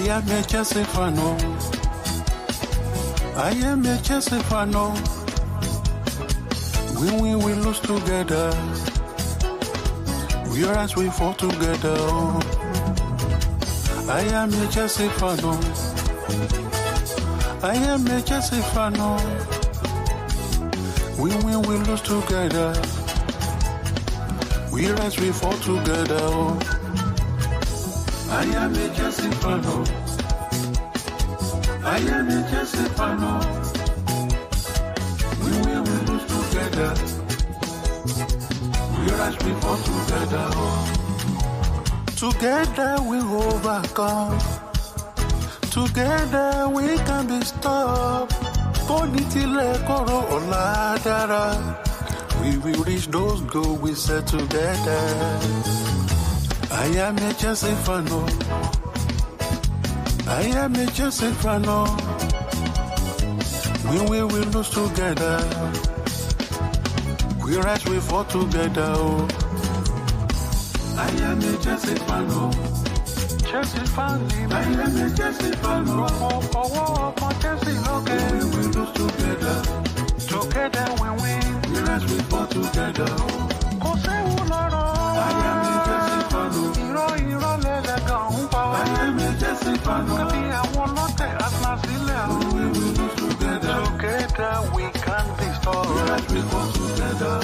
am a Chelsea fan. I am a Chelsea fan. When we will lose together, we rise, we fall together. I am a Chelsea fan. I am a Chelsea fan. When we will lose together, we rise, we fall together. I am a Chelsea fan. I am a Chelsea fan. When we will lose together, we rise, we fall together. Together we overcome. Together we can be stopped. We will reach those goals we set together. I am a Chelsea fan. I am a Chelsea fan. When we will lose together, we rise, we fall together. I am a Chelsea fan. Chelsea fan. I am a Chelsea fan. Chelsea, okay. We will lose together. Together we win. We rise, we fall together. I am a Chelsea fan. I am a Chelsea fan. We will lose together. Together we can be stopped. We rise, we fall together.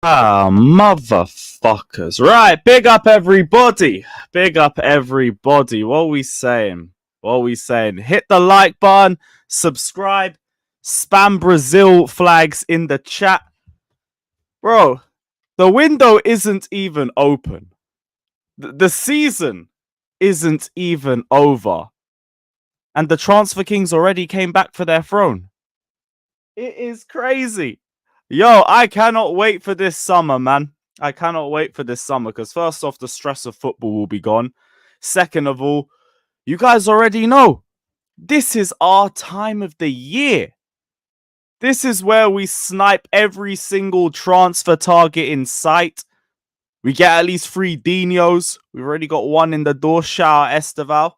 Ah, motherfuckers. Right, big up everybody. Big up everybody. What are we saying? What are we saying? Hit the like button, subscribe, spam Brazil flags in the chat. Bro, the window isn't even open. The season isn't even over. And the Transfer Kings already came back for their throne. It is crazy. Yo, I cannot wait for this summer, man. I cannot wait for this summer because first off, the stress of football will be gone. Second of all, you guys already know this is our time of the year. This is where we snipe every single transfer target in sight. We get at least 3 Dinos. We've already got one in the door. Shout out Estevao.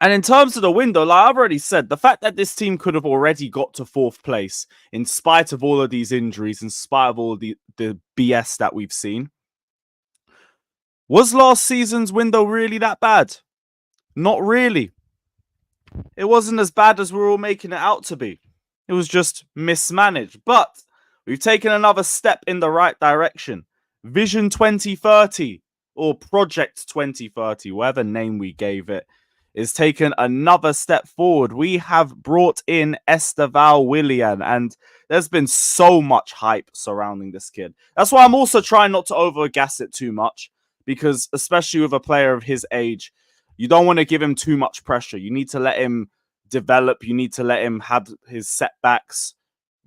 And in terms of the window, like I've already said, the fact that this team could have already got to 4th place in spite of all of these injuries, in spite of all of the BS that we've seen. Was last season's window really that bad? Not really. It wasn't as bad as we're all making it out to be. It was just mismanaged. But we've taken another step in the right direction. Vision 2030 or Project 2030, whatever name we gave it, is taken another step forward. We have brought in Estevao Willian, and there's been so much hype surrounding this kid. That's why I'm also trying not to overgas it too much, because especially with a player of his age, you don't want to give him too much pressure. You need to let him develop. You need to let him have his setbacks,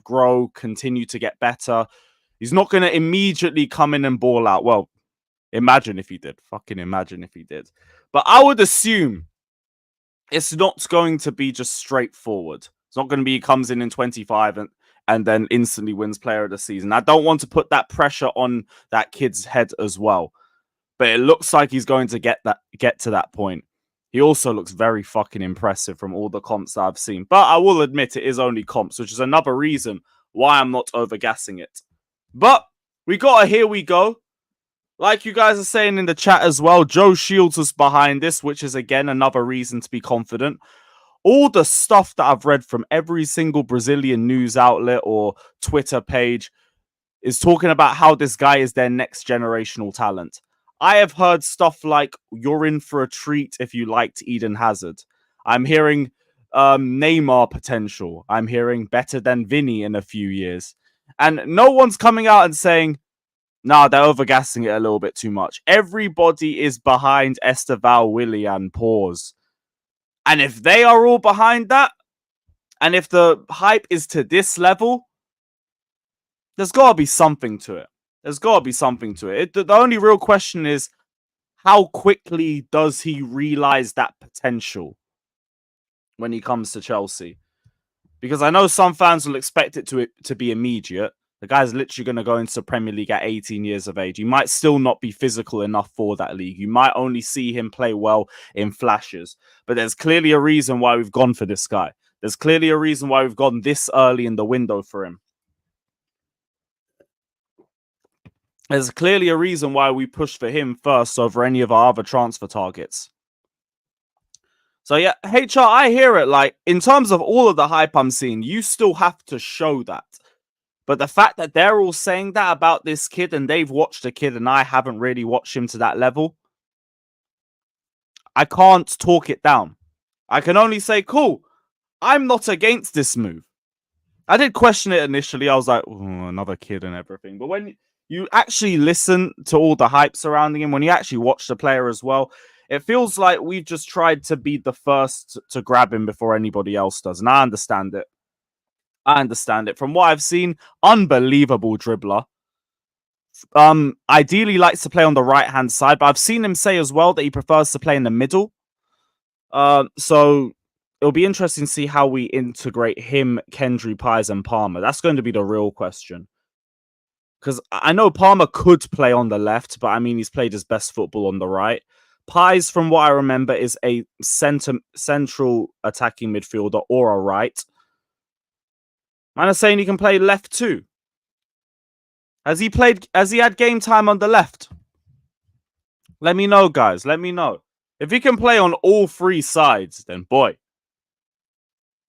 grow, continue to get better. He's not going to immediately come in and ball out. Well, imagine if he did. Fucking imagine if he did. But I would assume it's not going to be just straightforward. It's not going to be he comes in 25 and then instantly wins player of the season. I don't want to put that pressure on that kid's head as well. But it looks like he's going to get to that point. He also looks very fucking impressive from all the comps that I've seen. But I will admit it is only comps, which is another reason why I'm not overgassing it. But we got a here we go. Like you guys are saying in the chat as well, Joe Shields was behind this, which is again another reason to be confident. All the stuff that I've read from every single Brazilian news outlet or Twitter page is talking about how this guy is their next generational talent. I have heard stuff like, you're in for a treat if you liked Eden Hazard. I'm hearing Neymar potential. I'm hearing better than Vinny in a few years. And no one's coming out and saying, nah, they're overgassing it a little bit too much. Everybody is behind Estevao Willian, pause. And if they are all behind that, and if the hype is to this level, there's got to be something to it. There's got to be something to it. The only real question is, how quickly does he realize that potential when he comes to Chelsea? Because I know some fans will expect it to be immediate. The guy's literally going to go into the Premier League at 18 years of age. He might still not be physical enough for that league. You might only see him play well in flashes. But there's clearly a reason why we've gone for this guy. There's clearly a reason why we've gone this early in the window for him. There's clearly a reason why we pushed for him first over any of our other transfer targets. So yeah, HR, I hear it. Like, in terms of all of the hype I'm seeing, you still have to show that. But the fact that they're all saying that about this kid and they've watched the kid and I haven't really watched him to that level, I can't talk it down. I can only say, cool, I'm not against this move. I did question it initially. I was like, another kid and everything. But when you actually listen to all the hype surrounding him, when you actually watch the player as well, it feels like we've just tried to be the first to grab him before anybody else does. And I understand it. I understand it. From what I've seen, unbelievable dribbler. Ideally likes to play on the right-hand side, but I've seen him say as well that he prefers to play in the middle. So it'll be interesting to see how we integrate him, Kendry, Pies, and Palmer. That's going to be the real question. Because I know Palmer could play on the left, but I mean, he's played his best football on the right. Pies, from what I remember, is a central attacking midfielder or a right. Man is saying he can play left too. Has he had game time on the left? Let me know, guys. Let me know. If he can play on all 3 sides, then boy,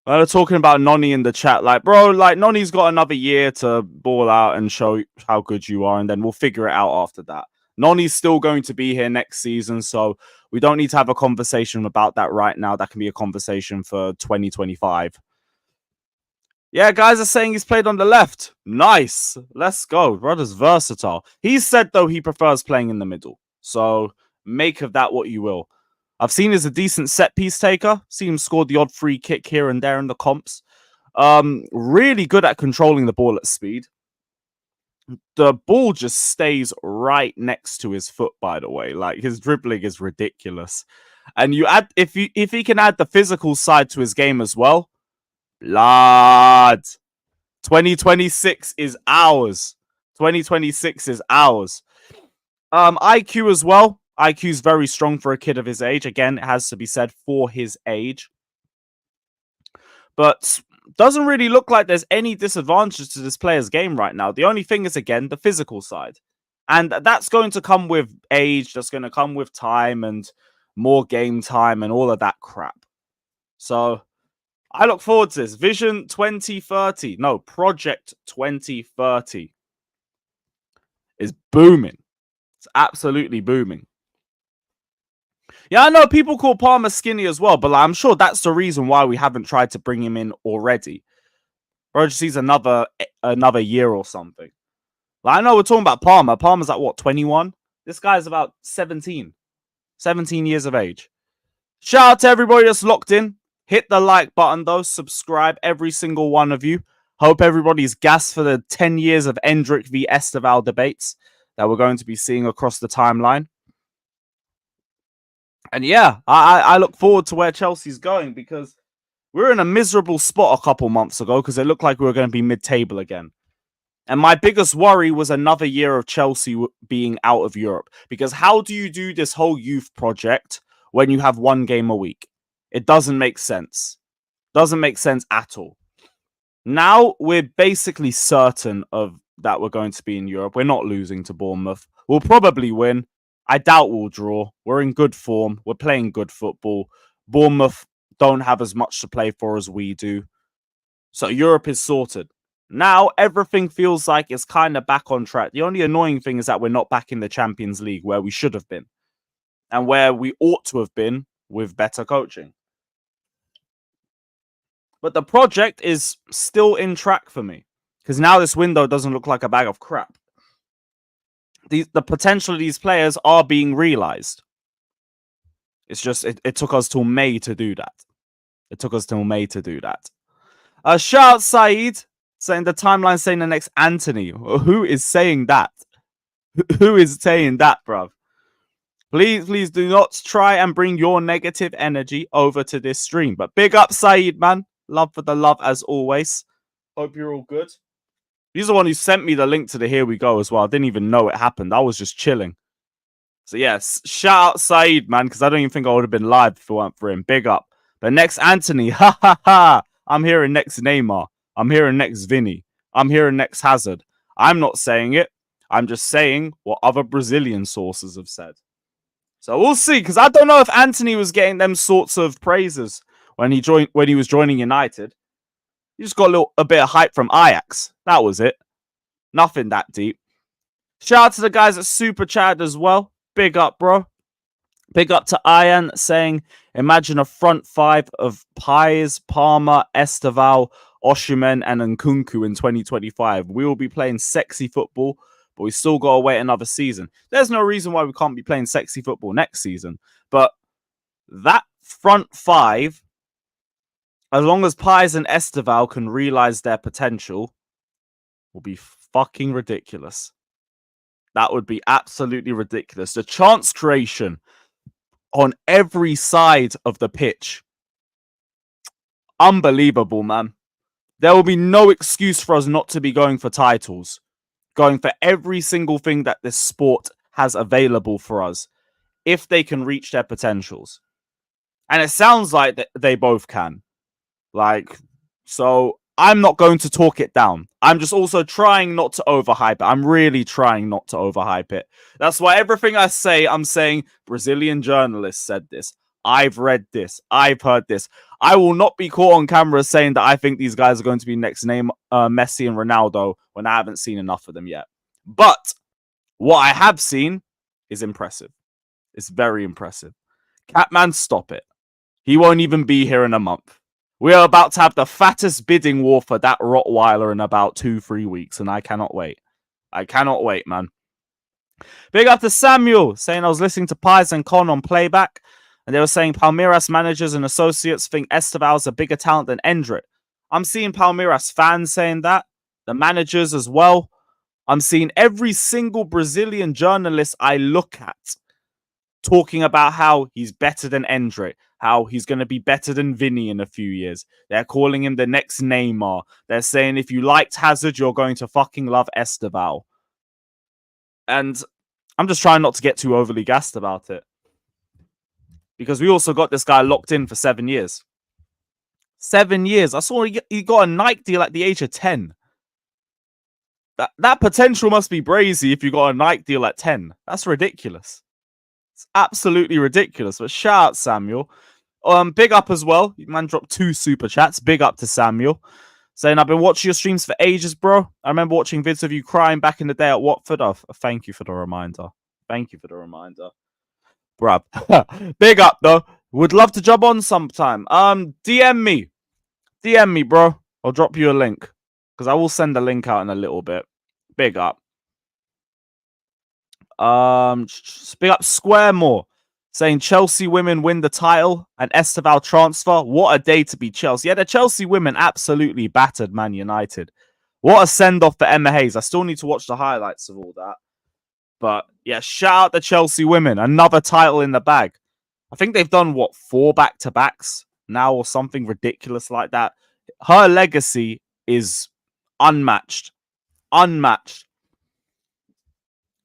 They're talking about Noni in the chat. Like, bro, like, Noni's got another year to ball out and show how good you are, and then we'll figure it out after that. Noni's still going to be here next season, so we don't need to have a conversation about that right now. That can be a conversation for 2025. Yeah, guys are saying he's played on the left. Nice. Let's go. Brother's versatile. He said, though, he prefers playing in the middle. So make of that what you will. I've seen he's a decent set-piece taker. Seen him score the odd free kick here and there in the comps. Really good at controlling the ball at speed. The ball just stays right next to his foot, by the way. Like, his dribbling is ridiculous. And you add if he can add the physical side to his game as well, blood. 2026 is ours. 2026 is ours. IQ as well. IQ is very strong for a kid of his age. Again, it has to be said, for his age. But doesn't really look like there's any disadvantage to this player's game right now. The only thing is, again, the physical side. And that's going to come with age. That's going to come with time and more game time and all of that crap. So I look forward to this. Vision 2030. No, Project 2030 is booming. It's absolutely booming. Yeah, I know people call Palmer skinny as well, but like, I'm sure that's the reason why we haven't tried to bring him in already. Bro just sees another year or something. Like, I know we're talking about Palmer. Palmer's at what, 21? This guy's about 17. 17 years of age. Shout out to everybody that's locked in. Hit the like button, though. Subscribe, every single one of you. Hope everybody's gassed for the 10 years of Endrick v Estevao debates that we're going to be seeing across the timeline. And yeah, I look forward to where Chelsea's going, because we were in a miserable spot a couple months ago because it looked like we were going to be mid-table again. And my biggest worry was another year of Chelsea being out of Europe. Because how do you do this whole youth project when you have one game a week? It doesn't make sense. Doesn't make sense at all. Now we're basically certain of that we're going to be in Europe. We're not losing to Bournemouth. We'll probably win. I doubt we'll draw. We're in good form. We're playing good football. Bournemouth don't have as much to play for as we do. So Europe is sorted. Now everything feels like it's kind of back on track. The only annoying thing is that we're not back in the Champions League where we should have been. And where we ought to have been with better coaching. But the project is still in track for me. Because now this window doesn't look like a bag of crap. The potential of these players are being realized. It's just, it took us till May to do that. It took us till May to do that. Shout out Said, saying the timeline saying the next Anthony. Who is saying that? Who is saying that, bruv? Please do not try and bring your negative energy over to this stream. But big up Said, man. Love for the love as always. Hope you're all good. He's the one who sent me the link to the Here We Go as well. I didn't even know it happened. I was just chilling. So yes, shout out Said, man, because I don't even think I would have been live if it weren't for him. Big up. But next Anthony, ha ha ha. I'm hearing next Neymar. I'm hearing next Vinny. I'm hearing next Hazard. I'm not saying it. I'm just saying what other Brazilian sources have said. So we'll see, because I don't know if Anthony was getting them sorts of praises when he was joining United. He just got a bit of hype from Ajax. That was it. Nothing that deep. Shout out to the guys at Super Chat as well. Big up, bro. Big up to Ian saying, imagine a front five of Pies, Palmer, Estevao, Osimhen, and Nkunku in 2025. We will be playing sexy football, but we still got to wait another season. There's no reason why we can't be playing sexy football next season. But that front five, as long as Pies and Estevao can realize their potential, will be fucking ridiculous. That would be absolutely ridiculous. The chance creation on every side of the pitch. Unbelievable, man. There will be no excuse for us not to be going for titles. Going for every single thing that this sport has available for us, if they can reach their potentials. And it sounds like that they both can. Like, so I'm not going to talk it down. I'm just also trying not to overhype it. I'm really trying not to overhype it. That's why everything I say, I'm saying Brazilian journalists said this. I've read this. I've heard this. I will not be caught on camera saying that I think these guys are going to be next name Messi and Ronaldo when I haven't seen enough of them yet. But what I have seen is impressive. It's very impressive. Catman, stop it. He won't even be here in a month. We are about to have the fattest bidding war for that Rottweiler in about 2-3 weeks, and I cannot wait. I cannot wait, man. Big up to Samuel, saying I was listening to Pies and Con on playback, and they were saying Palmeiras managers and associates think Estevao is a bigger talent than Endrick. I'm seeing Palmeiras fans saying that, the managers as well. I'm seeing every single Brazilian journalist I look at talking about how he's better than Endrick, how he's going to be better than Vinny in a few years. They're calling him the next Neymar. They're saying if you liked Hazard, you're going to fucking love Estevao. And I'm just trying not to get too overly gassed about it. Because we also got this guy locked in for 7 years. 7 years. I saw he got a Nike deal at the age of 10. That potential must be brazy if you got a Nike deal at 10. That's ridiculous. It's absolutely ridiculous. But shout out Samuel. Big up as well. Man dropped 2 super chats. Big up to Samuel. Saying, I've been watching your streams for ages, bro. I remember watching vids of you crying back in the day at Watford. Oh, thank you for the reminder. Thank you for the reminder. Bruv. Big up, though. Would love to jump on sometime. DM me. DM me, bro. I'll drop you a link. Because I will send a link out in a little bit. Big up. Big up Squaremore. Saying Chelsea women win the title and Estevao transfer. What a day to be Chelsea. Yeah, the Chelsea women absolutely battered Man United. What a send-off for Emma Hayes. I still need to watch the highlights of all that. But yeah, shout out the Chelsea women. Another title in the bag. I think they've done, 4 back-to-backs now or something ridiculous like that. Her legacy is unmatched. Unmatched.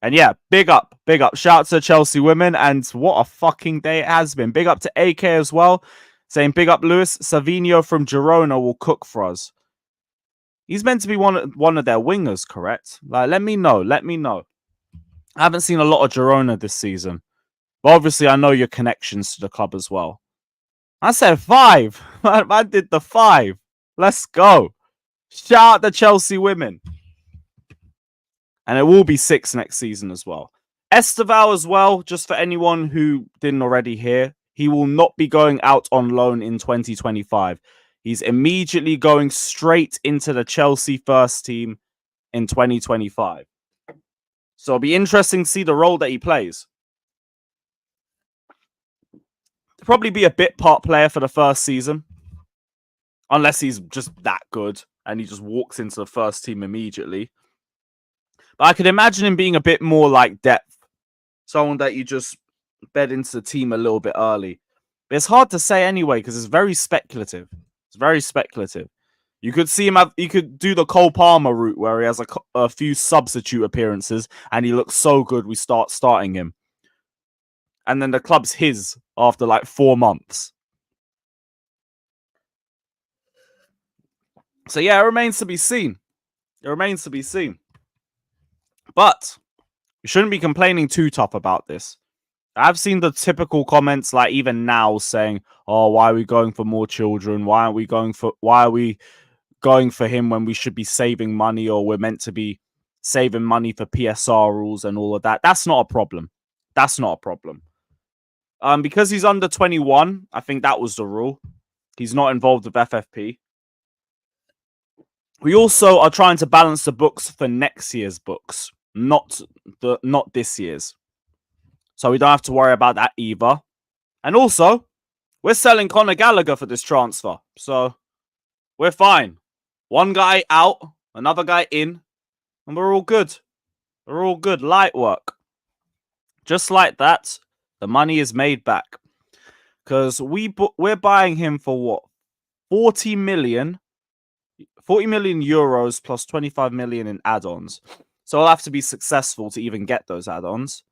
And yeah, big up. Shout out to the Chelsea women. And what a fucking day it has been. Big up to AK as well. Saying big up Luis. Savić from Girona will cook for us. He's meant to be one of their wingers, correct? Like, let me know. I haven't seen a lot of Girona this season. But obviously, I know your connections to the club as well. I said 5. I did the 5. Let's go. Shout out the Chelsea women. And it will be 6 next season as well. Estevao as well, just for anyone who didn't already hear, he will not be going out on loan in 2025. He's immediately going straight into the Chelsea first team in 2025. So it'll be interesting to see the role that he plays. He'll probably be a bit part player for the first season. Unless he's just that good and he just walks into the first team immediately. But I could imagine him being a bit more like depth. Someone that you just bed into the team a little bit early. But it's hard to say anyway because it's very speculative. It's very speculative. You could see him you could do the Cole Palmer route where he has a few substitute appearances and he looks so good we start starting him. And then the club's his after like 4 months. So yeah, it remains to be seen. It remains to be seen. But we shouldn't be complaining too tough about this. I've seen the typical comments, like even now, saying, "Oh, why are we going for more children? Why are we going for him when we should be saving money, or we're meant to be saving money for PSR rules and all of that?" That's not a problem. That's not a problem. Because he's under 21, I think that was the rule. He's not involved with FFP. We also are trying to balance the books for next year's books, not this year's. So we don't have to worry about that either. And also, we're selling Conor Gallagher for this transfer. So we're fine. One guy out, another guy in, and we're all good. We're all good. Light work. Just like that, the money is made back. Because we're buying him for what? 40 million euros plus 25 million in add-ons. So I'll have to be successful to even get those add-ons.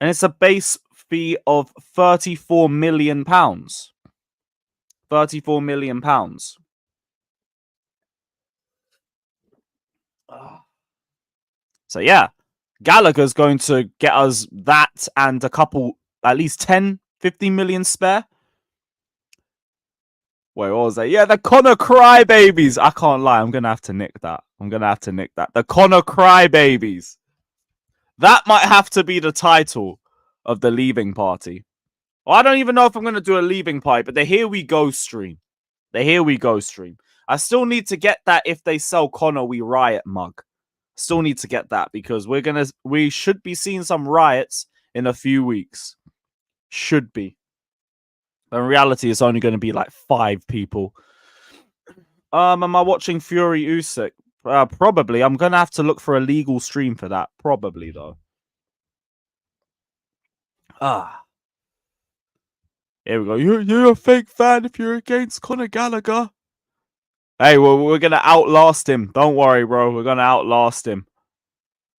And it's a base fee of 34 million pounds. 34 million pounds. So yeah, Gallagher's going to get us that and a couple, at least 10 50 million spare. Wait, what was that? Yeah, the Connor Crybabies. I can't lie. I'm going to have to nick that. The Connor Crybabies. That might have to be the title of the leaving party. Well, I don't even know if I'm going to do a leaving party, but the Here We Go stream. I still need to get that if they sell Connor, we riot mug. Still need to get that because we should be seeing some riots in a few weeks. Should be. But in reality, it's only going to be like 5 people. Am I watching Fury Usyk? Probably. I'm going to have to look for a legal stream for that. Probably, though. Here we go. You're a fake fan if you're against Conor Gallagher. Hey, well, we're going to outlast him. Don't worry, bro. We're going to outlast him.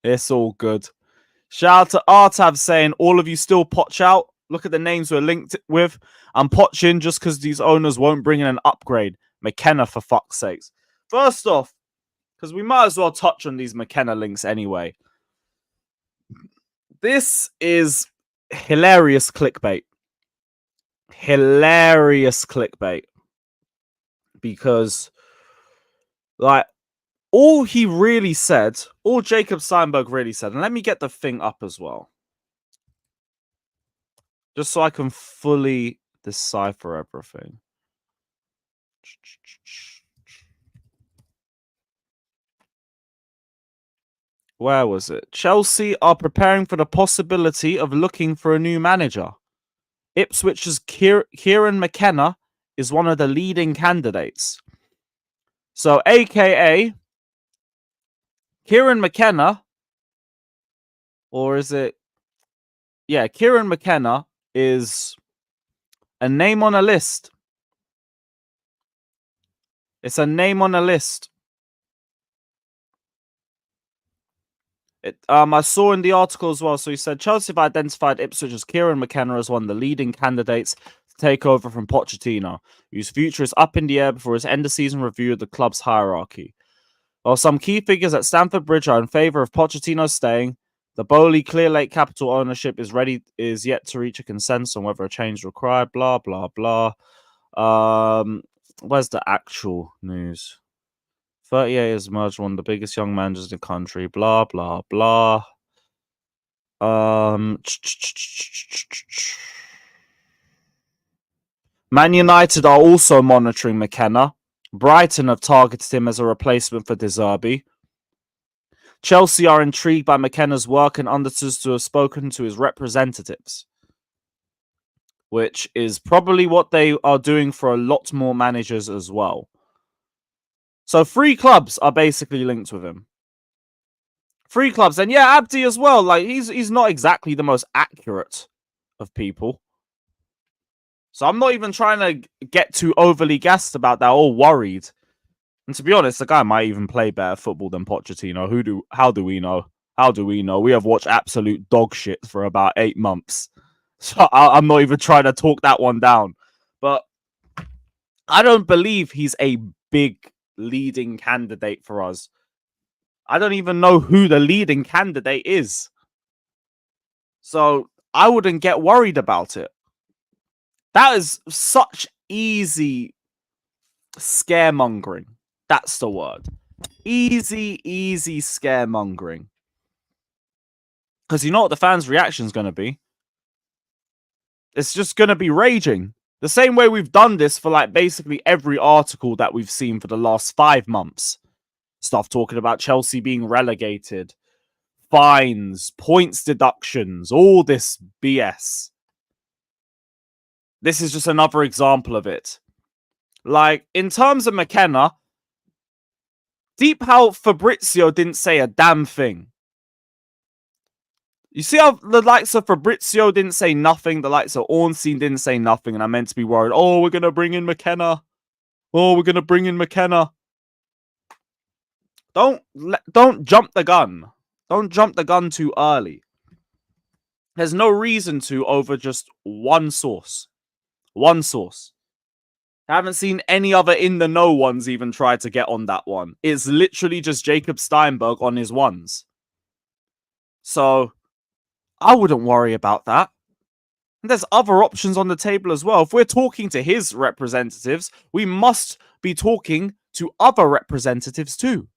It's all good. Shout out to Artav saying, all of you still potch out. Look at the names we're linked with. I'm potching just because these owners won't bring in an upgrade. McKenna, for fuck's sakes. First off, because we might as well touch on these McKenna links anyway. This is hilarious clickbait. Because, like, all he really said, all Jacob Steinberg really said, and let me get the thing up as well. Just so I can fully decipher everything. Where was it? Chelsea are preparing for the possibility of looking for a new manager. Ipswich's Keiran McKenna is one of the leading candidates. So, aka Keiran McKenna, or is it? Yeah, Keiran McKenna is a name on a list. It's a name on a list. I saw in the article as well. So he said Chelsea have identified Ipswich's Keiran McKenna as one of the leading candidates to take over from Pochettino, whose future is up in the air before his end-of-season review of the club's hierarchy. While some key figures at Stamford Bridge are in favour of Pochettino staying, the Bowley Clear Lake Capital ownership is yet to reach a consensus on whether a change is required. Blah blah blah. Where's the actual news? 38 has merged one of the biggest young managers in the country. Blah blah blah. Man United are also monitoring McKenna. Brighton have targeted him as a replacement for De Zerbi. Chelsea are intrigued by McKenna's work and understood to have spoken to his representatives, which is probably what they are doing for a lot more managers as well. So 3 clubs are basically linked with him. 3 clubs. And yeah, Abdi as well. Like, he's not exactly the most accurate of people. So I'm not even trying to get too overly gassed about that or worried. And to be honest, the guy might even play better football than Pochettino. How do we know? How do we know? We have watched absolute dog shit for about 8 months. So I'm not even trying to talk that one down. But I don't believe he's a big leading candidate for us. I don't even know who the leading candidate is. So I wouldn't get worried about it. That is such easy scaremongering. That's the word. Easy scaremongering. Because you know what the fans' reaction is going to be? It's just going to be raging. The same way we've done this for like basically every article that we've seen for the last 5 months. Stuff talking about Chelsea being relegated, fines, points deductions, all this BS. This is just another example of it. Like, in terms of McKenna, deep how Fabrizio didn't say a damn thing. You see how the likes of Fabrizio didn't say nothing, the likes of Ornstein didn't say nothing, and I'm meant to be worried, oh, we're going to bring in McKenna. Oh, we're going to bring in McKenna. Don't jump the gun. Don't jump the gun too early. There's no reason to over just one source. One source. I haven't seen any other in the know ones even try to get on that one. It's literally just Jacob Steinberg on his ones. So I wouldn't worry about that. And there's other options on the table as well. If we're talking to his representatives, we must be talking to other representatives too.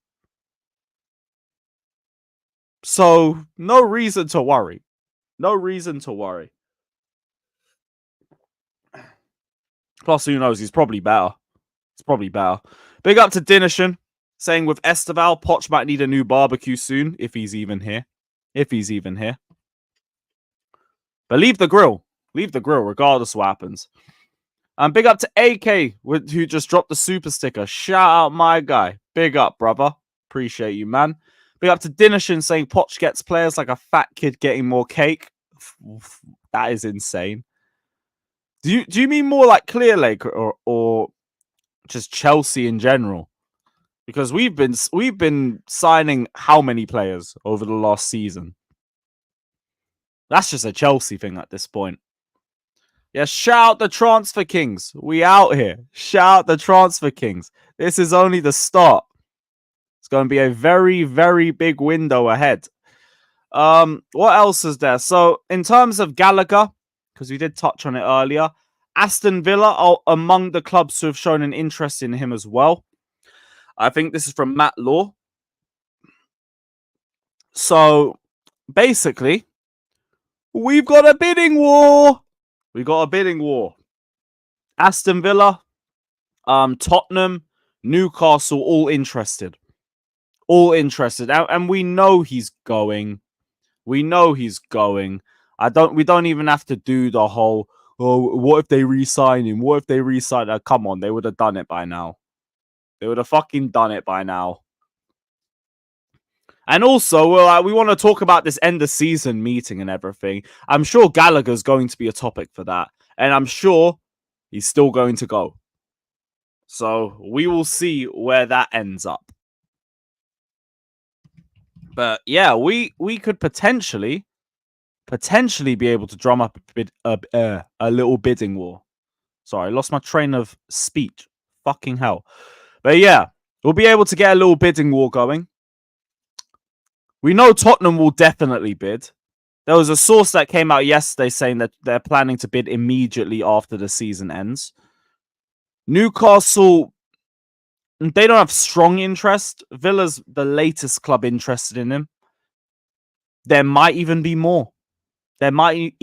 So, no reason to worry. No reason to worry. Plus, who knows? He's probably better. It's probably better. Big up to Dinishan, saying with Estevao, Poch might need a new barbecue soon, if he's even here. If he's even here. But leave the grill. Leave the grill, regardless of what happens. Big up to AK, who just dropped the super sticker. Shout out my guy. Big up, brother. Appreciate you, man. Big up to Dinishan, saying Poch gets players like a fat kid getting more cake. That is insane. Do you mean more like Clear Lake or just Chelsea in general? Because we've been signing how many players over the last season? That's just a Chelsea thing at this point. Yeah, shout out the Transfer Kings. We out here. Shout out the Transfer Kings. This is only the start. It's going to be a very, very big window ahead. What else is there? So, in terms of Gallagher, because we did touch on it earlier, Aston Villa are among the clubs who have shown an interest in him as well. I think this is from Matt Law. So, basically, we've got a bidding war. We got a bidding war. Aston Villa, Tottenham, Newcastle, all interested. All interested. And we know he's going. We know he's going. We don't even have to do the whole, oh, what if they re-sign him? What if they re-sign him? Come on, they would have done it by now. They would have fucking done it by now. And also, we want to talk about this end of season meeting and everything. I'm sure Gallagher's going to be a topic for that. And I'm sure he's still going to go. So we will see where that ends up. But yeah, we could potentially be able to drum up a little bidding war. Sorry, I lost my train of speech. Fucking hell. But yeah, we'll be able to get a little bidding war going. We know Tottenham will definitely bid. There was a source that came out yesterday saying that they're planning to bid immediately after the season ends. Newcastle, they don't have strong interest. Villa's the latest club interested in him. There might even be more. Maybe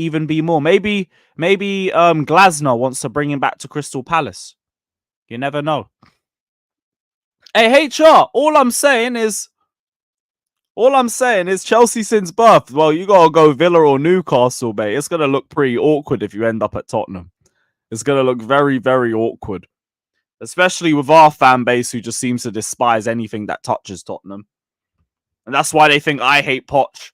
Glasner wants to bring him back to Crystal Palace. You never know. Hey, HR, all I'm saying is Chelsea since birth. Well, you gotta go Villa or Newcastle, mate. It's gonna look pretty awkward if you end up at Tottenham. It's gonna look very, very awkward. Especially with our fan base who just seems to despise anything that touches Tottenham. And that's why they think I hate Poch.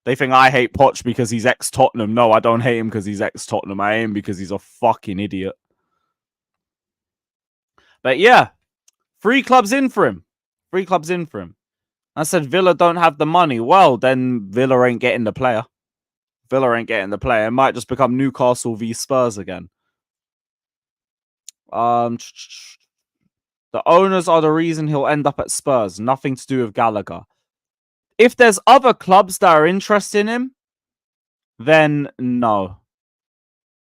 They think I hate Poch because he's ex-Tottenham. No, I don't hate him because he's ex-Tottenham. I hate him because he's a fucking idiot. But yeah, 3 clubs in for him. 3 clubs in for him. I said Villa don't have the money. Well, then Villa ain't getting the player. It might just become Newcastle v Spurs again. The owners are the reason he'll end up at Spurs. Nothing to do with Gallagher. If there's other clubs that are interested in him, then no.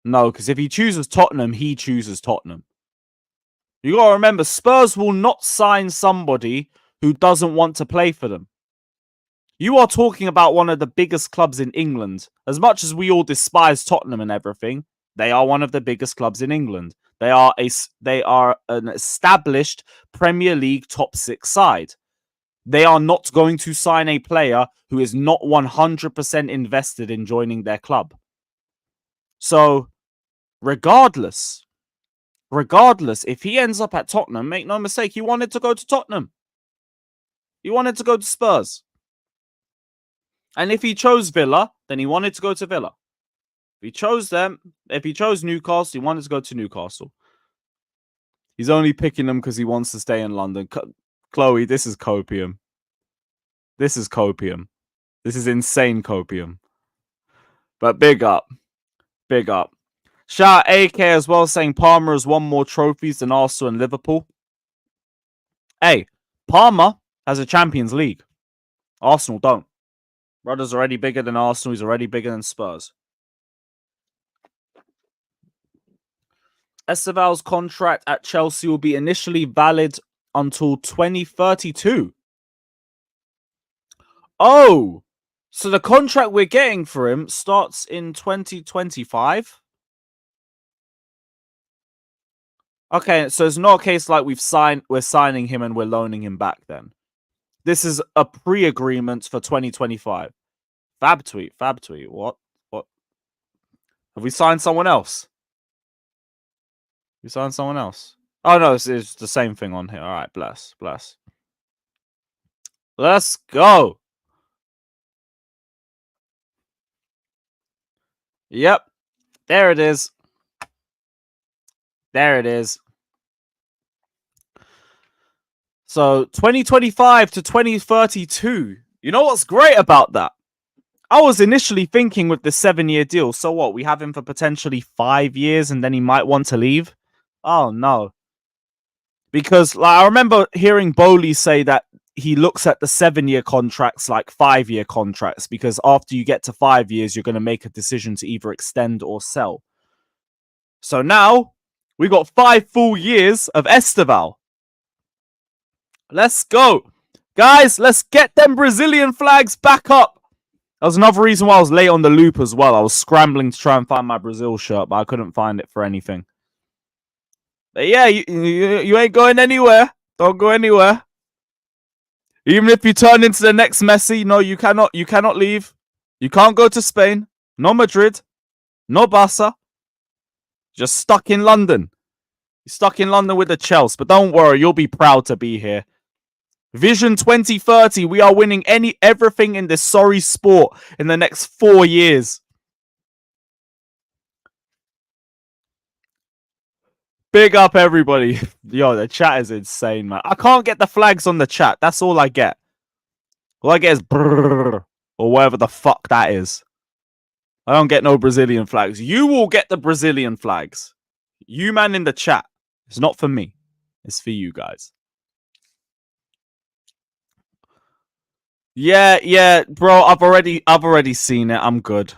No, because if he chooses Tottenham, he chooses Tottenham. You got to remember, Spurs will not sign somebody who doesn't want to play for them. You are talking about one of the biggest clubs in England. As much as we all despise Tottenham and everything, they are one of the biggest clubs in England. They are an established Premier League top 6 side. They are not going to sign a player who is not 100% invested in joining their club. So, regardless, if he ends up at Tottenham, make no mistake, he wanted to go to Tottenham. He wanted to go to Spurs. And if he chose Villa, then he wanted to go to Villa. If he chose Newcastle, he wanted to go to Newcastle. He's only picking them because he wants to stay in London. Chloe, this is copium. This is copium. This is insane copium. But big up. Big up. Shout out AK as well, saying Palmer has won more trophies than Arsenal and Liverpool. Hey, Palmer has a Champions League. Arsenal don't. Brother's already bigger than Arsenal. He's already bigger than Spurs. Estevao's contract at Chelsea will be initially valid until 2032. Oh, so the contract we're getting for him starts in 2025? Okay, so it's not a case like we're signing him and we're loaning him back then. This is a pre-agreement for 2025. Fab tweet. What? Have we signed someone else? We signed someone else. Oh no, it's the same thing on here. All right, bless. Let's go. Yep. There it is. So 2025 to 2032. You know what's great about that? I was initially thinking with the 7-year deal. So what? We have him for potentially 5 years and then he might want to leave? Oh no. Because I remember hearing Bowley say that he looks at the 7-year contracts like 5-year contracts, because after you get to 5 years, you're going to make a decision to either extend or sell. So now we got 5 full years of Estevao. Let's go. Guys, let's get them Brazilian flags back up. That was another reason why I was late on the loop as well. I was scrambling to try and find my Brazil shirt, but I couldn't find it for anything. But yeah, you ain't going anywhere. Don't go anywhere. Even if you turn into the next Messi, no, you cannot leave. You can't go to Spain. No Madrid. No Barca. Just stuck in London. You're stuck in London with the Chelsea. But don't worry, you'll be proud to be here. Vision 2030, we are winning everything in this sorry sport in the next 4 years. Big up everybody. Yo, the chat is insane, man. I can't get the flags on the chat. That's all I get. All I get is brrr, or whatever the fuck that is. I don't get no Brazilian flags. You will get the Brazilian flags. You man in the chat. It's not for me. It's for you guys. Yeah, bro. I've already seen it. I'm good.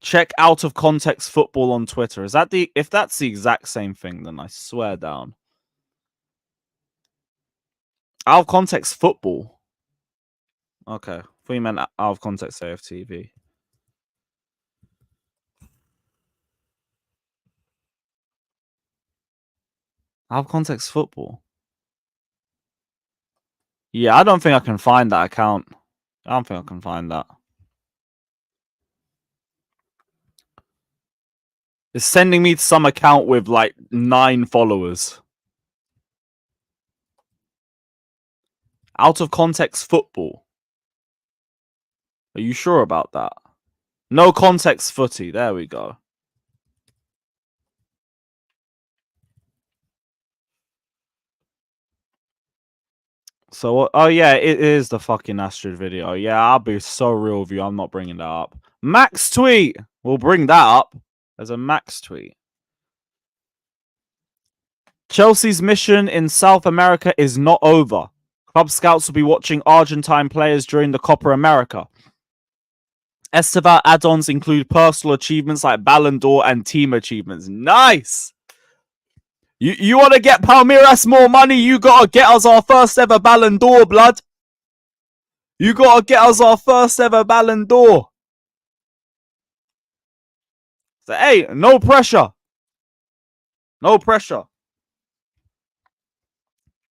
Check Out of Context Football on Twitter. Is that if that's the exact same thing, then I swear down. Out of Context Football. Okay. I thought you meant Out of Context AFTV. Out of Context Football. Yeah, I don't think I can find that account. I don't think I can find that. It's sending me to some account with like 9 followers. Out of Context Football. Are you sure about that? No Context Footy. There we go. So, oh yeah, it is the fucking Astrid video. Yeah, I'll be so real with you. I'm not bringing that up. Max tweet. We'll bring that up. There's a Max tweet. Chelsea's mission in South America is not over. Club scouts will be watching Argentine players during the Copa America. Estevao add-ons include personal achievements like Ballon d'Or and team achievements. Nice! You want to get Palmeiras more money? You got to get us our first ever Ballon d'Or, blood. You got to get us our first ever Ballon d'Or. So, hey, no pressure. No pressure.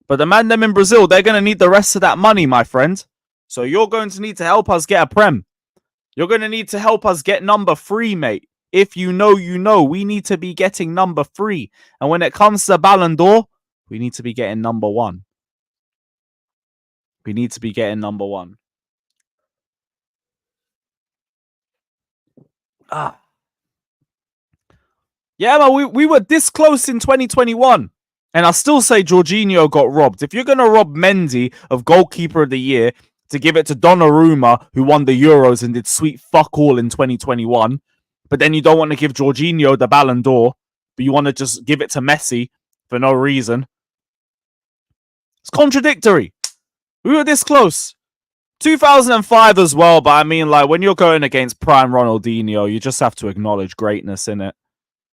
But the man them in Brazil, they're going to need the rest of that money, my friend. So you're going to need to help us get a Prem. You're going to need to help us get number 3, mate. If you know, you know. We need to be getting number 3. And when it comes to Ballon d'Or, we need to be getting number 1. We need to be getting number 1. Yeah, man, we were this close in 2021. And I still say Jorginho got robbed. If you're going to rob Mendy of Goalkeeper of the Year to give it to Donnarumma, who won the Euros and did sweet fuck all in 2021, but then you don't want to give Jorginho the Ballon d'Or, but you want to just give it to Messi for no reason. It's contradictory. We were this close. 2005 as well, but I mean, like, when you're going against prime Ronaldinho, you just have to acknowledge greatness in it.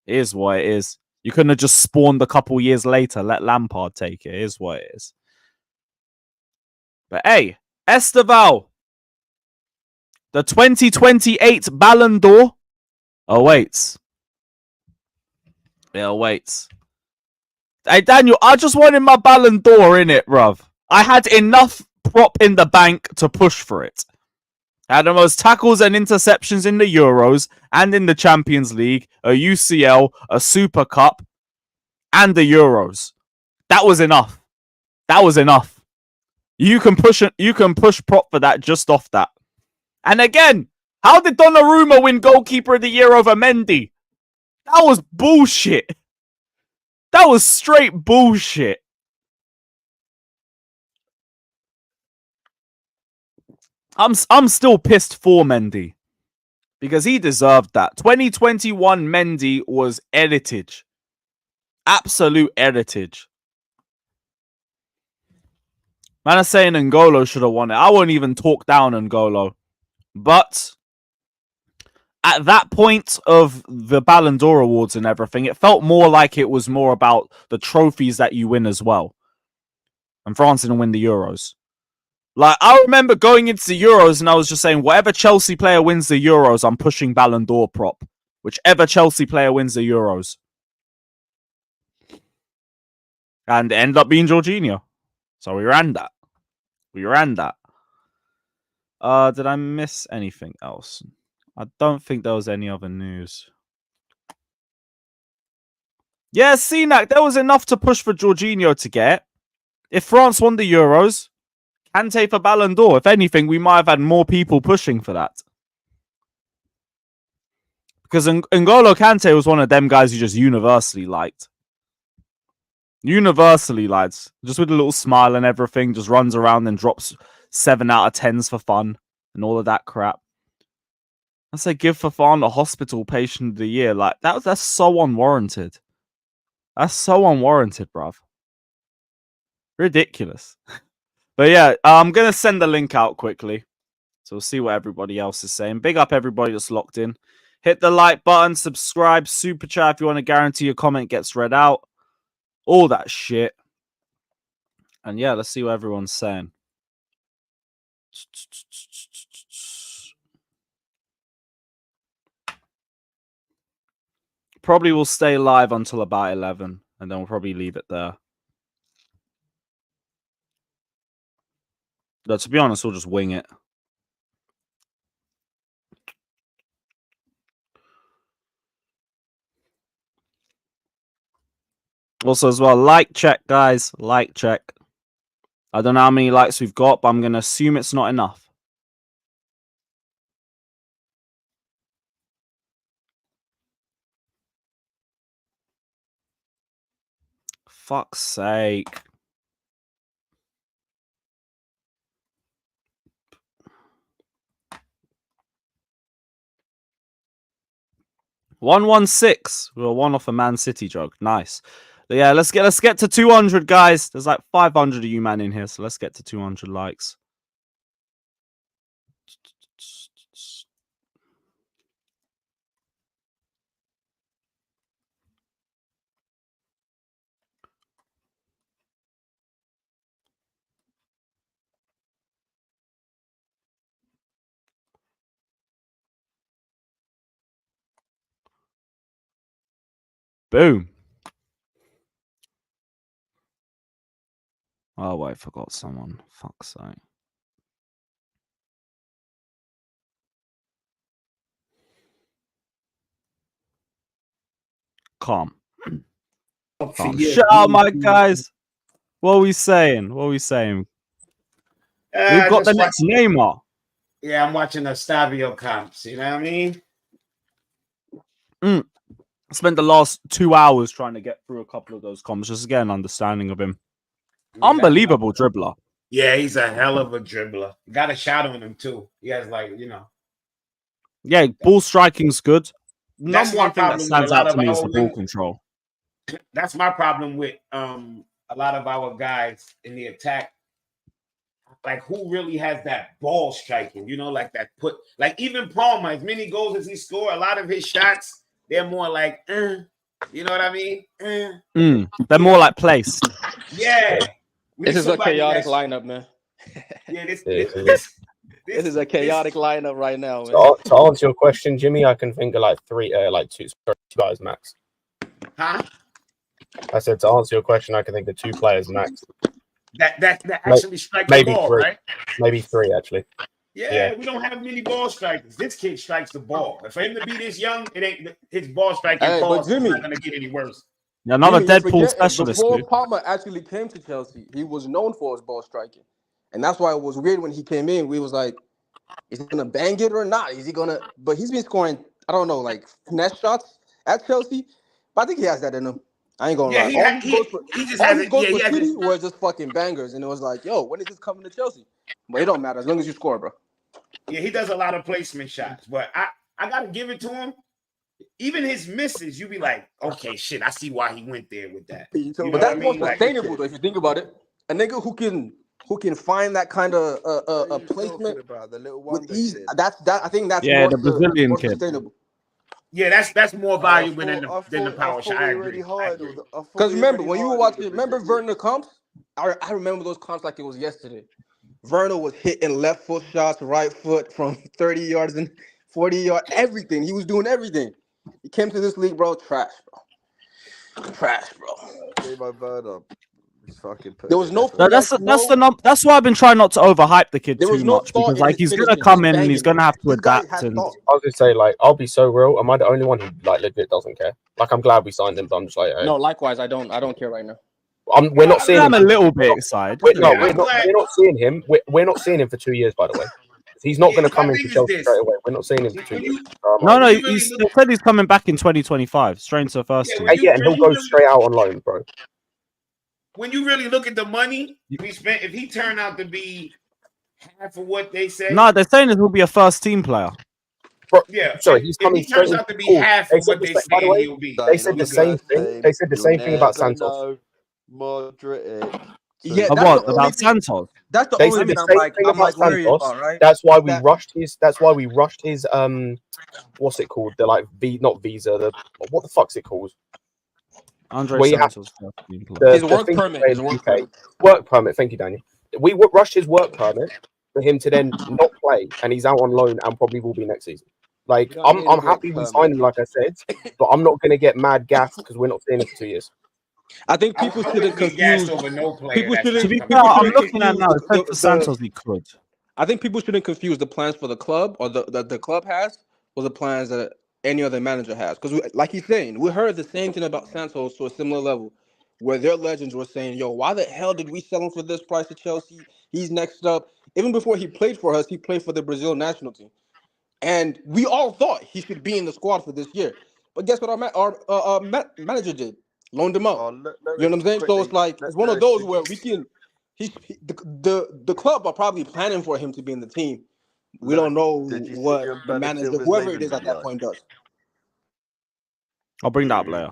It is what it is. You couldn't have just spawned a couple years later. Let Lampard take it. It is what it is. But hey, Estevao, the 2028 Ballon d'Or awaits. It awaits. Hey, Daniel, I just wanted my Ballon d'Or in it, bruv. I had enough prop in the bank to push for it. I had the most tackles and interceptions in the Euros and in the Champions League, a UCL, a Super Cup, and the Euros. That was enough. That was enough. You can push prop for that just off that. And again, how did Donnarumma win Goalkeeper of the Year over Mendy? That was bullshit. That was straight bullshit. I'm still pissed for Mendy because he deserved that. 2021 Mendy was heritage. Absolute heritage. Man, I'm saying N'Golo should have won it. I won't even talk down N'Golo. But at that point of the Ballon d'Or awards and everything, it felt more like it was more about the trophies that you win as well. And France didn't win the Euros. Like, I remember going into the Euros and I was just saying, whatever Chelsea player wins the Euros, I'm pushing Ballon d'Or prop. Whichever Chelsea player wins the Euros. And it ended up being Jorginho. So we ran that. We ran that. Did I miss anything else? I don't think there was any other news. Yeah, CNAC, there was enough to push for Jorginho to get. If France won the Euros, Kante for Ballon d'Or. If anything, we might have had more people pushing for that. Because N'Golo Kante was one of them guys you just universally liked. Universally liked. Just with a little smile and everything. Just runs around and drops 7 out of 10s for fun. And all of that crap. I say give Fafan the hospital patient of the year. Like, that's so unwarranted. That's so unwarranted, bruv. Ridiculous. But yeah, I'm going to send the link out quickly. So we'll see what everybody else is saying. Big up everybody that's locked in. Hit the like button, subscribe, super chat if you want to guarantee your comment gets read out. All that shit. And yeah, let's see what everyone's saying. Probably will stay live until about 11. And then we'll probably leave it there. But to be honest, we'll just wing it. Also, as well, like check, guys. Like check. I don't know how many likes we've got, but I'm going to assume it's not enough. Fuck's sake. $116. We were one off a Man City joke. Nice. But yeah, let's get to 200, guys. There's like 500 of you man in here, so let's get to 200 likes. Boom. Oh, wait, I forgot someone. Fuck's sake. Calm. Shut up, my guys. What are we saying? What are we saying? We've got the next Neymar. Yeah, I'm watching the Estevao comps. You know what I mean? I spent the last 2 hours trying to get through a couple of those comps just to get an understanding of him. Unbelievable dribbler. Yeah, he's a hell of a dribbler. Got a shot on him, too. He has, like, you know. Yeah, ball striking's good. That's Number one thing that stands out to me is the ball control. That's my problem with a lot of our guys in the attack. like who really has that ball striking, you know, like that like even Palmer, as many goals as he scored, a lot of his shots, they're more like, you know what I mean? They're more like placed. Yeah. This is a chaotic lineup, man. Yeah, this is a chaotic lineup right now, man. To answer your question, Jimmy, I can think of like two guys max. Huh? I said to answer your question, I can think of 2 players max. That actually strike the ball, 3. right? Maybe 3 actually. Yeah, we don't have many ball strikers. This kid strikes the ball. For him to be this young, it ain't his ball striking ball is not gonna get any worse. Another Deadpool specialist. Before Palmer actually came to Chelsea, he was known for his ball striking. And that's why it was weird when he came in. We was like, is he gonna bang it or not? Is he gonna? But he's been scoring, I don't know, like finesse shots at Chelsea. But I think he has that in him. I ain't gonna lie. He just has it. Yeah, City were just fucking bangers, and it was like, yo, when is this coming to Chelsea? But it don't matter as long as you score, bro. Yeah, he does a lot of placement shots, but I gotta give it to him. Even his misses, you be like, okay, shit, I see why he went there with that. But that's more sustainable, though, if you think about it. A nigga who can find that kind of placement with ease. I think that's the Brazilian kid. Sustainable. Yeah, that's more valuable than the power shot. I agree. Because remember, when you were watching, remember Werner comps? I remember those comps like it was yesterday. Werner was hitting left foot shots, right foot from 30 yards and 40 yards, everything. He was doing everything. He came to this league, bro. Trash, bro. There was no. That's why I've been trying not to overhype the kid too much because like he's gonna come in and he's gonna have to adapt. And I was gonna say, like, I'll be so real. Am I the only one who like legit doesn't care? Like, I'm glad we signed him, but I'm just like, hey. No, likewise, I don't care right now. We're not seeing him. I'm a little bit excited. We're not seeing him. We're not seeing him for 2 years, by the way. He's not going to come into Chelsea straight away. We're not seeing him for 2 years. No, he said he's coming back in 2025, straight into the first team. And he'll go straight out on loan, bro. When you really look at the money we spent, if he turned out to be half of what they said, no, they're saying he'll be a first team player. Bro, sorry, he's coming straight. Turns out to be half of what they said he'll be. They said the same thing. They said the same thing about Santos. Yeah, about Santos? That's the only thing I'm like worried about, right? That's why we rushed his. That's why we rushed his. What's it called? The like not visa. What the fuck's it called? Andre Santos. His work permit. Work permit. Thank you, Daniel. We rushed his work permit for him to then not play, and he's out on loan and probably will be next season. Like I'm happy we signed him, like I said, but I'm not going to get mad gassed because we're not seeing him for 2 years. I think people shouldn't confuse. Over no player. People shouldn't. I'm looking at now. For Santos, he could. I think people shouldn't confuse the plans for the club or the club has with the plans that any other manager has. Because, like he's saying, we heard the same thing about Santos to a similar level, where their legends were saying, "Yo, why the hell did we sell him for this price to Chelsea? He's next up." Even before he played for us, he played for the Brazil national team, and we all thought he should be in the squad for this year. But guess what? Our manager did. Loaned him out. You know what I'm saying? So it's like it's one of those where we can. The club are probably planning for him to be in the team. We don't know what the manager, whoever it is at that point, does. I'll bring that up later.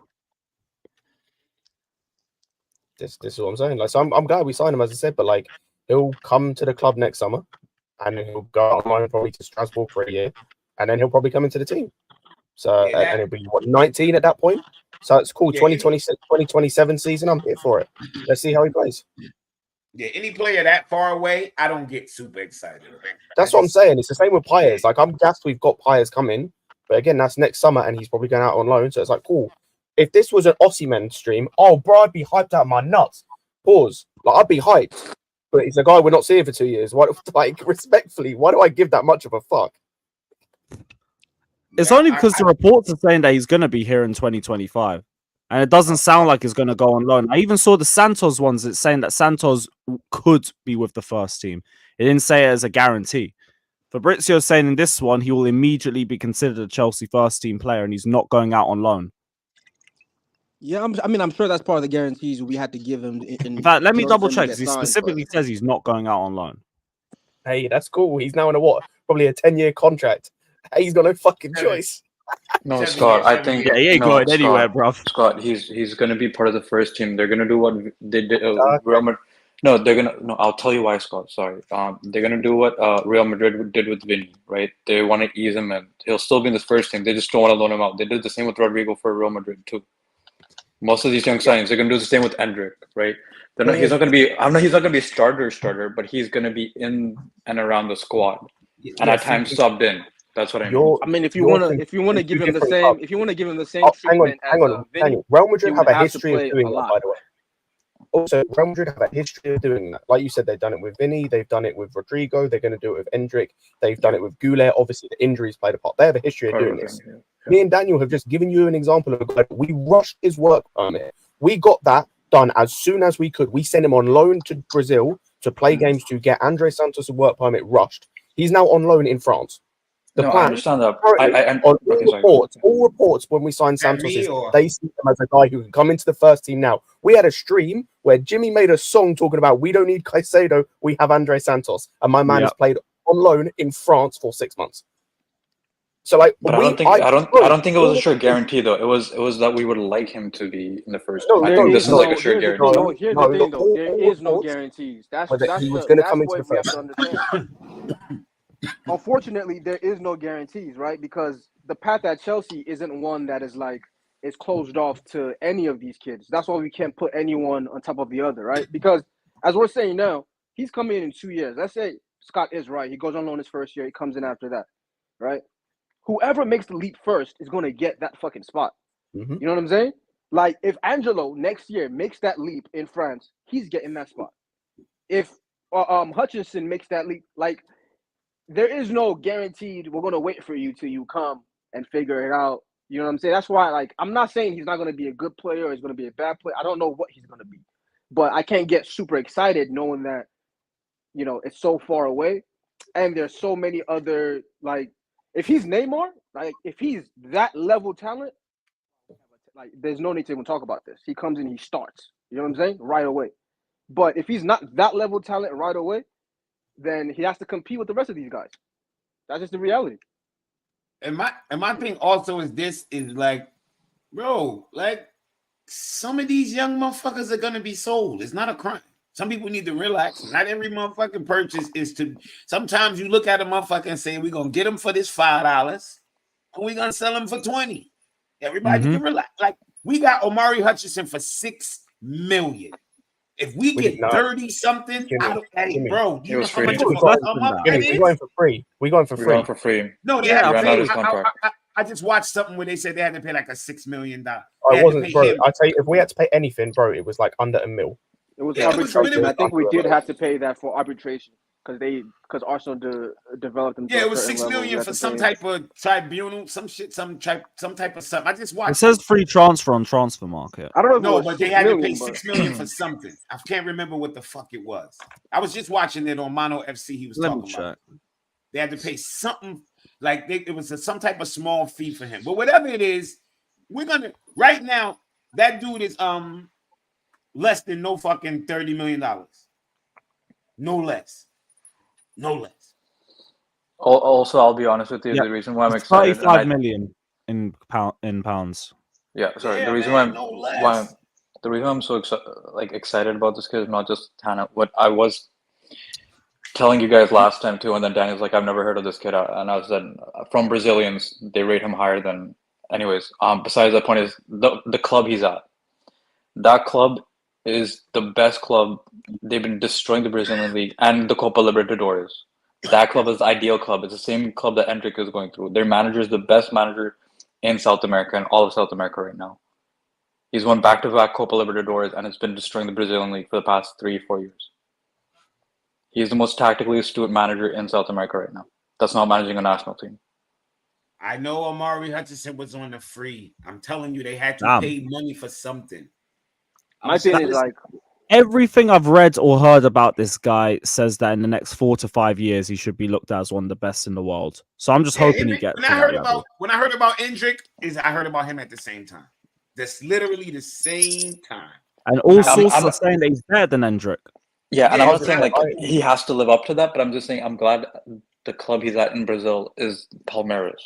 This is what I'm saying. Like, so I'm glad we signed him, as I said, but like he'll come to the club next summer, and then he'll go out online probably to Strasbourg for a year, and then he'll probably come into the team. So and he'll be 19 at that point. So it's cool. 2026, 2027 season. I'm here for it. Let's see how he plays. Yeah, any player that far away, I don't get super excited. That's what I'm saying. It's the same with Pires. Like, I'm gassed we've got Pires coming, but again, that's next summer, and he's probably going out on loan. So it's like, cool. If this was an Osimhen stream, bro, I'd be hyped out of my nuts. Pause. Like, I'd be hyped. But he's a guy we're not seeing for 2 years. Why, like, respectfully, why do I give that much of a fuck? It's only because the reports are saying that he's going to be here in 2025. And it doesn't sound like he's going to go on loan. I even saw the Santos ones. It's saying that Santos could be with the first team. It didn't say it as a guarantee. Fabrizio's saying in this one, he will immediately be considered a Chelsea first team player and he's not going out on loan. Yeah, I'm sure that's part of the guarantees we had to give him. In fact, let me double check because he specifically says he's not going out on loan. Hey, that's cool. He's now in probably a 10-year contract. He's got no fucking choice. No, Scott, I think he ain't going anywhere, bro. Scott, he's going to be part of the first team. They're going to do what they did. No, they're gonna. No, I'll tell you why, Scott. Sorry. They're gonna do what Real Madrid did with Vinny, right? They want to ease him in. He'll still be in this first team. They just don't want to loan him out. They did the same with Rodrigo for Real Madrid too. Most of these young signings, they're gonna do the same with Endrick, right? He's not gonna be. He's not gonna be a starter, but he's gonna be in and around the squad, and at times subbed in. That's what I mean. I mean, if you wanna give him the same, treatment hang on, Vinny, Daniel. Real Madrid you have would a have to history of play doing a that, lot. by the way. Also, Real Madrid have a history of doing that. Like you said, they've done it with Vinny, they've done it with Rodrigo, they're going to do it with Endrick, they've done it with Goulet. Obviously, the injuries played a part. They have a history of doing this. Me and Daniel have just given you an example of a guy. We rushed his work permit. We got that done as soon as we could. We sent him on loan to Brazil to play games to get Andre Santos' work permit rushed. He's now on loan in France. I understand that. All reports when we signed Santos is they see him as a guy who can come into the first team now. We had a stream where Jimmy made a song talking about we don't need Caicedo, we have Andre Santos, and my man has played on loan in France for 6 months. So I don't think it was a sure guarantee though. It was that we would like him to be in the first team. I think this is like a sure guarantee. Here's the thing though. There is no guarantees. That's he was going to come into the first. We have to understand. Unfortunately, there is no guarantees, right? Because the path at Chelsea isn't one that is closed off to any of these kids. That's why we can't put anyone on top of the other, right? Because as we're saying now, he's coming in 2 years. Let's say Scott is right. He goes on loan his first year. He comes in after that, right? Whoever makes the leap first is going to get that fucking spot. Mm-hmm. You know what I'm saying? Like, if Angelo next year makes that leap in France, he's getting that spot. If Hutchinson makes that leap, like, there is no guaranteed we're going to wait for you till you come and figure it out. You know what I'm saying? That's why, like, I'm not saying he's not going to be a good player or he's going to be a bad player. I don't know what he's going to be. But I can't get super excited knowing that, you know, it's so far away. And there's so many other, like, if he's Neymar, like, if he's that level talent, like, there's no need to even talk about this. He comes in, he starts. You know what I'm saying? Right away. But if he's not that level talent right away, then he has to compete with the rest of these guys. That's just the reality. And my thing also is like, bro, like, some of these young motherfuckers are gonna be sold. It's not a crime. Some people need to relax. Not every motherfucking purchase is to. Sometimes you look at a motherfucker and say, we're gonna get them for this $5 and we're gonna sell them for $20. Everybody can relax. Like, we got Omari Hutchinson for $6 million. If we get 30 something, bro, you know how much we're going for free. We're going for free. No, they had to pay. I just watched something where they said they had to pay like a $6 million. I wasn't, bro. I tell you, if we had to pay anything, bro, it was like under $1 million. It was arbitration. I think we did have to pay that for arbitration because Arsenal developed them. Yeah, it was $6 million for some type of tribunal, some shit, some type of something. I just watched. It says free transfer on Transfer Market. I don't know. No, but they had to pay $6 million for something. I can't remember what the fuck it was. I was just watching it on Mono FC. He was talking about. They had to pay something like it was some type of small fee for him. But whatever it is, we're gonna right now. That dude is less than no fucking $30 million. No less. Also, I'll be honest with you. The reason why I'm excited, 35 million in pounds. Yeah, sorry. The reason the reason I'm so excited about this kid is not just talent. What I was telling you guys last time too, and then Daniel's like, I've never heard of this kid, and I said from Brazilians, they rate him higher than. Anyways, besides that point is the club he's at. That club is the best club. They've been destroying the Brazilian league and the Copa Libertadores. That club is the ideal club. It's the same club that Endrick is going through. Their manager is the best manager in South America and all of South America right now. He's won back-to-back Copa Libertadores and has been destroying the Brazilian league for the past 3-4 years. He's the most tactically astute manager in South America right now. That's not managing a national team. I know Omari Hutchinson was on the free. I'm telling you, they had to pay money for something. My thing is like everything I've read or heard about this guy says that in the next 4 to 5 years he should be looked at as one of the best in the world. So I'm just hoping he gets. When I heard about Endrick, I heard about him at the same time. That's literally the same time. And all sources are saying that he's better than Endrick. Yeah, and I'm not saying he has to live up to that, but I'm just saying I'm glad the club he's at in Brazil is Palmeiras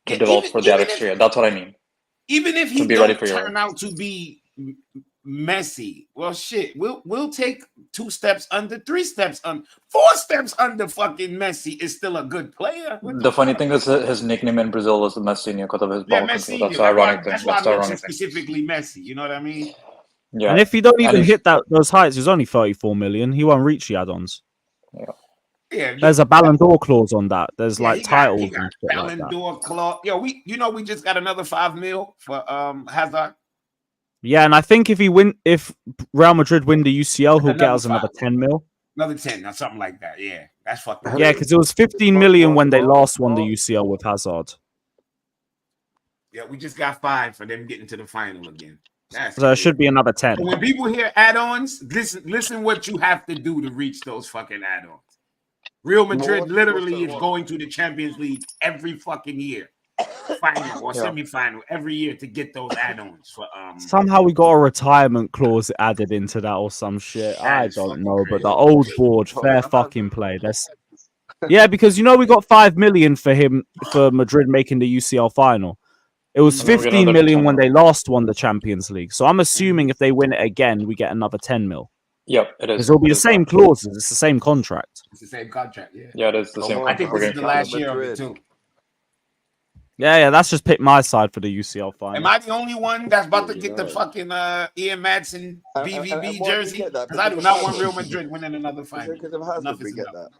to develop for the Alexandria. That's what I mean. Even if he don't turn out to be Messi. Well, shit. We'll take 2 steps under, 3 steps under, 4 steps under. Fucking Messi is still a good player. What The funny fuck? thing is his nickname in Brazil was Messinho because of his Yeah, ball control. Messi. That's the ironic thing. That's why That's I the mentioned ironic thing. specifically Messi. You know what I mean? Yeah. And if he don't even he's- hit those heights, he's only 34 million. He won't reach the add-ons. Yeah. There's a Ballon d'Or clause on that. There's Yeah, like he titles got and shit Ballon like that. d'Or clause. Yo, we just got another 5 mil for Hazard. Yeah, and I think if Real Madrid win the UCL, he'll get Another us another 5. 10 mil. Another 10 or something like that. Yeah, that's fucking. Yeah, because it was 15 million when they last won the UCL with Hazard. Yeah, we just got 5 for them getting to the final again. That's So it should be another 10. So when people hear add-ons, listen what you have to do to reach those fucking add-ons. Real Madrid literally is going to the Champions League every fucking year, final or semi-final every year to get those add-ons for Somehow we got a retirement clause added into that or some shit. That I is don't fucking know, but crazy. the old board, fair fucking play. Yeah, because we got 5 million for him for Madrid making the UCL final. It was And then we get 15 another million 10 when mil. they last won the Champions League. So I'm assuming if they win it again, we get another 10 mil. Yep, it is. Because it'll be It the is same that. clauses. It's the same contract. It's the same contract. Yeah, Yeah, it is the same. I think this is the last year of it Madrid. too. Yeah, that's just picked my side for the UCL final. Am I the only one that's about to Yeah, get the right. fucking Ian Madsen And BVB why do we jersey? get that? Because I do Because not of want Hazard. Real Madrid winning another final. Because of Hazard, Enough we is get enough. that.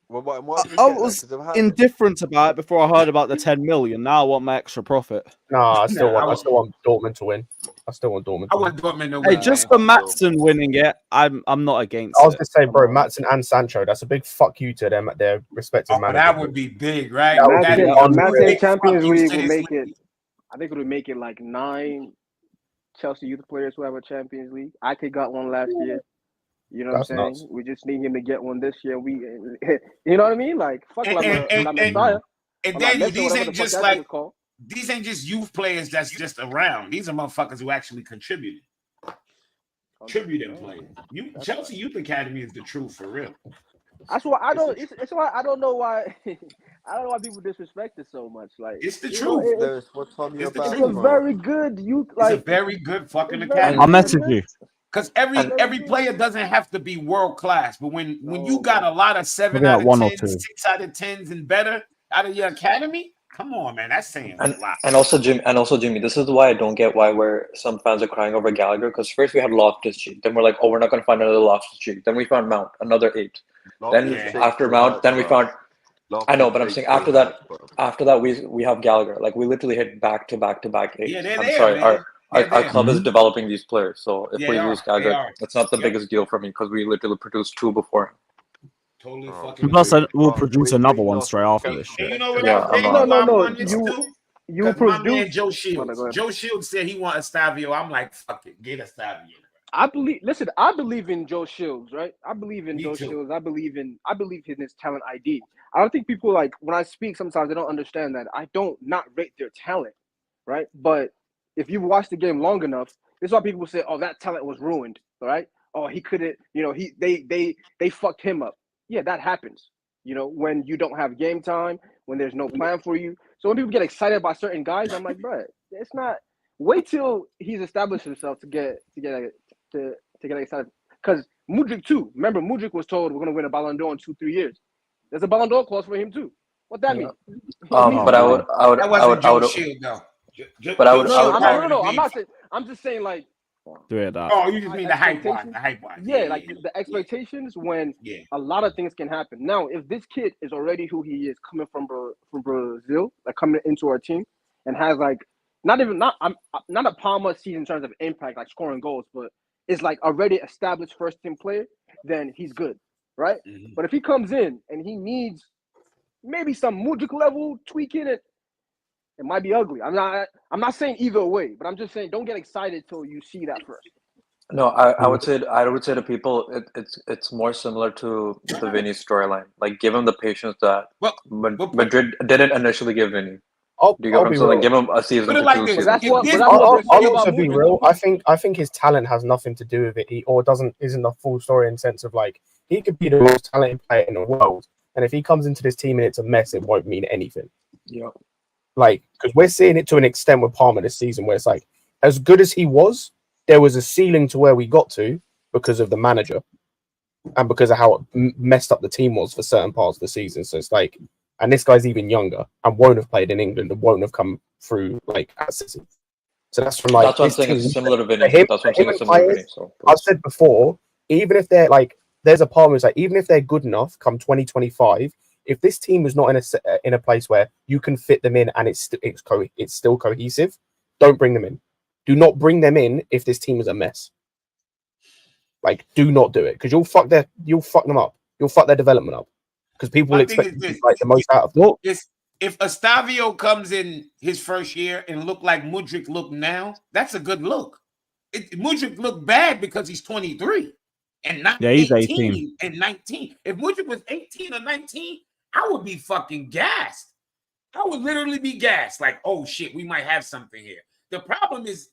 Well, why do we I get that? was 'Cause of Hazard. indifferent about it before I heard about the 10 million. Now I want my extra profit. No, I still Nah, want Dortmund to win. I still want Dortmund. I To win. want Dortmund to Hey, win. just man. for Matson winning it, I'm not against I was it. gonna say, bro, Matson and Sancho. That's a big fuck you to them at their respective Oh, managers. that would be big, right? That would That be is unreal. a Imagine big Champions fuck you League to will this make league. it. I think it would make it like 9 Chelsea youth players who have a Champions League. Ake got one last year. You know what I'm That's saying? nuts. We just need him to get one this year. You know what I mean? Like fuck And- La and- La and- Messiah. And Or La then Mesa, these whatever ain't the fuck just that like shit is called. these ain't just youth players that's just around. These are motherfuckers who actually contributed. Contributing players. Chelsea Youth Academy is the truth for real. That's why I don't. It's why I don't know why. I don't know why people disrespect it so much. Like It's the you know, truth. There's what's on your It's the back, it's a bro. very good youth. It's a Like very good fucking it's very academy. I'll good, message man. you. Because every player doesn't have to be world class, but when you got a lot of 7 Maybe out like of 1 or 10s, 2. 6 out of 10s and better out of your academy, come on, man, that's saying a lot. And also Jimmy, this is why I don't get why some fans are crying over Gallagher, because first we had Loftus-Cheek, then we're like, oh, we're not going to find another Loftus-Cheek, then we found Mount, another 8, then after Mount, then we found. I know, but I'm saying after that we have Gallagher. Like we literally hit back to back 8. Yeah, they're I'm there, sorry, man. our club is developing these players, so if They we are, lose they Gallagher, are. that's not the Yep. biggest deal for me because we literally produced 2 before him. Totally Oh. fucking Plus, agree. we'll produce another one lost straight after And this you shit. know what Yeah, else? I'm You know not- why I'm No. on this too? You Because my man produce. Joe Oh, no, Shields. go ahead. Joe Shields said he want Estevao. I'm like, fuck it, get Estevao. I believe in Joe Shields, right? I believe in Me Joe too. Shields. I believe in his talent ID. I don't think people like when I speak sometimes they don't understand that I don't not rate their talent, right? But if you watch the game long enough, this is why people say, "Oh, that talent was ruined," right? Oh, he couldn't, they fucked him up. Yeah, that happens. When you don't have game time, when there's no plan for you. So when people get excited by certain guys, I'm like, bro, it's not. Wait till he's established himself to get excited. Because Mudryk too. Remember, Mudryk was told we're gonna win a Ballon d'Or in 2-3 years. There's a Ballon d'Or clause for him too. What that mean? But I would That wasn't Joe Shields though. But I would- No, I'm not saying. I'm just saying like. Do it that. Oh, you just mean the hype wise. Expectations? The hype wise. Yeah, like the expectations when Yeah. a lot of things can happen. Now, if this kid is already who he is, coming from Brazil, like coming into our team, and has like not a Palmer season in terms of impact, like scoring goals, but is like already established first team player, then he's good, right? Mhm. But if he comes in and he needs maybe some Mudryk level tweaking it might be ugly. I'm not saying either way, but I'm just saying don't get excited till you see that first. No, I would say to people it's more similar to the Vinny storyline. Like give him the patience that Madrid didn't initially give Vinny. I'll Do you get what I'm be saying? Like real. give him a season Put it to like 2 this. seasons. That's what I'll we're saying also about be Mudryk. real. I think his talent has nothing to do with it, isn't the full story in the sense of like he could be the most talented player in the world, and if he comes into this team and it's a mess, it won't mean anything. Yeah. Like because we're seeing it to an extent with Palmer this season, where it's like as good as he was, there was a ceiling to where we got to because of the manager and because of how messed up the team was for certain parts of the season. So it's like, and this guy's even younger and won't have played in England and won't have come through like at City. So that's from like That's what I'm this saying. team. It's similar to Vinny. For him, That's what I'm for him saying. It's and similar to players, Vinny. So I've said before, even if they're like, there's a part where it's like, even if they're good enough come 2025, if this team is not in a place where you can fit them in and it's still cohesive, don't bring them in. Do not bring them in if this team is a mess. Like, do not do it because you'll fuck them up. You'll fuck their development up because people will expect to like the most out of them. If Estevao comes in his first year and look like Mudryk look now, that's a good look. Mudryk looked bad because he's 23 and not 18 and 19. If Mudryk was 18 or 19, I would be fucking gassed. I would literally be gassed. Like, oh shit, we might have something here. The problem is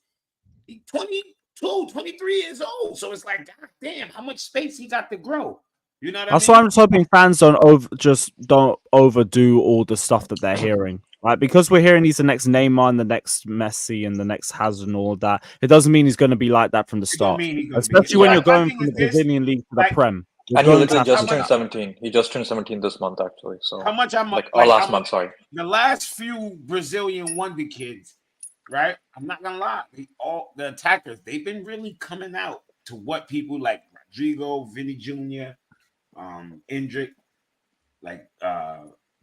he's 22, 23 years old. So it's like, god damn, how much space he got to grow. You know what I mean? That's why I'm just hoping fans don't overdo all the stuff that they're hearing. Like, because we're hearing he's the next Neymar and the next Messi and the next Hazard and all that, it doesn't mean he's going to be like that from the start. Especially when you're going from the Brazilian league to the Prem. And he literally just turned 17. He just turned 17 this month, actually. So how much I'm like last month, sorry. The last few Brazilian wonder kids, right? I'm not gonna lie, all the attackers, they've been really coming out to what people like Rodrigo, Vinny Jr., Endrick, like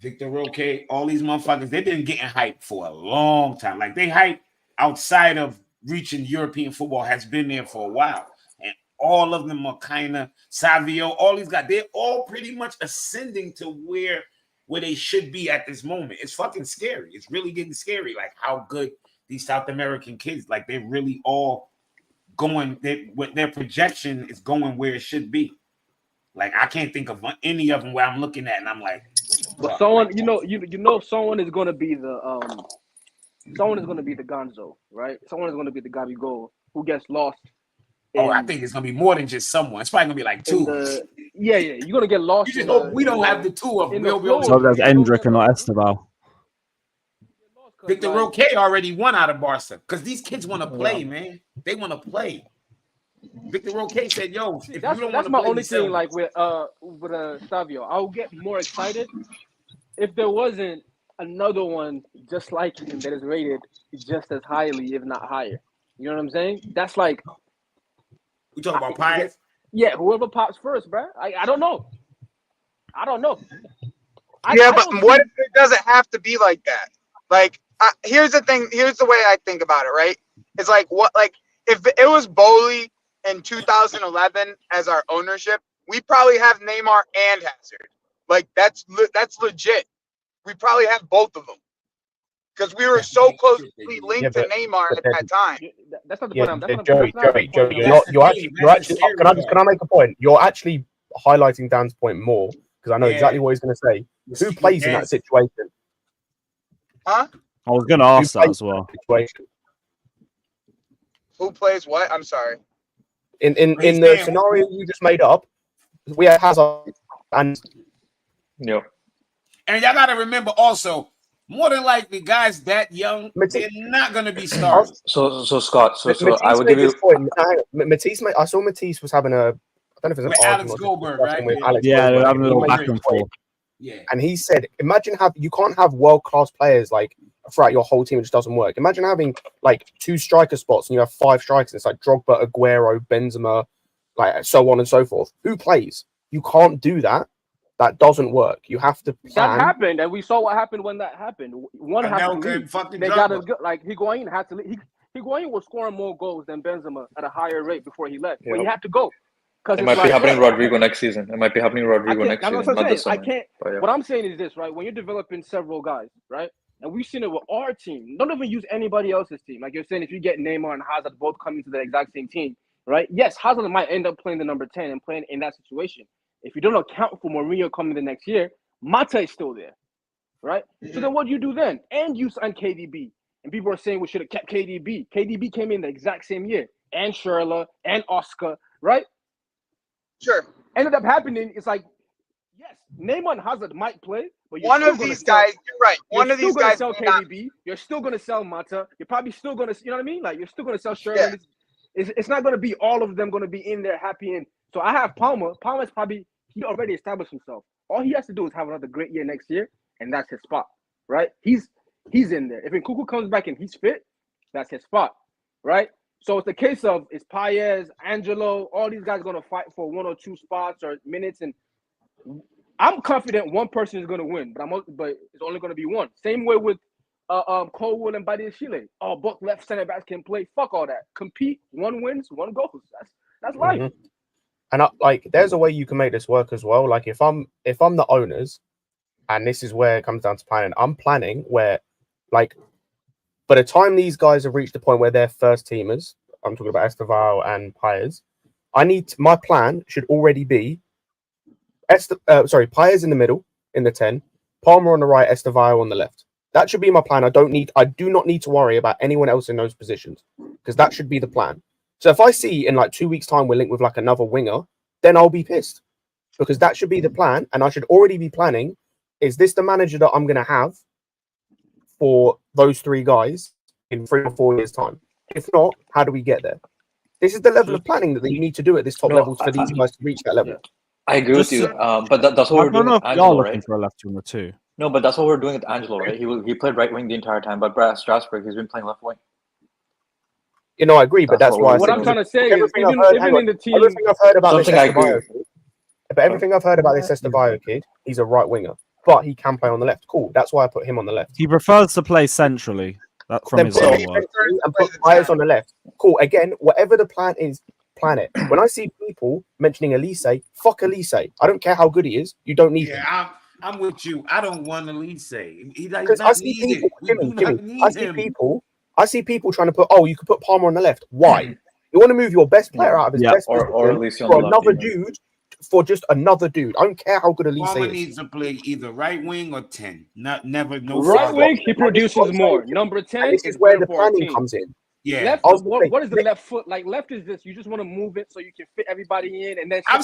Victor Roque, all these motherfuckers, they've been getting hyped for a long time. Like they hype outside of reaching European football has been there for a while. And all of them are kind of Savio, all these guys, they're all pretty much ascending to where they should be at this moment. It's fucking scary. It's really getting scary, like how good these South American kids, like they're really all going, their projection is going where it should be. Like I can't think of any of them where I'm looking at and I'm like, but someone, someone is going to be the Gonzo, right? Someone is going to be the Gabigol who gets lost. I think it's going to be more than just someone. It's probably going to be like two. You're going to get lost. You just hope we don't have the two of them. So there's Endrick and not Estevao. Victor Roque already won out of Barca because these kids want to play, man. They want to play. Victor Roque said, "Yo, if you don't want to play, that's my only thing. Like with Savio, I'll get more excited if there wasn't another one just like him that is rated just as highly, if not higher. You know what I'm saying? That's like we talking about pies. Yeah, whoever pops first, bro. I don't know. But what if it doesn't have to be like that? Like, here's the thing. Here's the way I think about it. Right? It's like if it was Bowley in 2011 as our ownership, we probably have Neymar and Hazard. Like that's legit. We probably have both of them because we were so closely linked to Neymar at that time. That's not the point. Joey, you're actually. Can I make a point? You're actually highlighting Dan's point more because I know exactly what he's going to say. Who plays in that situation? Huh? I was going to ask that as well. Who plays what? I'm sorry. In the scenario you just made up, we have Hazard and and y'all got to remember also, more than likely, guys that young, they're not going to be starting. So Scott, so Matisse I would give you. Matisse, I saw Matisse was having I don't know if it was with Alex Goldberg, right? With Alex they're Goldberg. having a little back and forth. Yeah, and he said, imagine you can't have world-class players like throughout your whole team. It just doesn't work. Imagine having like 2 striker spots and you have 5 strikers. It's like Drogba, Aguero, Benzema, like so on and so forth. Who plays? You can't do that. That doesn't work. You have to plan. That happened, and we saw what happened when that happened. One happened. They got like Higuain had to leave. Higuain was scoring more goals than Benzema at a higher rate before he left. But he had to go. It might be happening Rodrigo next season. It might be happening Rodrigo next season, not this summer. What I'm saying is this, right? When you're developing several guys, right? And we've seen it with our team. Don't even use anybody else's team. Like you're saying, if you get Neymar and Hazard both coming to the exact same team, right? Yes, Hazard might end up playing the number 10 and playing in that situation. If you don't account for Mourinho coming the next year, Mata is still there, right? So then what do you do then? And you sign KDB. And people are saying we should have kept KDB. KDB came in the exact same year. And Schürrle and Oscar, right? Sure. Ended up happening, it's like, yes, Neymar and Hazard might play, But you're One still of gonna these sell- guys, you're right. One You're of still these gonna guys sell may not- KDB. You're still gonna sell Mata. You're probably still gonna, you know what I mean? Like you're still gonna sell Sherman. Yeah. It's not gonna be all of them gonna be in there happy. And so I have Palmer. Palmer's probably he already established himself. All he has to do is have another great year next year, and that's his spot, right? He's in there. If Nkunku comes back and he's fit, that's his spot, right? So it's the case of is Paez, Angelo, all these guys gonna fight for 1 or 2 spots or minutes, and I'm confident one person is gonna win, but it's only gonna be one. Same way with Colwell and Badiashile. Oh, both left center backs can play. Fuck all that. Compete. One wins, one goes. That's life. Mhm. And there's a way you can make this work as well. Like if I'm the owners, and this is where it comes down to planning. I'm planning where, like, by the time these guys have reached the point where they're first teamers, I'm talking about Estevao and Paez. My plan should already be Paez in the middle in the 10, Palmer on the right, Estevao on the left. That should be my plan. I do not need to worry about anyone else in those positions because that should be the plan. So if I see in like 2 weeks' time we're linked with like another winger, then I'll be pissed because that should be the plan, and I should already be planning: is this the manager that I'm going to have for those 3 guys in 3 or 4 years' time? If not, how do we get there? This is the level of planning that you need to do at this top level for these guys to reach that level. Yeah. I agree with you, but that's what I we're don't doing know with if y'all Angelo, looking right? for a left winger too. No, but that's what we're doing with Angelo, right? He played right wing the entire time, but Brad Strasburg, he's been playing left wing. You know, I agree, but that's why. What I'm trying to say is, even in the team, everything I've heard about Something this I agree. but everything I've heard about this Estevao kid, he's a right winger, but he can play on the left. Cool, that's why I put him on the left. He prefers to play centrally. That from Then his put own him words. centrally and put Paez on the left. Cool. Again, whatever the plan is, plan it. When I see people mentioning Elise, fuck Elise. I don't care how good he is. You don't need him. Yeah, I'm with you. I don't want Elise. Because I see people, I see people trying to put, you could put Palmer on the left. Why? You want to move your best player out of his best or position Elise on for the another left, dude, for just another dude. I don't care how good Elise Palmer is. needs to play either right wing or 10. Never no right five. wing, he produces more. Number 10 This is is where better the for our planning team. comes in. Yeah, Left, I was what is the left foot? Like left is this. You just want to move it so you can fit everybody in, and then I've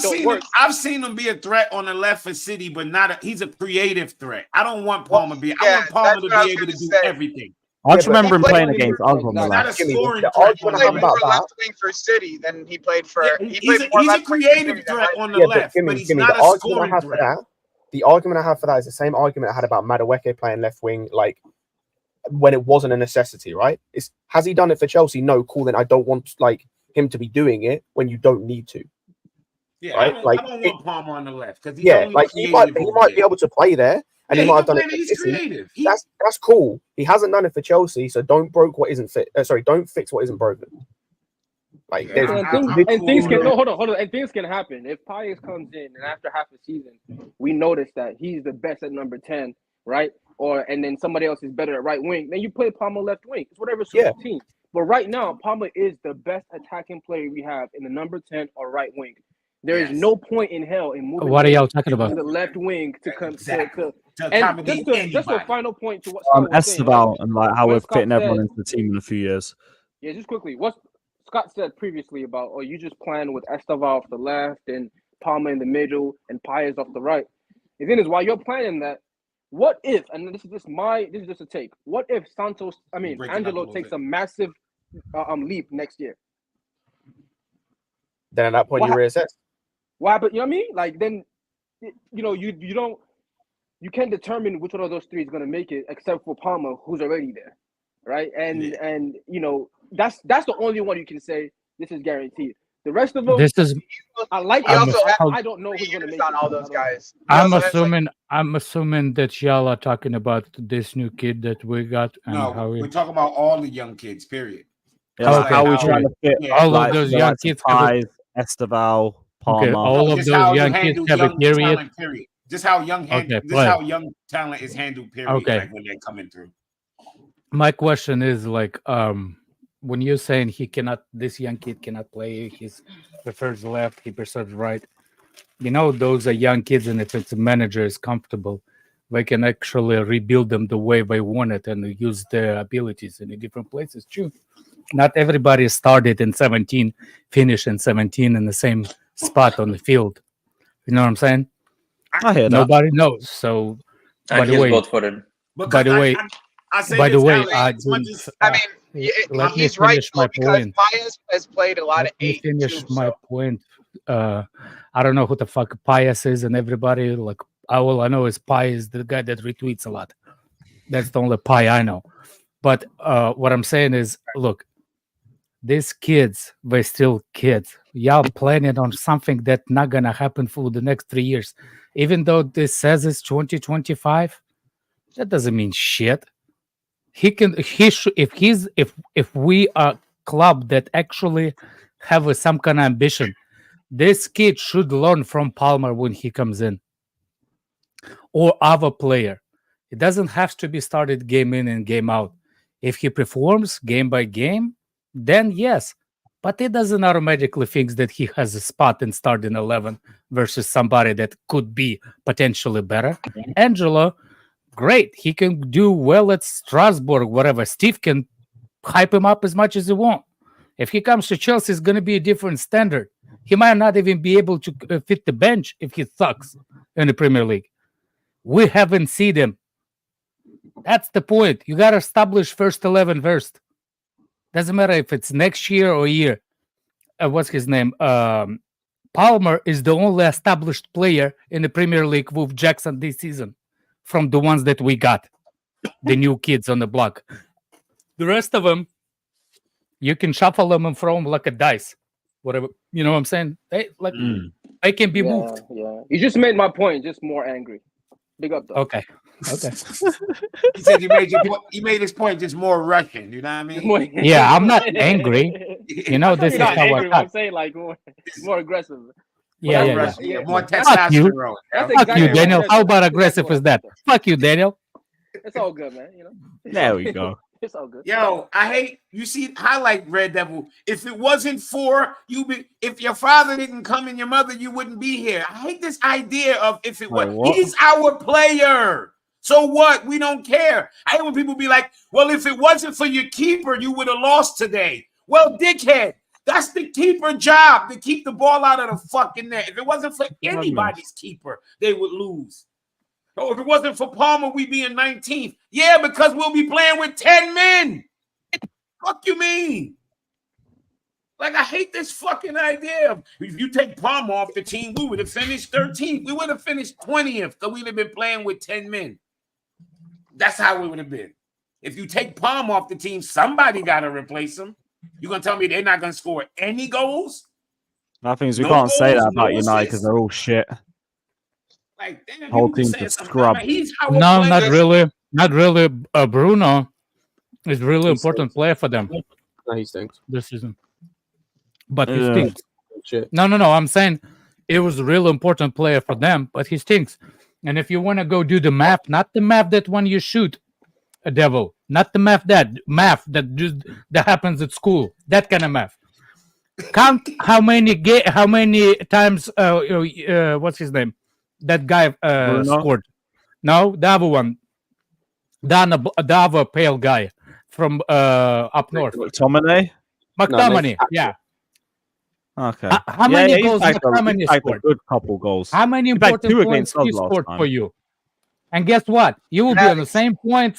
seen him be a threat on the left for City, but he's a creative threat. I don't want Palmer I want Palmer to be able to do everything. I just remember him playing against us on the He's not a left. scoring the threat argument on I the have left. about that. left wing for City than he played for. He's a creative threat on the left, but he's not a scoring threat. The argument I have for that is the same argument I had about Madueke playing left wing, like when it wasn't a necessity, right? Has he done it for Chelsea? No, cool. Then I don't want him to be doing it when you don't need to. Yeah, right? I don't want Palmer on the left because he might be able to play there, and he might have done it. He's creative. That's cool. He hasn't done it for Chelsea, so don't broke what isn't fit. Don't fix what isn't broken. Like things can happen. If Paez comes in and after half a season, we notice that he's the best at number 10, right? And then somebody else is better at right wing, then you play Palmer left wing. It's whatever suits the team. But right now, Palmer is the best attacking player we have in the number 10 or right wing. There is no point in hell in moving. What are y'all talking about? To the left wing to come to and just a final point to what Estevao and like how we're fitting everyone into the team in a few years. Yeah, just quickly, what Scott said previously about you just plan with Estevao off the left and Palmer in the middle and Paez off the right. The thing is, while you're planning that, what if, and this is just a take, what if Angelo takes a massive leap next year? Then at that point you reassess. Why? But you know what I mean? Like then, you can't determine which one of those 3 is going to make it, except for Palmer, who's already there, right? And that's the only one you can say this is guaranteed. The rest of them, I like. I don't know who's going to make on it. all those guys. I'm assuming that y'all are talking about this new kid that we got. And no, we're talking about all the young kids. Period. Yeah, how we trying to fit all of those young kids. Estevao, Palmer. Okay, all of those young kids have a period. Just how young talent is handled. Period. Okay. Like when they're coming through. My question is when you're saying this young kid cannot play, he prefers left, he prefers right. Those are young kids, and if it's a manager is comfortable, they can actually rebuild them the way they want it and use their abilities in different places too. Not everybody started in 17, finished in 17 in the same spot on the field. You know what I'm saying? I hear that. Nobody knows. So And By the he's way, both-footed. by the way, I say by the this, way, Ale, as much as I mean, let me he's right finish though, my because point. Pius has played a lot Let of me 8 finish too. my So point. I don't know who the fuck Pius is, and everybody like all I know is Pius, the guy that retweets a lot. That's the only Pi I know. But what I'm saying is, look, these kids, they're still kids. Y'all planning on something that's not gonna happen for the next 3 years. Even though this says it's 2025, that doesn't mean shit. If we are club that actually have some kind of ambition, this kid should learn from Palmer when he comes in, or other player. It doesn't have to be started game in and game out. If he performs game by game, then yes. But it doesn't automatically think that he has a spot in starting 11 versus somebody that could be potentially better. Angelo, great. He can do well at Strasbourg, whatever. Steve can hype him up as much as he wants. If he comes to Chelsea, it's going to be a different standard. He might not even be able to fit the bench if he sucks in the Premier League. We haven't seen him. That's the point. You got to establish first 11 first. Doesn't matter if it's next year or year. What's his name? Palmer is the only established player in the Premier League with Jackson this season from the ones that we got, the new kids on the block. The rest of them, you can shuffle them and throw them like a dice. Whatever. You know what I'm saying? They can be moved. Yeah. You just made my point, just more angry. Big up, though. Okay. he said you made his point just more Russian. You know what I mean? Yeah, I'm not angry. You know, this is not how angry, I I'm saying like more aggressive. Yeah. More Fuck testosterone. you. That's Fuck you, exactly Daniel. what I How said. about That's aggressive exactly as what I that? said. Fuck you, Daniel. It's all good, man. There we go. It's all good. Yo, I hate you see. I like Red Devil. If it wasn't for you, if your father didn't come and your mother, you wouldn't be here. I hate this idea of if it was. He's our player. So what? We don't care. I hate when people be like, "Well, if it wasn't for your keeper, you would have lost today." Well, dickhead, that's the keeper job to keep the ball out of the fucking net. If it wasn't for anybody's keeper, they would lose. Oh, if it wasn't for Palmer, we'd be in 19th. Yeah, because we'll be playing with 10 men. Fuck you mean? Like, I hate this fucking idea of if you take Palmer off the team, we would have finished 13th. We would have finished 20th because we'd have been playing with 10 men. That's how we would have been. If you take Palmer off the team, somebody got to replace him. You're going to tell me they're not going to score any goals? Nothing is we can't say that about United because they're all shit. Like, damn, whole team's a scrub. No, not really. Not really. Bruno is really important player for them. No, he stinks this season. But he stinks. No. I'm saying it was a real important player for them, but he stinks. And if you want to go do the math, not the math that when you shoot a devil, not the math that happens at school, that kind of math. Count how many times what's his name? That guy scored. No, the other one. The other pale guy from up north. McTominay? McTominay, yeah. Okay. How many goals McTominay scored? A good couple goals. How many important points he scored for you? And guess what? You will be on the same point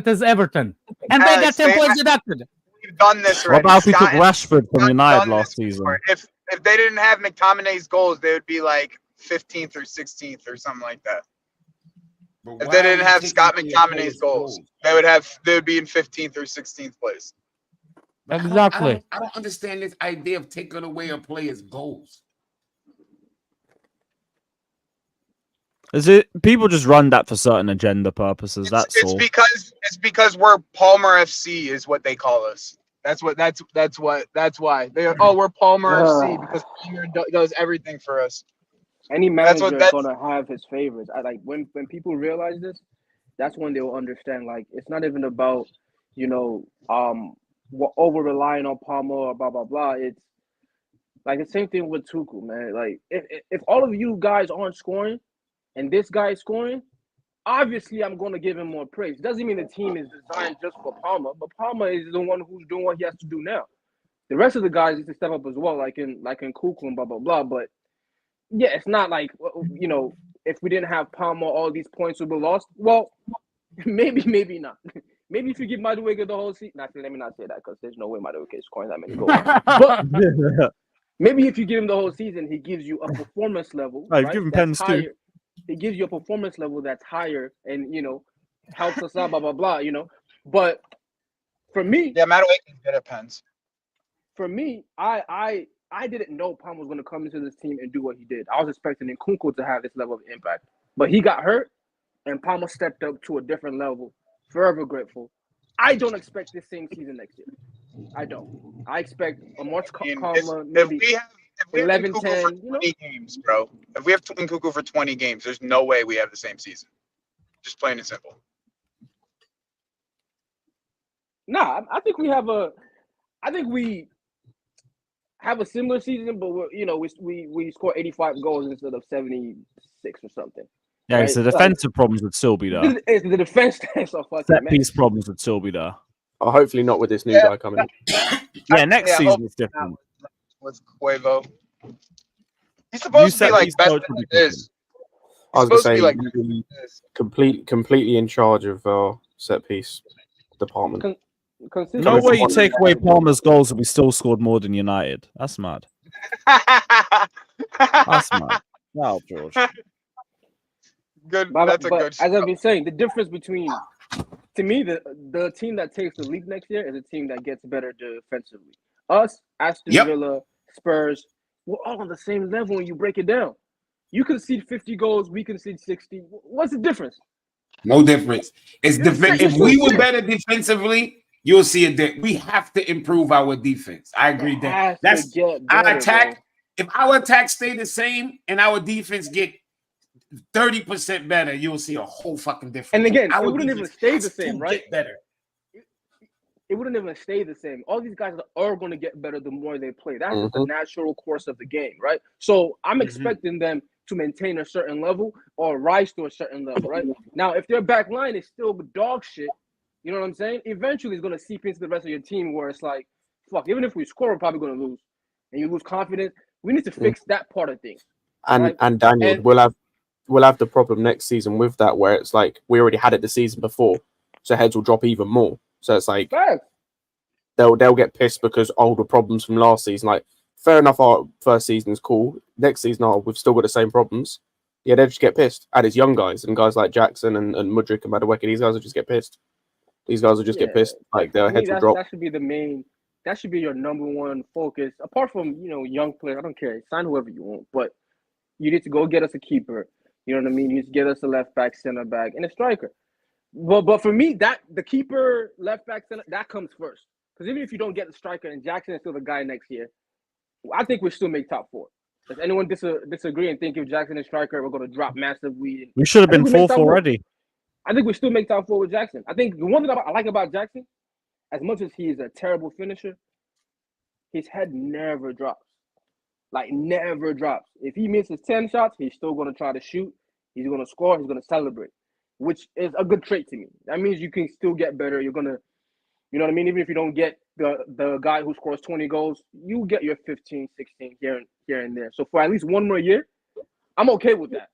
as Everton. And they got 10 points deducted. We've done this already. What about if we took Rashford from United last season? If they didn't have McTominay's goals, they would be like 15th or 16th or something like that. If they didn't have Scott McTominay's goals, they would be in 15th or 16th place. Exactly. I don't understand this idea of taking away a player's goals. Is it people just run that for certain agenda purposes? That's all. It's because we're Palmer FC is what they call us. That's why we're Palmer FC because Palmer does everything for us. Any manager is gonna have his favorites. I like when people realize this, that's when they'll understand. Like it's not even about over relying on Palmer or blah blah blah. It's like the same thing with Tuchel, man. Like if all of you guys aren't scoring and this guy is scoring, obviously I'm gonna give him more praise. It doesn't mean the team is designed just for Palmer, but Palmer is the one who's doing what he has to do now. The rest of the guys need to step up as well, like in Tuchel and blah blah blah. But yeah, it's not like if we didn't have Palmer, all these points would be lost. Well, maybe not. Maybe if you give Madueke the whole season. Actually, let me not say that because there's no way Madueke is scoring that many goals. But maybe if you give him the whole season, he gives you a performance level. I've right? given That's pens higher. too. He gives you a performance level that's higher, and helps us out. Blah blah blah. But for me, Yeah, Madueke is good at pens. for me, I didn't know Palmer was going to come into this team and do what he did. I was expecting Nkunku to have this level of impact, but he got hurt, and Palmer stepped up to a different level. Forever grateful. I don't expect this same season next year. I don't. I expect a much calmer, maybe If we have 11, Nkunku 10, for 20 games, bro. If we have Nkunku for 20 games, there's no way we have the same season. Just plain and simple. Nah, I think we have a similar season, but we score 85 goals instead of 76 or something. Yeah, right? so the defensive problems would still be there. It's the defense that's a fucking Set mess. piece problems would still be there. Oh, hopefully not with this new guy coming in. Yeah, next season hope is different. with Cuevo. He's supposed to be like best than it is. I was going to say, like completely in charge of set piece department. No way you take away Palmer's goals and we still scored more than United. That's mad. That's mad. Wow, George. Good. But That's a good. As I've been saying, the difference between, to me, the team that takes the league next year is a team that gets better defensively. Us, Aston Villa, Spurs, we're all on the same level when you break it down. You concede 50 goals, we concede 60. What's the difference? No difference. It's if we were better defensively, you'll see it. We have to improve our defense. I agree that that's our attack. Bro. If our attack stay the same and our defense get 30% better, you'll see a whole fucking difference. And again, our it wouldn't even stay the same, right? Get better. It wouldn't even stay the same. All these guys are going to get better the more they play. That's just the natural course of the game, right? So I'm expecting them to maintain a certain level or rise to a certain level, right? Now, if their back line is still dog shit, you know what I'm saying? Eventually, it's going to seep into the rest of your team where it's like, fuck, even if we score, we're probably going to lose. And you lose confidence. We need to fix that part of things. And Daniel, we'll have the problem next season with that where it's like we already had it the season before, so heads will drop even more. So it's like they'll get pissed because the problems from last season. Like, fair enough, our first season is cool. Next season, we've still got the same problems. Yeah, they'll just get pissed. And it's young guys and guys like Jackson and Mudryk and Madueke. These guys will just get pissed. These guys will just get pissed. Like, their heads will drop. That should be the main. That should be your number one focus. Apart from young players, I don't care. Sign whoever you want, but you need to go get us a keeper. You know what I mean? You need to get us a left back, center back, and a striker. But for me, that the keeper, left back, center, that comes first. Because even if you don't get the striker and Jackson is still the guy next year, I think we still make top 4. Does anyone disagree and think if Jackson is striker, we're going to drop massively? We should have been 4th already. I think we still make top 4 with Jackson. I think the one thing I like about Jackson, as much as he is a terrible finisher, his head never drops. Like, never drops. If he misses 10 shots, he's still going to try to shoot. He's going to score. He's going to celebrate, which is a good trait to me. That means you can still get better. You're going to, you know what I mean? Even if you don't get the guy who scores 20 goals, you get your 15, 16 here and there. So for at least one more year, I'm okay with that.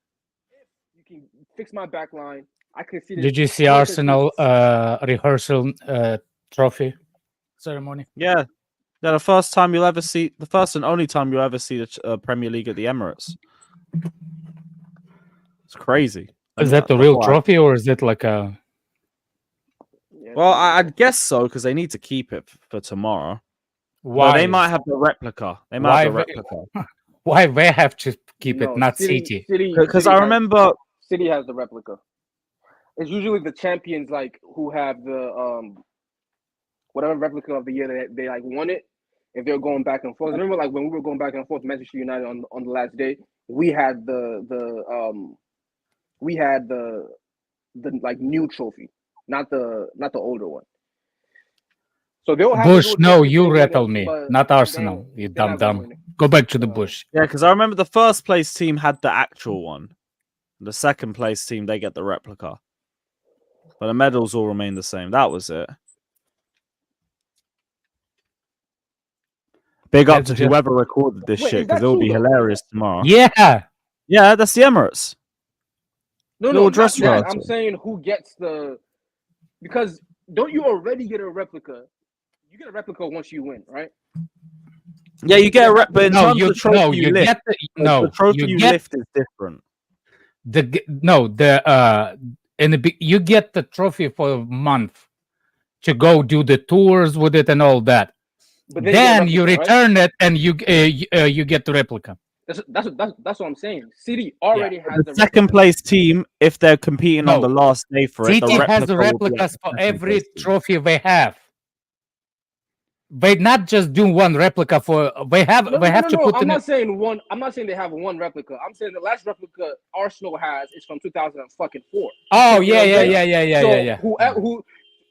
You can fix my back line. I can see. Did you see Arsenal rehearsal trophy ceremony? Yeah. Yeah, the first and only time you'll ever see the Premier League at the Emirates. It's crazy. Is that the real trophy or is it like a... Well, I'd guess so because they need to keep it for tomorrow. Why? Well, they might have the replica. Why they have to keep it, not City? Because I remember... City has the replica. It's usually the champions who have the whatever replica of the year that they won it. If they're going back and forth, remember when we were going back and forth, Manchester United on the last day, we had the new trophy, not the older one. So they'll have Bush. No, you rattle me, not Arsenal. You dumb. Go back to the Bush. Yeah, because I remember the first place team had the actual one. The second place team, they get the replica. But the medals all remain the same. That was it. Big up to whoever recorded this shit because it'll be hilarious tomorrow. Yeah. Yeah, that's the Emirates. No, Little not dress that. rehearsal. I'm saying who gets the, because don't you already get a replica? You get a replica once you win, right? Yeah, you get a rep, but in terms of trophy you lift, get the trophy you lift is different. You get the trophy for a month to go do the tours with it and all that. But then you replica, return it and you get the replica. That's what I'm saying. City already has the second place team, if they're competing on No. the last day for it, City the has the replica will be replicas at for the second every place team. trophy they have. They not just do one replica for. They have to put I'm in. not saying one. I'm not saying they have one replica. I'm saying the last replica Arsenal has is from 2004. Oh So, you know what I'm saying? yeah.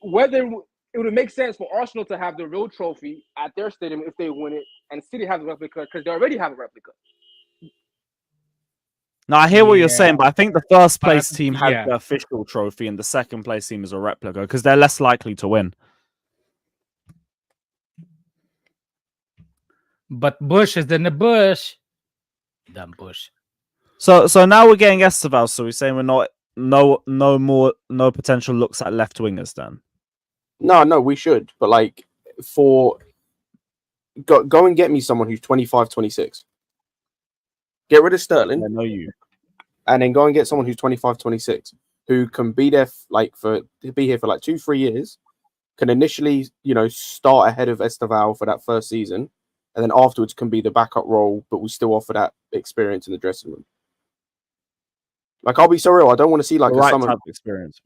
Whether it would make sense for Arsenal to have the real trophy at their stadium if they win it, and City has a replica because they already have a replica. Now I hear what you're saying, but I think the first place team has yeah. the official trophy, and the second place team is a replica because they're less likely to win. But Bush is in the bush. Damn Bush. So now we're getting Estevao. So we're saying we're not no potential looks at left wingers then. No, we should. But like, go and get me someone who's 25, 26. Get rid of Sterling. I know you. And then go and get someone who's 25, 26, who can be there be here for like 2-3 years, can initially, start ahead of Estevao for that first season, and then afterwards can be the backup role, but will still offer that experience in the dressing room. Like, I'll be so real, I don't want to see like the a right Somerville type of experience.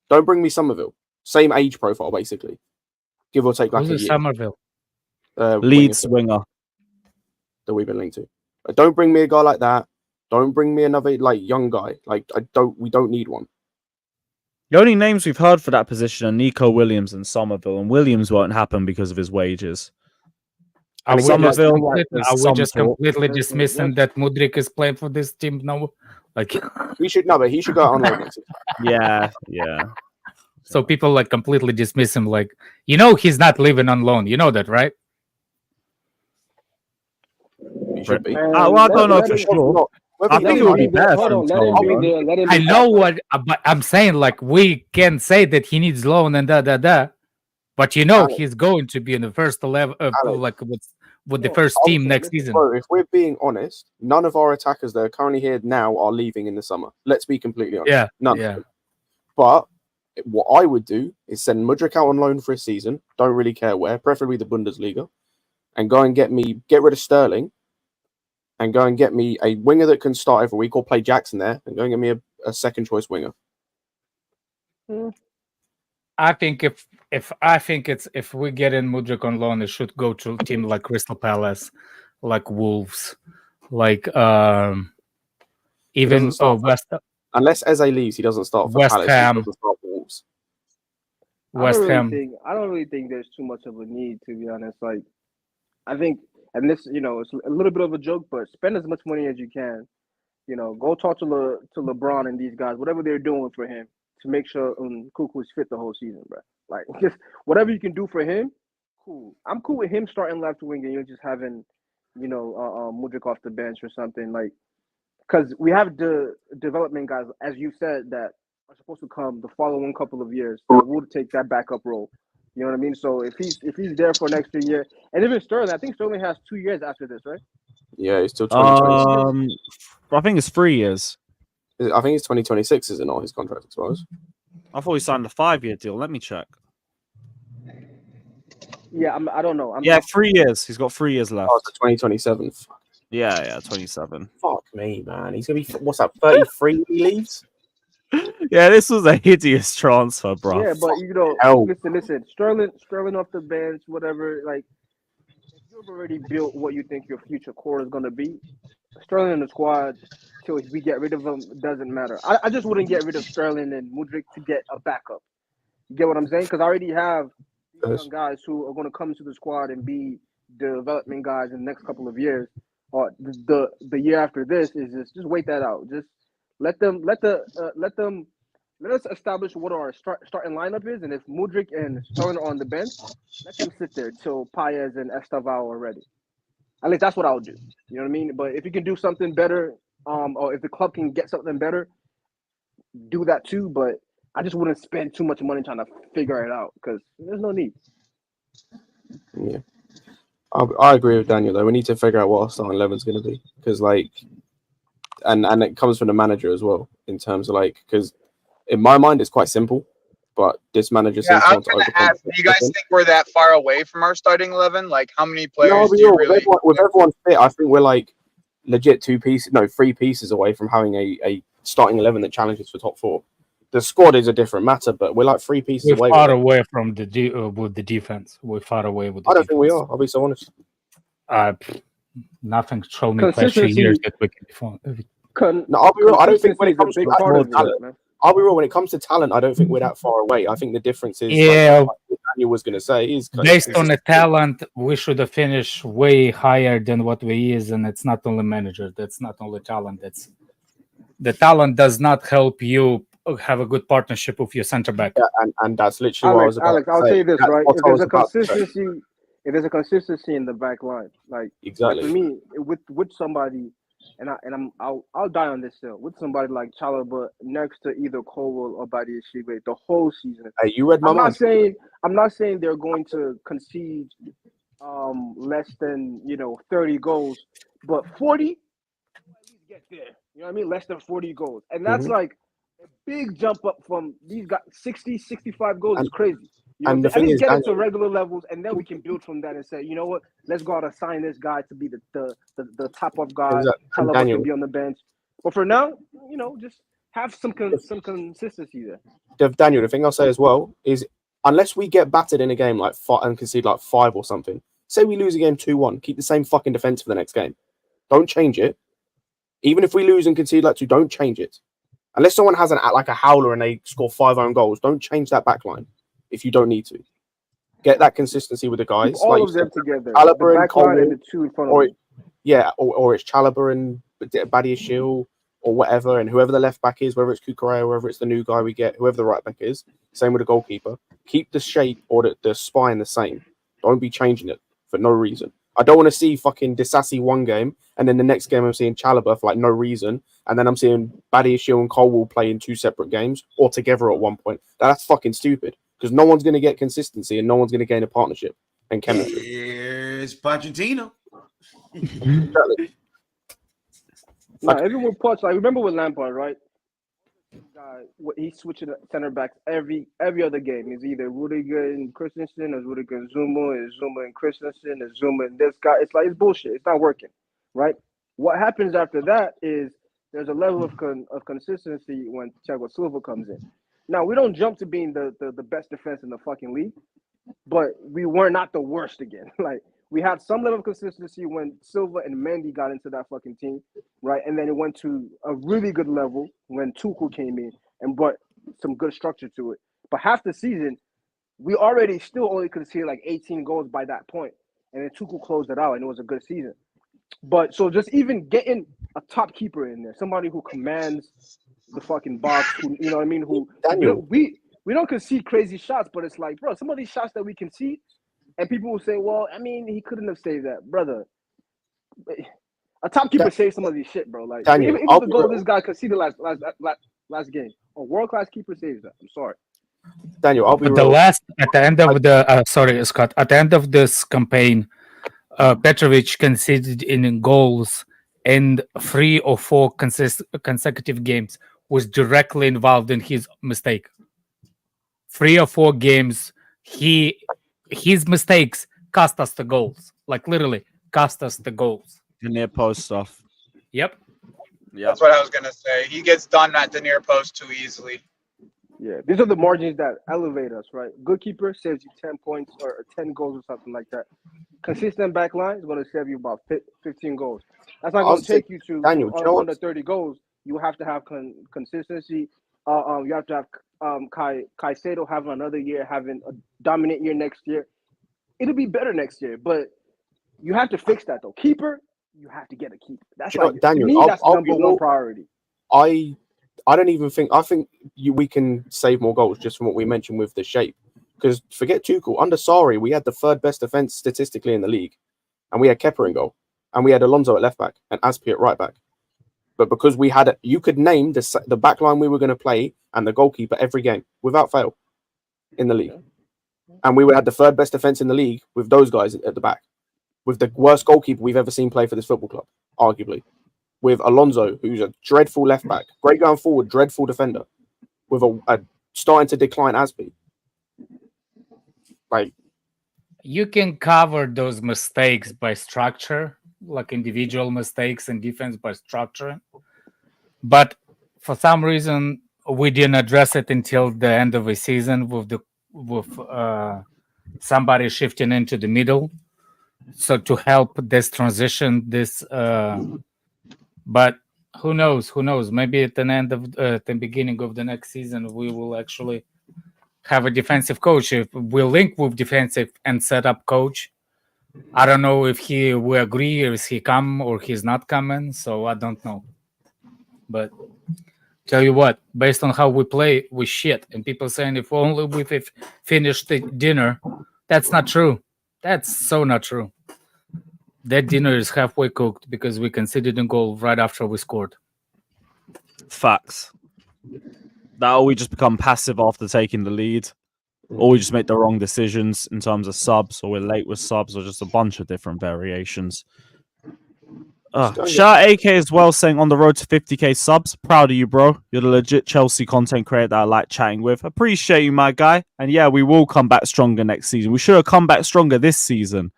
Don't bring me Somerville. Same age profile, basically. Give or take like a year. Somerville? Leeds winger that we've been linked to. Don't bring me a guy like that. Don't bring me another like young guy. Like we don't need one. The only names we've heard for that position are Nico Williams and Somerville, and Williams won't happen because of his wages. Are we Somerville, just completely dismissing that Mudryk is playing for this team now? Like he should but he should go out on loan next season. Yeah. So people like completely dismiss him. Like he's not living on loan. You know that, right? He should be. Well, I don't know for sure. I think it would be better for him to go on loan. I know what, but I'm saying like we can say that he needs loan and but he's going to be in the first 11, like with the first team next season. Bro, if we're being honest, none of our attackers that are currently here now are leaving in the summer. Let's be completely honest. Yeah, none. Yeah. But what I would do is send Mudryk out on loan for a season. Don't really care where, preferably the Bundesliga, and go and get rid of Sterling. And go and get me a winger that can start every week, or play Jackson there, and go and get me a second choice winger. I think if we get in Mudryk on loan, it should go to a team like Crystal Palace, like Wolves, like even West. Unless Eze leaves, he doesn't start for West Palace. Ham. He doesn't start for Wolves. West Ham. I don't really think there's too much of a need, to be honest. Like, I think. And this, it's a little bit of a joke, but spend as much money as you can. Go talk to LeBron and these guys, whatever they're doing for him, to make sure Cuckoo is fit the whole season, bro. Like, just whatever you can do for him, cool. I'm cool with him starting left wing and you're just having, Mudryk off the bench or something, like, because we have the development guys, as you said, that are supposed to come the following couple of years. That will take that backup role. You know what I mean? So if he's there for next year, and even Sterling, I think Sterling has 2 years after this, right? Yeah, it's still 2026. I think it's 3 years. I think it's 2026, is it not? His contract expires. I thought he signed a 5-year deal. Let me check. Yeah, I don't know. 3 years. He's got 3 years left. Oh, it's 2027. Yeah, 27. Fuck me, man. He's gonna be what's that? 33 when he leaves. Yeah, this was a hideous transfer, bro. Yeah, but listen. Sterling off the bench, whatever. Like, if you've already built what you think your future core is gonna be, Sterling in the squad till we get rid of him doesn't matter. I just wouldn't get rid of Sterling and Mudryk to get a backup. You get what I'm saying? Because I already have these young guys who are gonna come to the squad and be the development guys in the next couple of years, or the year after this. Is just wait that out. Just let us establish what our starting lineup is, and if Mudryk and Sterling are on the bench, let them sit there till Paez and Estevao are ready. At least that's what I'll do. You know what I mean? But if you can do something better, or if the club can get something better, do that too, but I just wouldn't spend too much money trying to figure it out because there's no need. Yeah, I agree with Daniel though. We need to figure out what our starting 11 is going to be because like, and it comes from the manager as well in terms of like because in my mind it's quite simple, but this manager Yeah, seems to I'm want to gonna overcomplicate ask. Do you guys everything. think we're that far away from our starting 11? Like, how many No, players do you really? with everyone fit, I think we're like legit 3 pieces away from having a starting 11 that challenges for top 4. The squad is a different matter, but we're like 3 pieces We're away. far away from with the defense. We're far away with the I don't defense. think we are. I'll be so honest. Nothing showed me past 2 years that we can defend. No, I'll be real. I don't think when it comes to talent, I'll be real. When it comes to talent, I don't think we're that far away. I think the difference is, Yeah. like what Daniel was going to say, is Based on the talent, we should have finished way higher than what we is, and it's not only manager. That's not only talent. That's the talent does not help you have a good partnership with your center back. Yeah, and that's literally what I was about Alex, to I'll say. tell you this, That's right? what If I there's was a about to say. consistency, if there's a consistency in the back line, like Exactly. for me, with somebody, I'll die on this hill with somebody like Chalobah next to either Colwell or Badiashile the whole season. Hey, you read my mind. I'm not saying they're going to concede less than 30 goals, but 40 at least get there. You know what I mean? Less than 40 goals, and that's like a big jump up from these guys. 60, 65 goals is crazy. You know, And the at thing least is, get it Daniel, to regular levels, and then we can build from that and say, you know what, let's go out and sign this guy to be the top of guy. Exactly. And Chalobah Daniel, can be on the bench, but for now, just have some consistency there. Daniel, the thing I'll say as well is, unless we get battered in a game like 5 and concede like 5 or something, say we lose a game 2-1, keep the same fucking defense for the next game. Don't change it. Even if we lose and concede like 2, don't change it. Unless someone has like a howler and they score 5 own goals, don't change that back line if you don't need to. Get that consistency with the guys. Keep all of them together. Chalobah The and back line and Colwell, the 2 in front of them. Yeah, or it's Chalobah and Badiashile or whatever, and whoever the left back is, whether it's Kukurea, whether it's the new guy we get, whoever the right back is, same with the goalkeeper. Keep the shape or the spine the same. Don't be changing it for no reason. I don't want to see fucking Disasi one game, and then the next game I'm seeing Chalobah for like no reason, and then I'm seeing Badiashile and Colwell play in 2 separate games or together at one point. That's fucking stupid because no one's going to get consistency and no one's going to gain a partnership and chemistry. Here's Pochettino. Exactly. No, even with Poch, like remember with Lampard, right? He's switching center backs every other game. It's either Rudiger and Christensen, or Rudiger and Zuma, and Zuma and Christensen, and Zuma and this guy. It's like it's bullshit. It's not working, right? What happens after that is there's a level of consistency when Thiago Silva comes in. Now we don't jump to being the best defense in the fucking league, but we were not the worst again. Like we had some level of consistency when Silva and Mendy got into that fucking team, right? And then it went to a really good level when Tuchel came in and brought some good structure to it. But half the season, we already still only conceded like 18 goals by that point. And then Tuchel closed it out and it was a good season. But so just even getting a top keeper in there, somebody who commands the fucking box, who, you know what I mean? Who Daniel. We don't concede crazy shots, but it's like, bro, some of these shots that we concede, and people will say, well, I mean, he couldn't have saved that. Brother, a top keeper saves some of these shit, bro. Like, Daniel, even the goal this guy conceded last game, a world-class keeper saves that. I'm sorry. Daniel, I'll be At real. at the end of the sorry, Scott, at the end of this campaign, Petrovic conceded in goals and 3 or 4 consecutive games was directly involved in his mistake. 3 or 4 games, his mistakes cost us the goals. Like literally cost us the goals. The near post stuff. Yep. That's what I was gonna say. He gets done at the near post too easily. Yeah, these are the margins that elevate us, right? Good keeper saves you 10 points or 10 goals or something like that. Consistent back line is going to save you about 15 goals. That's not going to take you to Daniel, under 30 goals. You have to have consistency. You have to have Caicedo having another year, having a dominant year next year. It'll be better next year, but you have to fix that though. Keeper, you have to get a keeper. That's like Daniel, to me, that's number one priority. I don't even think we can save more goals just from what we mentioned with the shape. Because forget Tuchel, under Sarri, we had the 3rd best defense statistically in the league, and we had Kepa in goal, and we had Alonso at left back and Aspi at right back. But because we had you could name the back line we were going to play and the goalkeeper every game without fail in the league. And we had the third best defense in the league with those guys at the back, with the worst goalkeeper we've ever seen play for this football club, arguably, with Alonso, who's a dreadful left back, great going forward, dreadful defender, with a starting to decline Aspi. Like, you can cover those mistakes by structure, like individual mistakes in defense by structure. But for some reason, we didn't address it until the end of the season with somebody shifting into the middle. So to help this transition, but who knows? Who knows? Maybe at the end of the beginning of the next season, we will actually have a defensive coach. If we link with defensive and set up coach, I don't know if he will agree, or is he come or he's not coming. So I don't know. But tell you what, based on how we play, we shit. And people saying if only we finished the dinner, that's not true. That's so not true. That dinner is halfway cooked because we conceded a goal right after we scored. Facts. That or we just become passive after taking the lead, or we just make the wrong decisions in terms of subs, or we're late with subs, or just a bunch of different variations. Shout out AK as well, saying on the road to 50k subs. Proud of you, bro. You're the legit Chelsea content creator that I like chatting with. Appreciate you, my guy. And yeah, we will come back stronger next season. We should have come back stronger this season,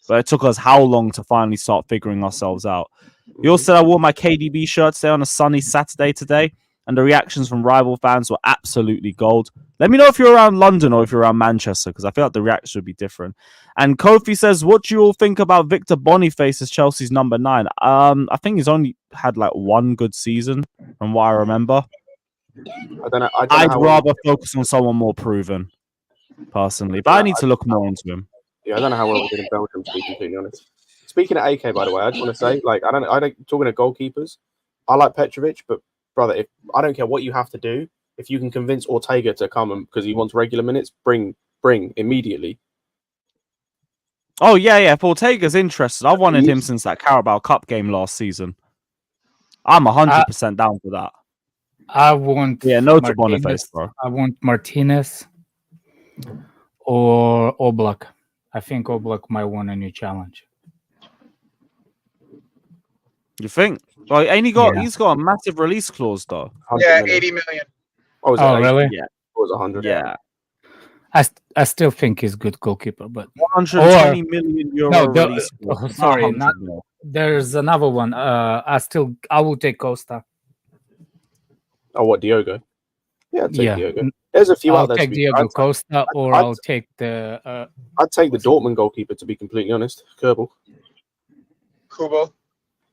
but it took us how long to finally start figuring ourselves out. You also said I wore my KDB shirt today on a sunny Saturday today, and the reactions from rival fans were absolutely gold. Let me know if you're around London or if you're around Manchester, because I feel like the reaction would be different. And Kofi says, what do you all think about Victor Boniface as Chelsea's number 9? I think he's only had like one good season from what I remember. I'd rather focus on someone more proven, personally. But I need to look more into him. Yeah, I don't know how well we did in Belgium, to be completely honest. Speaking of AK, by the way, I just want to say, like, I don't talking to goalkeepers, I like Petrovic, but brother, if I don't care what you have to do, if you can convince Ortega to come because he wants regular minutes, bring immediately. Oh yeah. If Ortega's interested, I've wanted him since that Carabao Cup game last season. I'm 100% down for that. I want no to Boniface, bro. I want Martinez or Oblak. I think Oblak might want a new challenge. You think? Well, ain't he got? Yeah. He's got a massive release clause, though. Yeah, 80 million. Oh, really? Yeah, it was 100. Yeah. I still think he's good goalkeeper, but 120 million euro release clause. Sorry, there's another one. I will take Costa. Oh, what, Diogo? Yeah, I'd take Diogo. There's a few out there. I'll take Diogo Costa, or I'll take the. I'd take the Dortmund goalkeeper, to be completely honest. Kubo.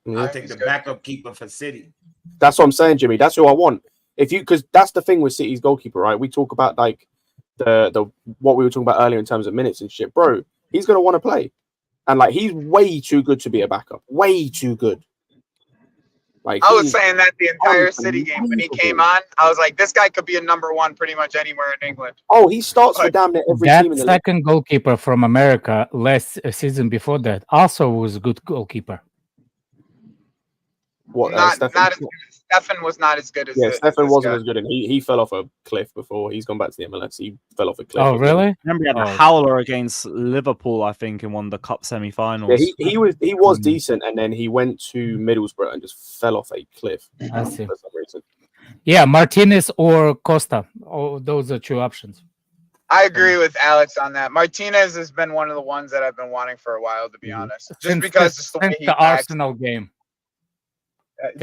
I'll take the backup keeper for City. That's what I'm saying, Jimmy. That's who I want. Because that's the thing with City's goalkeeper, right? We talk about like the what we were talking about earlier in terms of minutes and shit, bro. He's gonna want to play, and like he's way too good to be a backup. Way too good. Like I was saying that the entire City game when he came on, I was like, this guy could be a number 1 pretty much anywhere in England. Oh, he starts for damn near every team in the second goalkeeper from America last season before that also was a good goalkeeper. What? Stefan was not as good as. Yeah, Stefan wasn't as good, and he fell off a cliff before. He's gone back to the MLS. He fell off a cliff. Oh, really? Remember he had the howler against Liverpool, I think, in one of the cup semi-finals. Yeah, he was decent, and then he went to Middlesbrough and just fell off a cliff. I see. For some reason. Yeah, Martinez or Costa. Oh, those are 2 options. I agree with Alex on that. Martinez has been one of the ones that I've been wanting for a while, to be honest. Just because it's the Arsenal game. I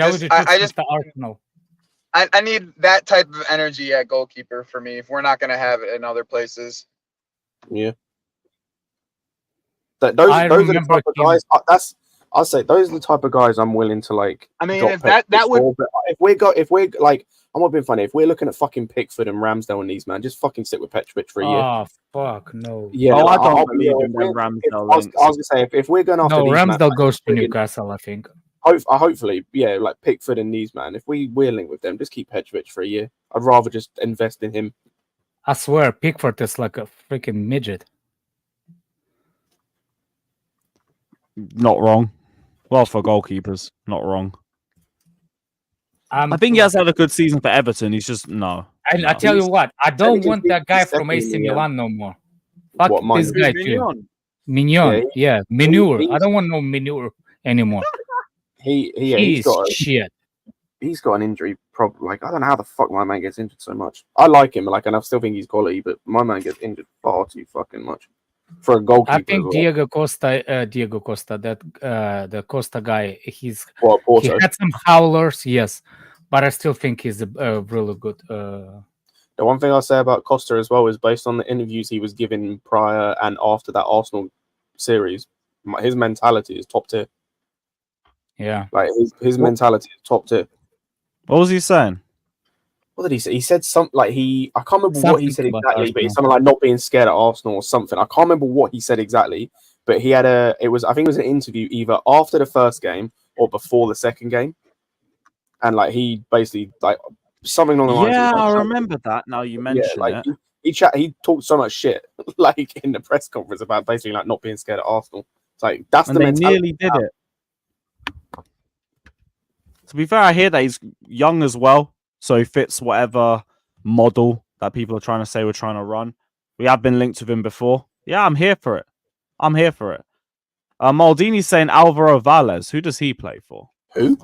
need that type of energy at goalkeeper for me if we're not going to have it in other places. Yeah. Those are the type of guys. I'll say those are the type of guys I'm willing to like. I mean, if that would. If we're like, I'm not being funny. If we're looking at fucking Pickford and Ramsdale and these, man, just fucking sit with Petrovic for a year. Oh fuck no. Yeah, I don't believe in Ramsdale. I was gonna say if we're going after these, Ramsdale goes to Newcastle, I think. Hopefully, yeah, like Pickford and these, man. If we're linked with them, just keep Petrovic for a year. I'd rather just invest in him. I swear, Pickford is like a freaking midget. Not wrong. Well, for goalkeepers, not wrong. I think he has had a good season for Everton. He's just no. I tell you what, I don't want that guy from second AC in the, Milan no more. Fuck What, this Manu? guy too. Mignon, yeah, manure. I don't want no manure anymore. He's got shit. He's got an injury problem. Like, I don't know how the fuck my man gets injured so much. I like him, like, and I still think he's quality, but my man gets injured far too fucking much for a goalkeeper. I think Diego Costa, that the Costa guy, he had some howlers, yes, but I still think he's a really good. The one thing I'll say about Costa as well is based on the interviews he was given prior and after that Arsenal series, his mentality is top tier. Yeah, like his mentality is top tier. What was he saying? What did he say? He said something like I can't remember what he said exactly, but it's Arsenal. something like not being scared at Arsenal or something. I can't remember what he said exactly, but he had I think it was an interview either after the first game or before the second game, and like he basically like something along the lines. Yeah, I remember that. Now you mention it. He talked so much shit like in the press conference about basically like not being scared at Arsenal. It's like that's and the they mentality. nearly did it. To be fair, I hear that he's young as well, so he fits whatever model that people are trying to say we're trying to run. We have been linked with him before. Yeah, I'm here for it. Maldini's saying Alvaro Valles. Who does he play for? Who?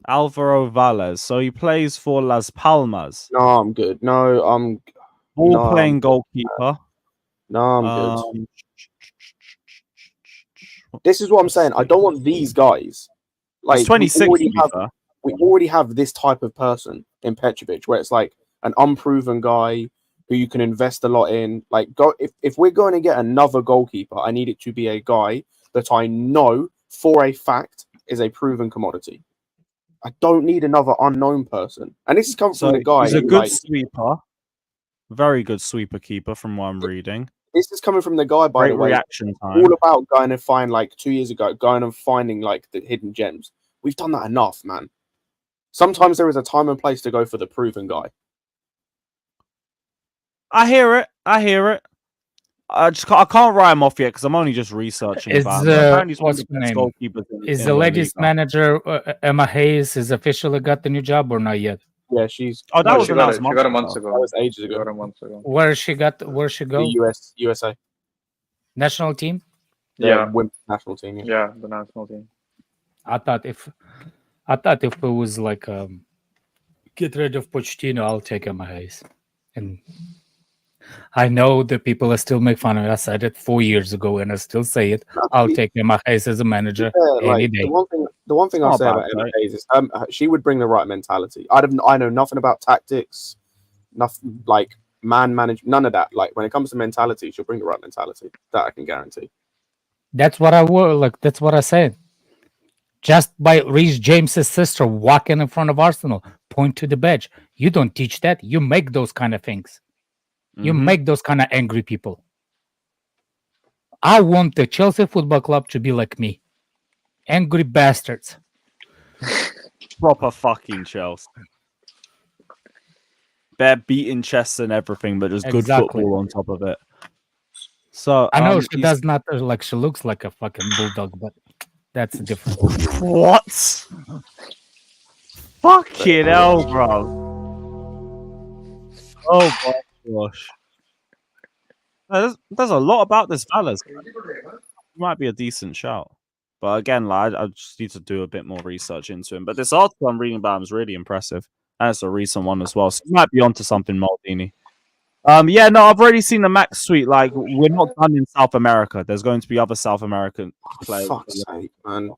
Alvaro Valles. So he plays for Las Palmas. No, I'm good. No, I'm playing goalkeeper. No, I'm good. This is what I'm saying. I don't want these guys. Like, he's 26. We already have this type of person in Petrovic, where it's like an unproven guy who you can invest a lot in. Like, if we're going to get another goalkeeper, I need it to be a guy that I know for a fact is a proven commodity. I don't need another unknown person. And this is coming from the guy. He's a good sweeper. Very good sweeper keeper from what I'm reading. This is coming from the guy, by the way, reaction time. all about going and find, like 2 years ago, going and finding like the hidden gems. We've done that enough, man. Sometimes there is a time and place to go for the proven guy. I hear it. I can't write him off yet because I'm only just researching about him. What's the name? Is the ladies' manager Emma Hayes is officially got the new job or not yet? Yeah, she's. Oh, that was she got a month ago. That was ages ago. She got a month ago. Where she go? The USA national team. Yeah, women's national team. Yeah, the national team. I thought if it was like get rid of Pochettino, I'll take Emma Hayes. And I know that people are still make fun of it. I said it 4 years ago, and I still say it. I'll take Emma Hayes as a manager any day. The one thing I'll say about Emma Hayes is she would bring the right mentality. I know nothing about tactics, nothing like man management, none of that. Like when it comes to mentality, she'll bring the right mentality. That I can guarantee. That's what that's what I said. Just by Reece James's sister walking in front of Arsenal, point to the bench. You don't teach that. You make those kind of things. You make those kind of angry people. I want the Chelsea Football Club to be like me. Angry bastards. Proper fucking Chelsea. They're beating chests and everything, but just good football on top of it. So I know she does not like she looks like a fucking bulldog, but that's different. What? Fucking hell, bro. Oh my gosh. There's a lot about this Valles. Might be a decent shout. But again, like, I just need to do a bit more research into him. But this article I'm reading about him is really impressive. And it's a recent one as well. So he might be onto something, Maldini. Yeah, no, I've already seen the Max suite. Like, we're not done in South America. There's going to be other South American players. For fuck's sake, man.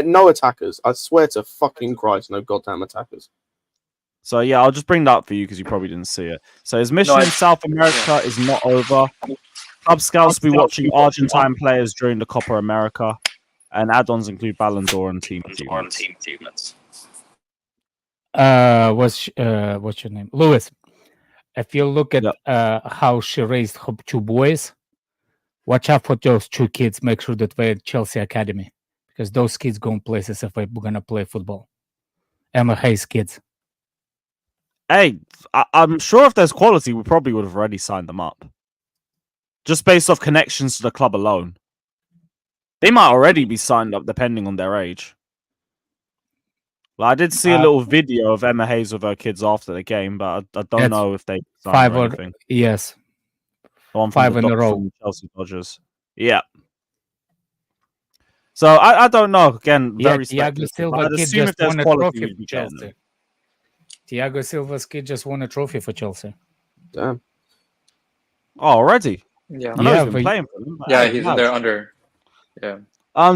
No attackers. I swear to fucking Christ, no goddamn attackers. So yeah, I'll just bring that up for you because you probably didn't see it. So his mission in South America is not over. Club scouts will be watching Argentine players during the Copa America, and add-ons include Ballon d'Or and team achievements. What's your name, Lewis? If you look at how she raised her two boys, watch out for those two kids. Make sure that they're at Chelsea Academy because those kids going places if we're gonna play football. Emma Hayes kids. Hey, I'm sure if there's quality, we probably would have already signed them up. Just based off connections to the club alone. They might already be signed up depending on their age. Well, I did see a little video of Emma Hayes with her kids after the game, but I don't It's know if they signed 5 or or anything. yes, The one from 5 the in a doc row. from Chelsea Dodgers. Yeah. So I don't know. Again, Yeah, very Thiago speculative. Silva I'd kid assume if just there's won a quality, trophy we'd be for getting them. Chelsea. Thiago Silva's kid just won a trophy for Chelsea. Damn. Oh, already? Yeah. I know Yeah, he's been playing for them. but Yeah, hey, he's in mad. there under. Yeah.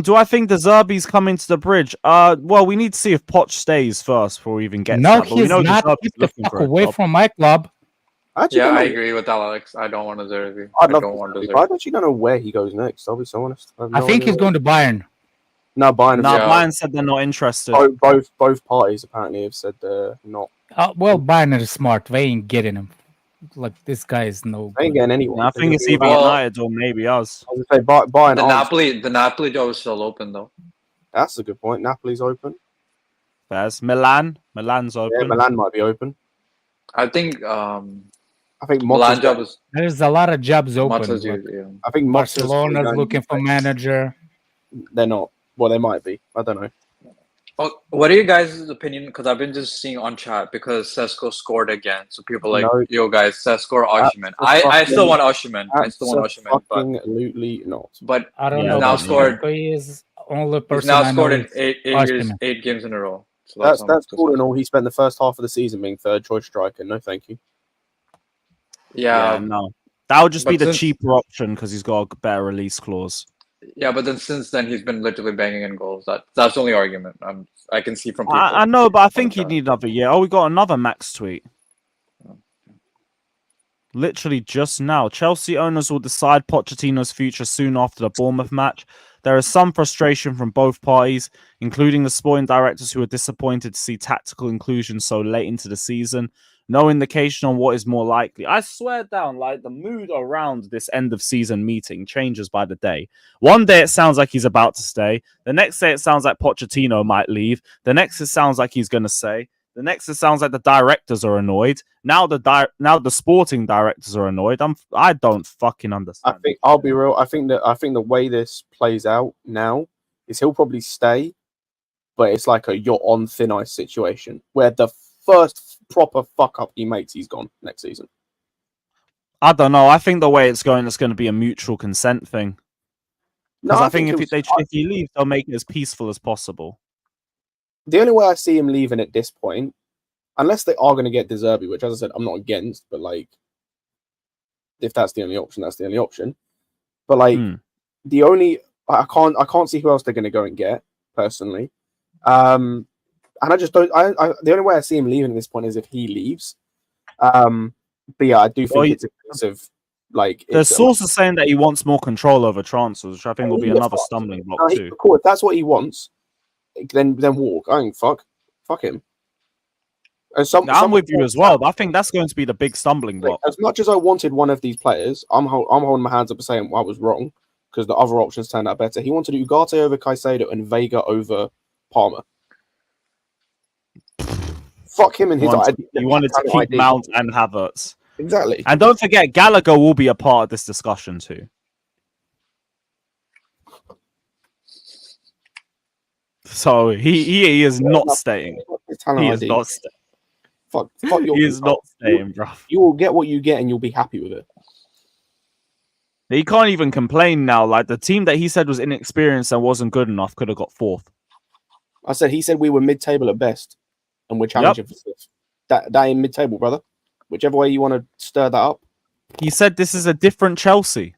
Do I think the Zerbi's coming to the bridge? Well, we need to see if Poch stays first before we even get to No, that. But we he's know not. the Zerbi's Keep the looking fuck for a away job. from my club. I actually Yeah, don't I know. agree with Alex. I don't want a Zerbi. I'd I love don't to want a see, Zerbi. but I actually don't know where he goes next. I'll be so honest. I, have I no think idea he's where- going to Bayern. No, Bayern. Nah, Yeah. Bayern said they're not interested. Both parties apparently have said they're not. Well, Bayern is smart. They ain't getting him. Like, this guy is no They ain't good. getting anyone. I think it's either Well- United or maybe us. I was gonna say Bayern. The Napoli job is still open though. That's a good point. Napoli's open. There's Milan's open. Yeah, Milan might be open. I think I think Milan Motta's job is There's a lot of jobs open. Motta's Like, yeah. I think Motta's Barcelona's going- looking for manager. They're not. Well, they might be. I don't know. Oh, what are you guys' opinion? Because I've been just seeing on chat because Sesko scored again. So people are like, No. yo guys, Sesko or Osimhen. I still want Osimhen. I still want Osimhen, but Absolutely not. I don't Yeah, know. now but scored- He is only he's person now I know scored in is eight Osimhen. games in a row. So That's cool and all. He spent the first half of the season being third choice striker. No, thank you. Yeah, no. That would just be but the since- cheaper option because he's got a better release clause. yeah, but then since then he's been literally banging in goals. That's the only argument I can see from people. I know, but I think Okay. he'd need another year. Oh, we got another Max tweet. Literally just now. Chelsea owners will decide Pochettino's future soon after the Bournemouth match. There is some frustration from both parties, including the sporting directors who are disappointed to see tactical inclusion so late into the season. No indication on what is more likely. I swear down, like the mood around this end of season meeting changes by the day. One day it sounds like he's about to stay. The next day it sounds like Pochettino might leave. The next it sounds like he's going to say. The next it sounds like the directors are annoyed. Now the sporting directors are annoyed. I don't fucking understand. I think I'll be real. I think the way this plays out now is he'll probably stay, but it's like a you're on thin ice situation where the first proper fuck up he makes, he's gone next season. I don't know. I think the way it's going to be a mutual consent thing. Because I think if he leaves, they'll make it as peaceful as possible. The only way I see him leaving at this point, unless they are going to get De Zerbi, which, as I said, I'm not against, but like, if that's the only option, that's the only option. But like, I can't see who else they're going to go and get personally. And I just don't. The only way I see him leaving at this point is if he leaves. But yeah, I do think it's a case of like. There's sources saying that he wants more control over transfers, which I think will be another stumbling block too. Cool, if that's what he wants, then walk. I ain't fuck him. I'm with you as well, but I think that's going to be the big stumbling block. As much as I wanted one of these players, I'm holding my hands up and saying I was wrong because the other options turned out better. He wanted Ugarte over Caicedo and Vega over Palmer. Fuck him and his idea. You wanted to keep Mount and Havertz. Exactly. And don't forget, Gallagher will be a part of this discussion too. So he is not staying. He is not staying. Fuck he is not staying, bro. You will get what you get and you'll be happy with it. He can't even complain now. Like the team that he said was inexperienced and wasn't good enough could have got fourth. He said we were mid-table at best, and we're challenging for fifth. That ain't mid-table, brother. Whichever way you want to stir that up. He said this is a different Chelsea.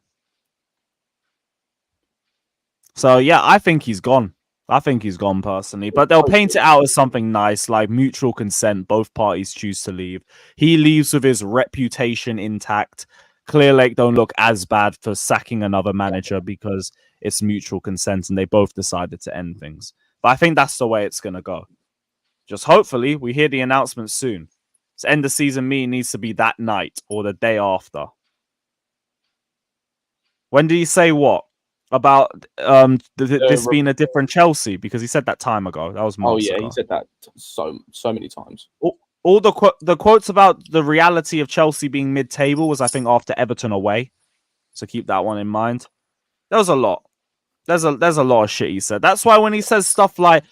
So yeah, I think he's gone. I think he's gone personally, but they'll paint it out as something nice, like mutual consent. Both parties choose to leave. He leaves with his reputation intact. Clear Lake don't look as bad for sacking another manager because it's mutual consent and they both decided to end things. But I think that's the way it's going to go. Just hopefully we hear the announcement soon. This end of season meeting needs to be that night or the day after. When did he say what? About this being a different Chelsea? Because he said that time ago. That was months ago. He said that so many times. All the quotes about the reality of Chelsea being mid-table was, I think, after Everton away. So keep that one in mind. There was a lot. There's a lot of shit he said. That's why when he says stuff like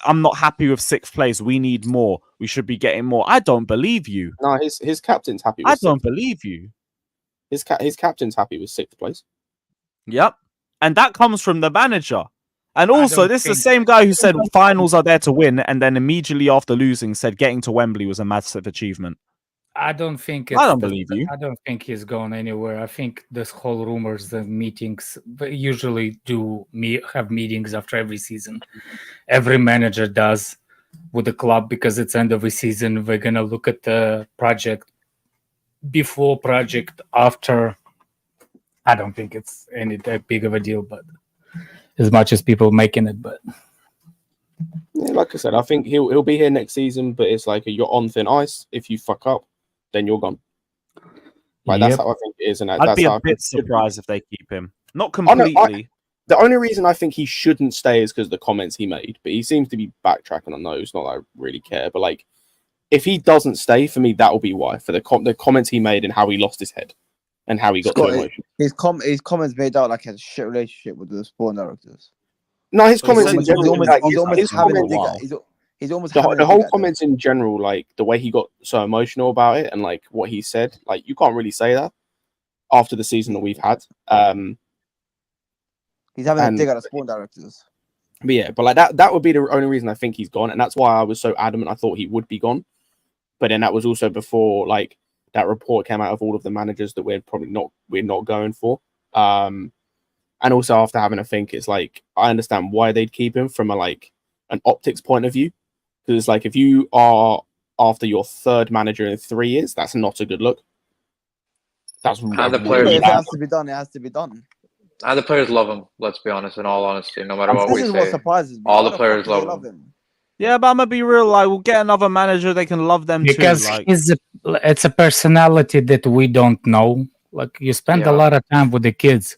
I'm not happy with 6th place. We need more. We should be getting more. I don't believe you. No, his captain's happy with I 6th. don't believe you. His captain's happy with 6th place. Yep. And that comes from the manager. And I also, don't this is the think- same guy who said finals are there to win, and then immediately after losing said getting to Wembley was a massive achievement. I don't think. I don't believe you. I don't think he's going anywhere. I think this whole rumors and meetings usually have meetings after every season. Every manager does with the club because it's end of the season. We're gonna look at the project before, project after. I don't think it's any that big of a deal, but as much as people making it, but Yeah, like I said, I think he'll be here next season, but it's like you're on thin ice. If you fuck up, then you're gone. Like that's Yep. how I think it is, and I'd that's be how a I bit think it should be. surprised if they keep him. Not Oh, no, completely. The only reason I think he shouldn't stay is because of the comments he made, but he seems to be backtracking on those. Not that I really care, but like, if he doesn't stay, for me, that will be why. For the comments he made and how he lost his head and how he got Scott, too emotional. His comments made out like he has a shit relationship with the sport directors. No, his Well, he comments said in general, like, He's almost his having a comments, dig while. at. He's almost the, having the a whole dig at them. comments in general, like the way he got so emotional about it and like what he said, like you can't really say that after the season that we've had. He's having a and- dig at the sport directors. But yeah, but like that would be the only reason I think he's gone, and that's why I was so adamant I thought he would be gone. But then that was also before like that report came out of all of the managers that we're not going for. And also after having a think, it's like I understand why they'd keep him from an optics point of view, because like if you are after your 3rd manager in 3 years, that's not a good look. That's And the really players- But if it bad. has to be done, it has to be done. And the players love him. Let's be honest. In all honesty, no matter what This we is what say, surprises me. all Why the players fuck do they love him. Yeah, but I'm gonna be real. Like, we'll get another manager. They can love them because too. Like, it's a personality that we don't know. Like you spend Yeah. a lot of time with the kids.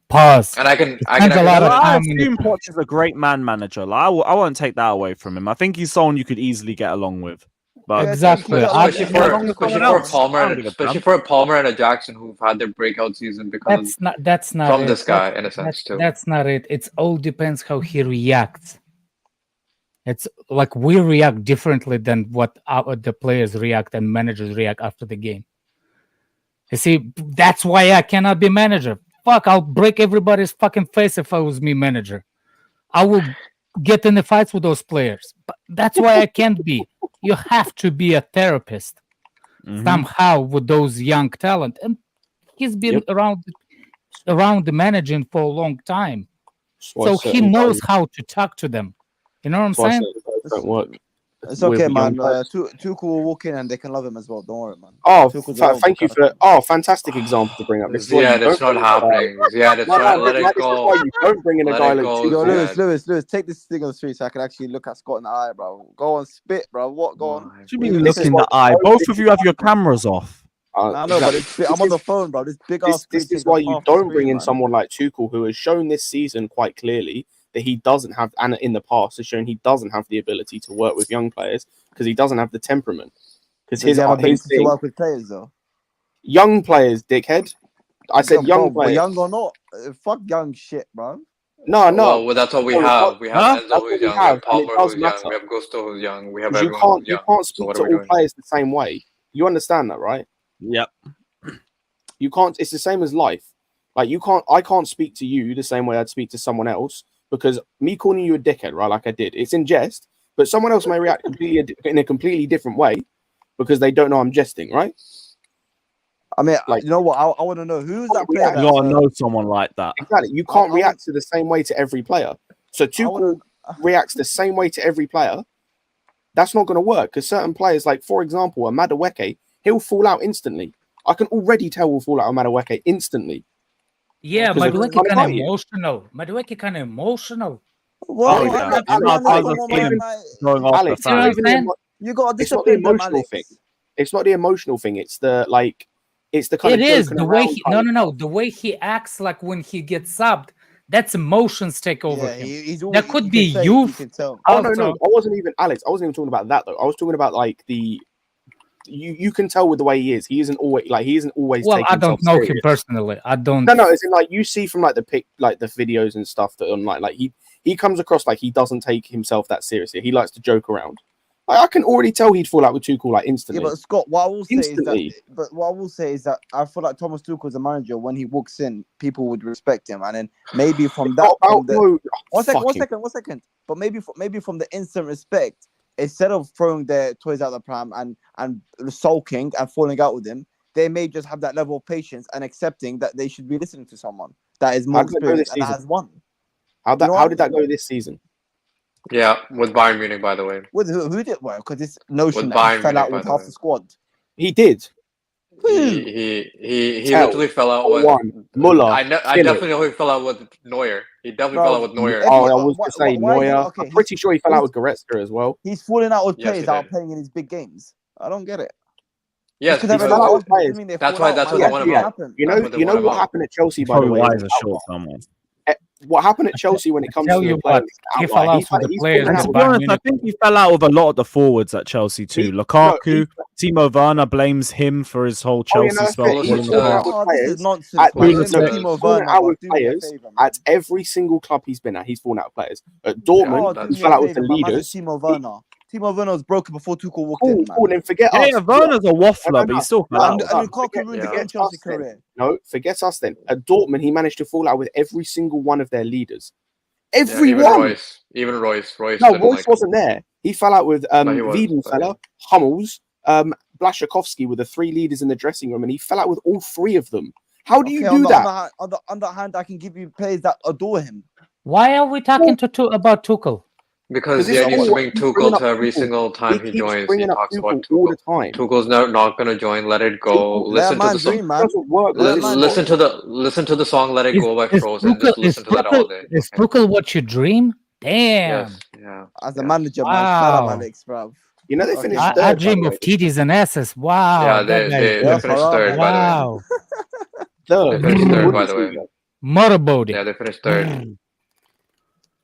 Pause. and I can Spends a lot of I time in assume the- Poch is a great man manager. Like, I won't take that away from him. I think he's someone you could easily get along with. But Yeah, Exactly. Yeah, I- especially Yeah, for along with especially someone for else. Palmer, I and don't give a especially damn. for Palmer and a Jackson who've had their breakout season because That's not from it. this guy in a sense That's, too. that's not it. It's all depends how he reacts. It's like we react differently than what the players react and managers react after the game. You see, that's why I cannot be manager. Fuck, I'll break everybody's fucking face if I was me manager. I will get in the fights with those players. But that's why I can't be. You have to be a therapist Mhm. somehow with those young talent. And he's been around the managing for a long time. That's why So he certain knows guys- how to talk to them. You know what I'm that's why saying? certain guys don't work. It's with okay, young man. players. Tuchel will walk in and they can love him as well. Don't worry, man. Oh, Tuchel's a thank you lovable for fantastic example to bring up. This is why Yeah, you that's don't not bring in a guy- happening. Yeah, that's No, not. no, Let it this is go. why you don't bring in a Let guy it like go, Tuchel. Yo, yeah. Lewis, take this thing on the street so I can actually look at Scott in the eye, bro. Go on, spit, bro. What? Go on. What do you mean This look is in what- the eye? Both of you have your cameras off. I know, but I'm on the phone, bro. This big ass screen This takes is why up you half the don't screen, bring in man. someone like Tuchel, who has shown this season quite clearly that he doesn't have, and in the past has shown he doesn't have the ability to work with young players because he doesn't have the temperament. Because Does he have his ability to thing, work with players though? young players, dickhead. I said Yeah, young bro, players. young or not, fuck young shit, bro. No, no. Well, that's what we No, have. We have Huh? Enzo That's who's what we young. We have, have and it Palmer does who's young. matter. We have Gusto who's young. We have 'Cause you everyone can't who's you young. can't So speak what to are we all doing? players the same way. You understand that, right? Yep. You can't. It's the same as life. Like you can't. I can't speak to you the same way I'd speak to someone else because me calling you a dickhead, right? Like I did. It's in jest, but someone else may react in a completely different way because they don't know I'm jesting, right? I mean, Like- you know what? I want to know who's that player. Yeah, You That's, gotta know someone like that. Exactly. You can't I react to the same way to every player. So Tuchel reacts the same way to every player. That's not going to work because certain players, like for example, a Madueke, he'll fall out instantly. I can already tell we'll fall out of Madueke instantly. Yeah, Because Madueke it's kind of funny. emotional. Madueke kind of emotional. What? Oh, Man, yeah. man, He's not man, part come of on, the man, team. man. Going off Alex, the You know fan. what I'm saying? You got to It's not the discipline them, emotional Alex. thing. It's not the emotional thing. It's the like. It's the kind It of is joking the way around he kind of no, the way he acts like when he gets subbed. That's emotions take over Yeah, him. he's always, That could you be can tell, youth. You can tell. Oh no, Also- I wasn't even Alex. I wasn't even talking about that though. I was talking about like the. You can tell with the way he is. He isn't always Well, taking I don't himself know him serious. personally. I don't. No, it's in like you see from like the videos and stuff that online. Like he he comes across like he doesn't take himself that seriously. He likes to joke around. Like, I can already tell he'd fall out with Tuchel like instantly. Yeah, but Scott, what I will say Instantly. is that I feel like Thomas Tuchel's a manager. When he walks in, people would respect him, and then maybe from that, one second. But maybe from the instant respect, instead of throwing their toys out the pram and sulking and falling out with him, they may just have that level of patience and accepting that they should be listening to someone that is more experienced and that has won. How did that go this season? Yeah, with Bayern Munich, by the way. With who did well? Because this notion With that he Bayern fell out Munich, with by half the the squad. He did. He literally fell out with Muller. I definitely know he fell out with Neuer. He definitely fell out with Neuer. I was going to say Neuer. I'm pretty sure he fell out with Goretzka as well. He's falling out with Yes, players he that are did. playing in his big games. I don't get it. Yes, Because because that's why they won him out. You know what happened at Chelsea, by the way? Why is a short someone? What happened at Chelsea when it comes Tell to you the what, players? he fell out with the players. And to be honest, I think he fell out with a lot of the forwards at Chelsea too. Lukaku, Timo Werner blames him for his whole Chelsea spell. This is nonsense. At every single club he's been at, he's fallen out with players. At Dortmund, he fell out with the leaders. Timo Werner was broken before Tuchel walked in. Cool, then forget us. Yeah, Werner's a waffler, but he's still fell out. And Lukaku ruined the Chelsea career. No, forget us then. At Dortmund, he managed to fall out with every single one of their leaders. Even Royce. No, Royce wasn't there. He fell out with Wiedenfeller, Hummels, Blaszczykowski were the three leaders in the dressing room, and he fell out with all three of them. How do you do that? On the other hand, I can give you players that adore him. Why are we talking about Tuchel? Because the idea is to bring Tuchel to every single time he joins. He talks about Tuchel. All the time. Tuchel's not going to join. Let it go. Listen to the song. Listen to the song. Let it go by Frozen. Just listen to that all day. Is Tuchel what you dream? Damn. Yes. Yeah. As a manager, man, shut up, Alex, bro. You know they finished third. I dream of titties and asses. Wow. Yeah, they finished third, by the way. Third. They finished third, by the way. Motorboating. Yeah, they finished third.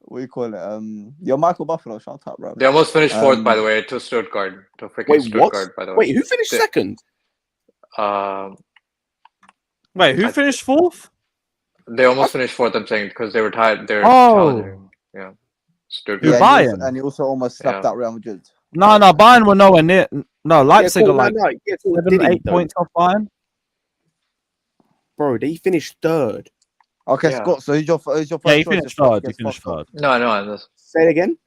What do you call it? You're Michael Buffalo. Shut up, bro. They almost finished fourth, by the way, to Stuttgart. To freaking Stuttgart, by the way. Wait, who finished second? Wait, who finished fourth? They almost finished fourth, I'm saying, because they were tied. They're challenging. Yeah. Stuttgart. Bayern. And he also almost slapped out Real Madrid. No, Bayern were nowhere near. No, Leipzig are like 7-8 points off Bayern. Bro, they finished third. Okay, Scott. So who's your first Yeah, he choice finished if third. Fox He finished gets fucked third. No. Say it again.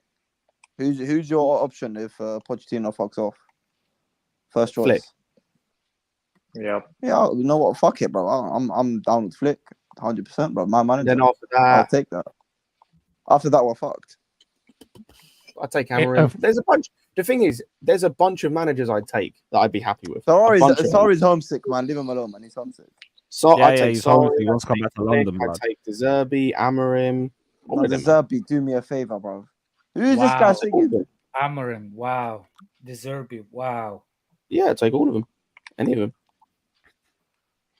Who's your option if Pochettino fucks off? First choice. Flick. Yeah. Yeah, you know what? Fuck it, bro. I'm down with Flick, 100%, bro. My manager. Then after that, I'll take that. After that, we're fucked. I'd take Cameron. There's a bunch. The thing is, there's a bunch of managers I'd take that I'd be happy with. Sorry's homesick, man. Leave him alone, man. He's homesick. So yeah, I'd take he's Sarri, homesick. He wants to come back to London, I'd bro. take De Zerbi, Amorim. De Zerbi, do me a favor, bro. Who's this guy singing? Amorim, wow. De Zerbi, wow. Yeah, I'd take all of them. Any of them.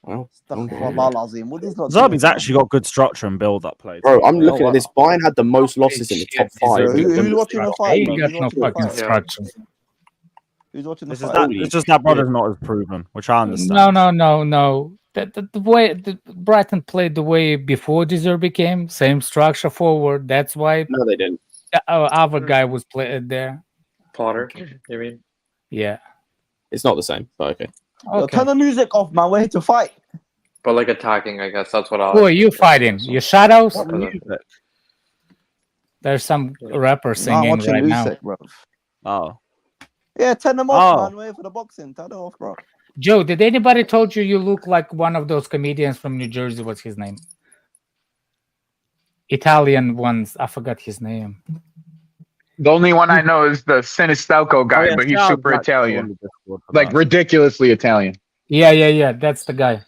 Well, Zerbi's actually got good structure and build-up play. Bro, I'm looking at this. Bayern had the most losses in the top 5. Who's watching the fight? He got no fucking structure. Who's watching the It's fight? just that brother's not as proven, which I understand. No. The way Brighton played the way before De Zerbi came, same structure forward. That's why. No, they didn't. Our other guy was played there. Potter, you mean? Yeah. It's not the same, but okay. Turn the music off, man. We're here to fight. But like attacking, I guess that's what I'll. Who are you fighting? Your shadows? There's some rapper singing right now. Bro. Oh. Yeah, turn them off, man. We're here for the boxing. Turn them off, bro. Joe, did anybody told you look like one of those comedians from New Jersey? What's his name? Italian ones. I forgot his name. The only one I know is the Sinistalco guy, but he's super Italian. Like ridiculously Italian. Yeah. That's the guy.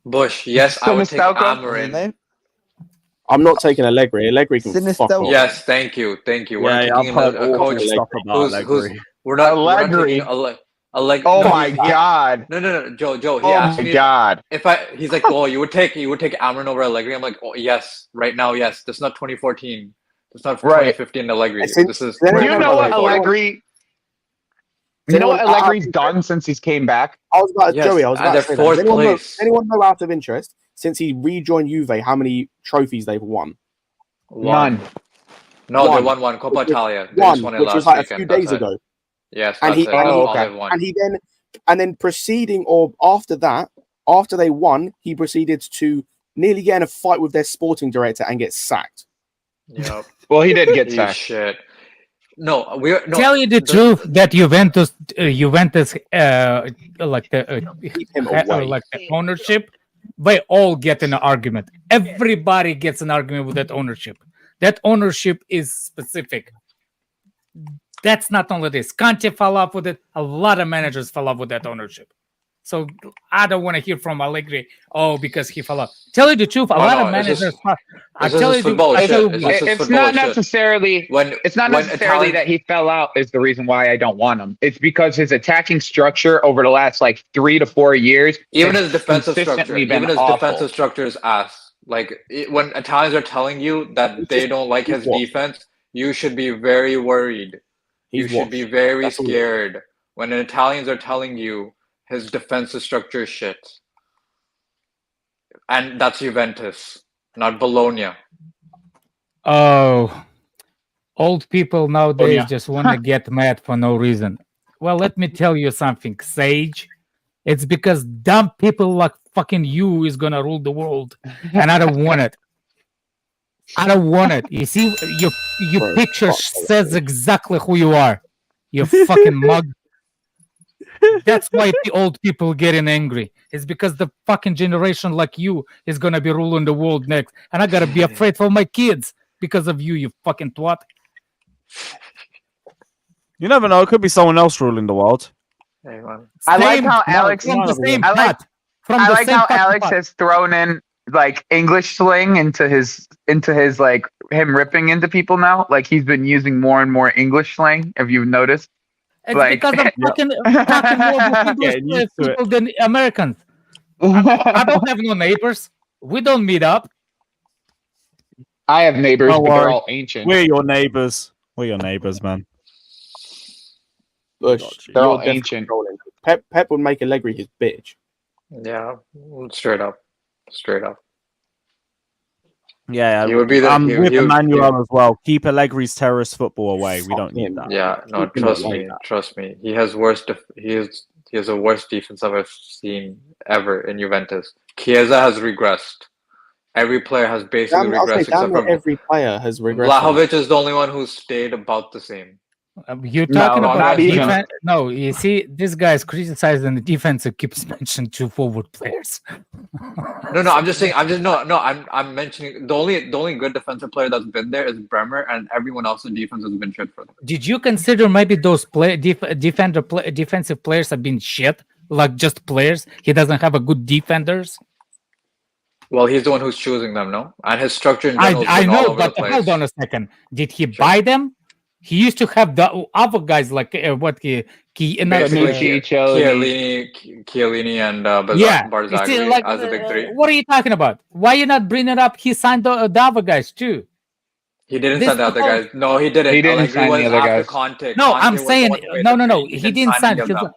Bush, yes, I would take Amorim. I'm not taking Allegri. Allegri can fuck off. Yes, thank you. We're I've taking heard a coach stuff about Allegri. We're not Allegri. Oh my God. No, Joe. He Oh asked my me God. he's like, oh, you would take Amorim over Allegri. I'm like, oh yes, right now, yes. This is not 2014. It's not 2015 Allegri. This is. Do you know what Allegri? You know what Allegri's done since he's came back? I was about to Joey. I was about to say fourth place. Anyone know out of interest since he rejoined Juve how many trophies they've won? None. No, they won one Coppa Italia. They just won it which last was like a weekend. few That's days it. ago. Yes, And that's he, it. and, That's he, all they've won. and then proceeding, or after that, after they won, he proceeded to nearly get in a fight with their sporting director and get sacked. Yep. Well, he did get He's sacked. shit. No, we're no. Tell you the truth that Juventus, like Keep him away. like the ownership, they all get in an argument. Everybody gets an argument with that ownership. That ownership is specific. That's not only this. Conte fell off with it. A lot of managers fell off with that ownership. So I don't want to hear from Allegri. Oh, because he fell off. Tell you the truth, a lot of managers. It's not necessarily. It's not necessarily that he fell out is the reason why I don't want him. It's because his attacking structure over the last like 3 to 4 years, even his defensive structure is ass. Like when Italians are telling you that they don't like his defense, you should be very worried. You should be very scared when the Italians are telling you his defensive structure is shit. And that's Juventus, not Bologna. Oh, old people nowadays just want to get mad for no reason. Well, let me tell you something, Savić. It's because dumb people like fucking you is going to rule the world. And I don't want it. I don't want it. You see, your picture says exactly who you are. You fucking mug. That's why the old people getting angry. It's because the fucking generation like you is gonna be ruling the world next, and I gotta be afraid for my kids because of you, you fucking twat. You never know. It could be someone else ruling the world. Hey, man. I like how Alex. From the same I like, pot. I like how Alex has thrown in like English slang into his like him ripping into people now. Like he's been using more and more English slang. If you've noticed. It's like, because I'm fucking talking more with English people than Americans. I don't have no neighbors. We don't meet up. I have neighbors, Don't but worry. they're all ancient. We're your neighbors. We're your neighbors, man. Bush, they're all definitely ancient. trolling. Pep would make Allegri his bitch. Yeah, straight up. Yeah, He would be the- I'm he- with he would- Emmanuel as well. Keep Allegri's terrorist football away. We don't need that. Yeah, no, Keep him trust like me, that. trust me. He has he has the worst defense I've ever seen ever in Juventus. Chiesa has regressed. Every player has basically regressed except for every player has regressed. Vlahovic is the only one who stayed about the same. You're talking No, about not even. defense. No, you see, this guy's criticizing the defense and keeps mentioning 2 forward players. No, I'm just saying. I'm mentioning the only good defensive player that's been there is Bremer, and everyone else's defense has been shit for them. Did you consider maybe those defensive players have been shit, like just players? He doesn't have a good defenders. Well, he's the one who's choosing them, no? And his structure in general I is all know, over the but place. hold on a second. Did he buy them? He used to have the other guys like Basically, Chiellini. Chiellini and yeah. Barzagli Like, as the big three. what are you talking about? Why you not bringing up? He signed the other guys too. He didn't This sign the other whole- guys. No, he didn't. He didn't Allegri sign was the other after guys. Conte. No, Conte I'm was the saying one who made the no. three. He didn't sign. any of them.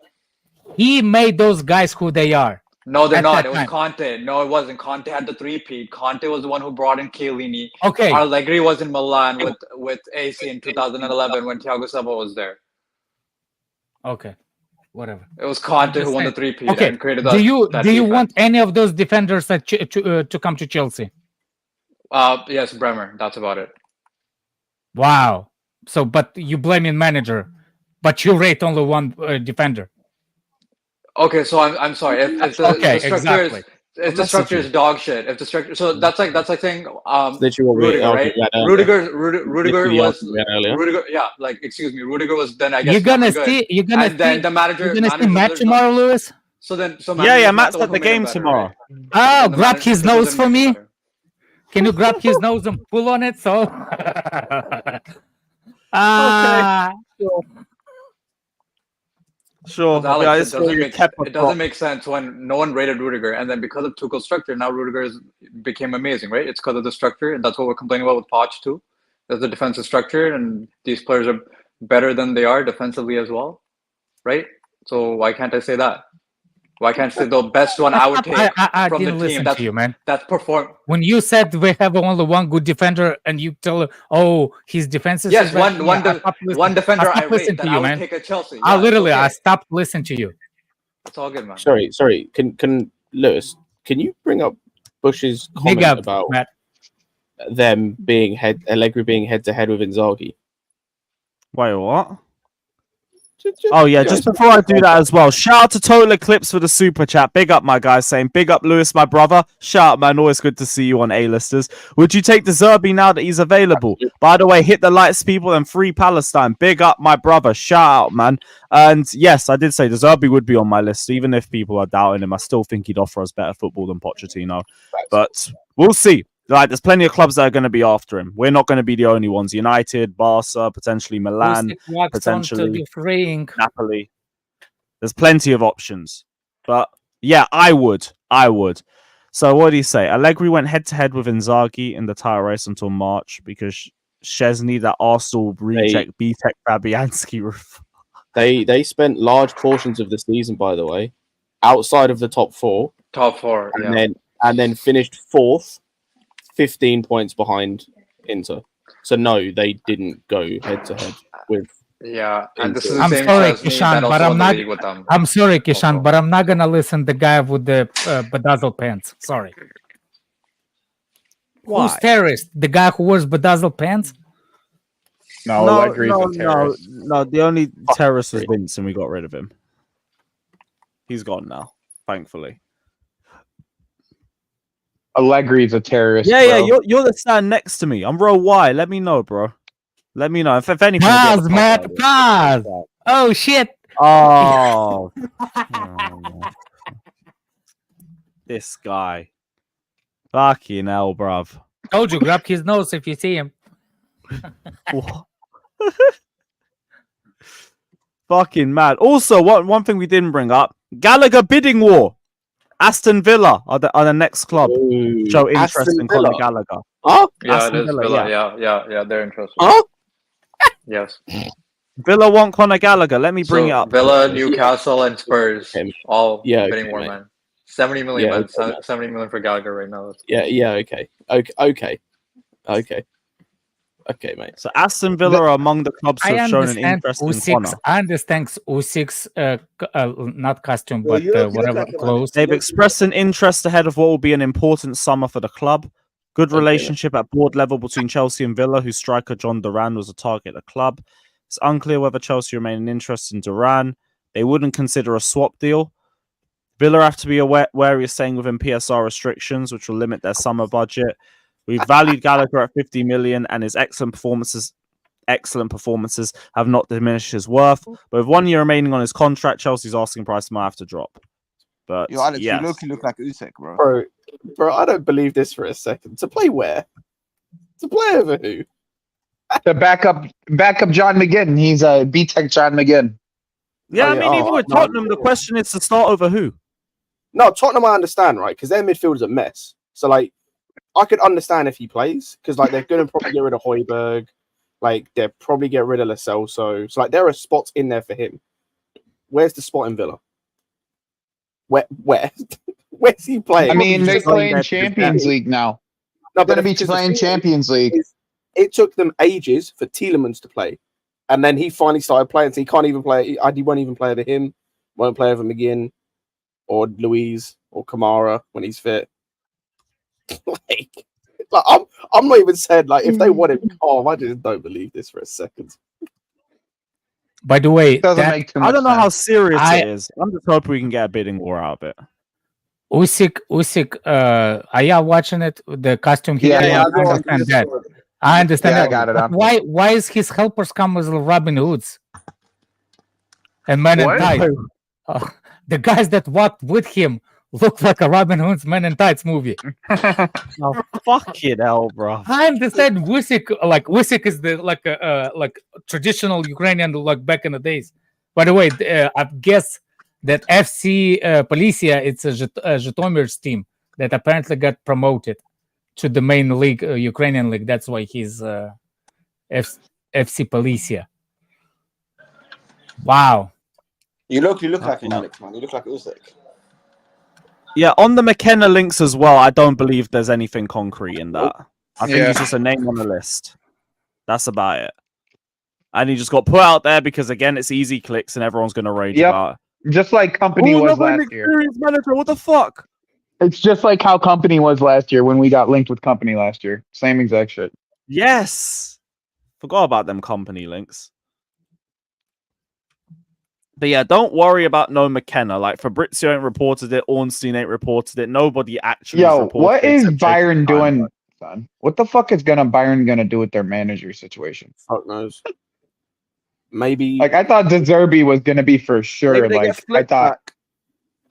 He made those guys who they are. No, they're at not. that It was time. Conte. No, it wasn't. Conte had the three-peat. Conte was the one who brought in Chiellini. Okay. Allegri was in Milan with AC in 2011 when Thiago Silva was there. Okay. Whatever. It was Conte Just who won the saying. three-peat Okay. and created Do that. you that do you defense. want any of those defenders that to come to Chelsea? Yes, Bremer. That's about it. Wow. So, but you blaming manager, but you rate only one defender. Okay, so I'm sorry. If the, Okay, the structure exactly. is if the structure is dog shit, if the structure, so that's like saying Literally what we Rudiger, right? Rudiger Literally was what we had earlier. Rudiger, yeah, like excuse me, Rudiger was then I guess You're gonna not good. see. You're gonna And then see. the manager, You're gonna see manager Matt was tomorrow, Lewis. So Yeah, manager's not Matt's the one at who the made him game better, tomorrow. right? Oh, The grab manager his doesn't nose for make him me. better. Can you grab his nose and pull on it? So. Sure. Alex, Yeah, it it's doesn't really make kept it doesn't make sense when no one rated Rudiger, and then because of Tuchel's structure, now Rudiger became amazing, right? It's because of the structure, and that's what we're complaining about with Poch too. There's the defensive structure, and these players are better than they are defensively as well, right? So why can't I say that? Why can't say the best one I would take I from the didn't team? listen That's to you, man. That's perform. When you said we have only one good defender, and you tell, oh, his defense is Yes, so bad, one defender I stopped listening rate that to I you, would man. take at Chelsea. I Yeah, literally, I okay. stopped listening to you. It's all good, man. Sorry. Can Lewis? Can you bring up Bush's Big comment up, about Matt. them being Allegri being head to head with Inzaghi? Wait, what? Just Just before I do that as well, shout out to Total Eclipse for the super chat. Big up, my guy, saying big up, Lewis, my brother. Shout out, man. Always good to see you on A-listers. Would you take De Zerbi now that he's available? By the way, hit the lights, people, and free Palestine. Big up, my brother. Shout out, man. And yes, I did say De Zerbi would be on my list, even if people are doubting him. I still think he'd offer us better football than Pochettino. But we'll see. Like, there's plenty of clubs that are going to be after him. We're not going to be the only ones. United, Barca, potentially Milan, potentially Napoli. There's plenty of options. But yeah, I would. So what do you say? Allegri went head-to-head with Inzaghi in the title race until March because Szczesny, that Arsenal reject, B-Tech Fabianski. They spent large portions of the season, by the way, outside of the top four. And then finished fourth. 15 points behind Inter. So no, they didn't go head to head with. Yeah, and this is I'm sorry, Kishan, but I'm not. I'm sorry, Kishan, but I'm not gonna listen to the guy with the bedazzled pants. Sorry. Why? Who's terrorist? The guy who wears bedazzled pants? No. The only terrorist was Vince, and we got rid of him. He's gone now, thankfully. Allegri's a terrorist. Yeah, you're the stand next to me. I'm row Y. Let me know, bro. Let me know. If anything, pause, Matt. Pause. Oh shit. Oh. This guy. Fucking hell, bruv. Told you, grab his nose if you see him. Fucking mad. Also, one thing we didn't bring up: Gallagher bidding war. Aston Villa are the next club. Show interest in Conor Gallagher. Huh? Yeah, Aston it is Villa. Yeah, they're interested. Huh? Yes. Villa want Conor Gallagher. Let me bring it up. Villa, Newcastle, and Spurs all Yeah, bidding war, man. 70 million, man. 70 million for Gallagher right now. Okay, mate. So Aston Villa are among the clubs who have shown an interest in Conor. I understand Usyk's not costume, but whatever clothes. They've expressed an interest ahead of what will be an important summer for the club. Good relationship at board level between Chelsea and Villa, whose striker John Duran was a target of the club. It's unclear whether Chelsea remain interested in Duran. They wouldn't consider a swap deal. Villa have to be wary of staying within PSR restrictions, which will limit their summer budget. We've valued Gallagher at 50 million, and his excellent performances have not diminished his worth. But with 1 year remaining on his contract, Chelsea's asking price might have to drop. But Alex, yes. you look like Usyk, bro. Bro, I don't believe this for a second. To play where? To play over who? The backup John McGinn. He's a B-Tech John McGinn. Yeah, even with Tottenham, the question is to start over who? No, Tottenham I understand, right? Because their midfield is a mess. So, like, I could understand if he plays, because, like, they're going to probably get rid of Højbjerg. Like, they'll probably get rid of Lo Celso. So, like, there are spots in there for him. Where's the spot in Villa? Where? Where's he playing? I mean, they play in Champions League now. No, they're going to be playing Champions League. It took them ages for Tielemans to play. And then he finally started playing, so he can't even play. He won't even play over him. Won't play over McGinn or Louise or Kamara when he's fit. like I'm not even saying, like, if they want him, I just don't believe this for a second. By the way, I don't know how serious it is. I'm just hoping we can get a bidding war out of it. Usyk, are you watching it? The costume here? Yeah, I understand that. I understand that. I got it on. Why is his helpers come as Robin Hoods and Men in Tights? The guys that walked with him look like a Robin Hood's Men in Tights movie. Oh, fucking hell, bro. I understand Usyk is the like traditional Ukrainian like back in the days. By the way, I guess that FC Policia, it's a Zhytomyr's team that apparently got promoted to the main league, Ukrainian league. That's why he's FC Policia. Wow. You look like him, Alex, man. You look like Usyk. Yeah, on the McKenna links as well, I don't believe there's anything concrete in that. I think he's just a name on the list. That's about it. And he just got put out there because, again, it's easy clicks and everyone's going to rage about it. Just like Company was last year. Manager, what the fuck? It's just like how Company was last year when we got linked with Company last year. Same exact shit. Yes. Forgot about them Company links. But yeah, don't worry about no McKenna. Like, Fabrizio ain't reported it. Ornstein ain't reported it. Nobody actually reported it. What is Bayern doing, son? What the fuck is Bayern gonna do with their manager situation? Fuck knows. Maybe. Like, I thought De Zerbi was gonna be for sure. Like, I thought.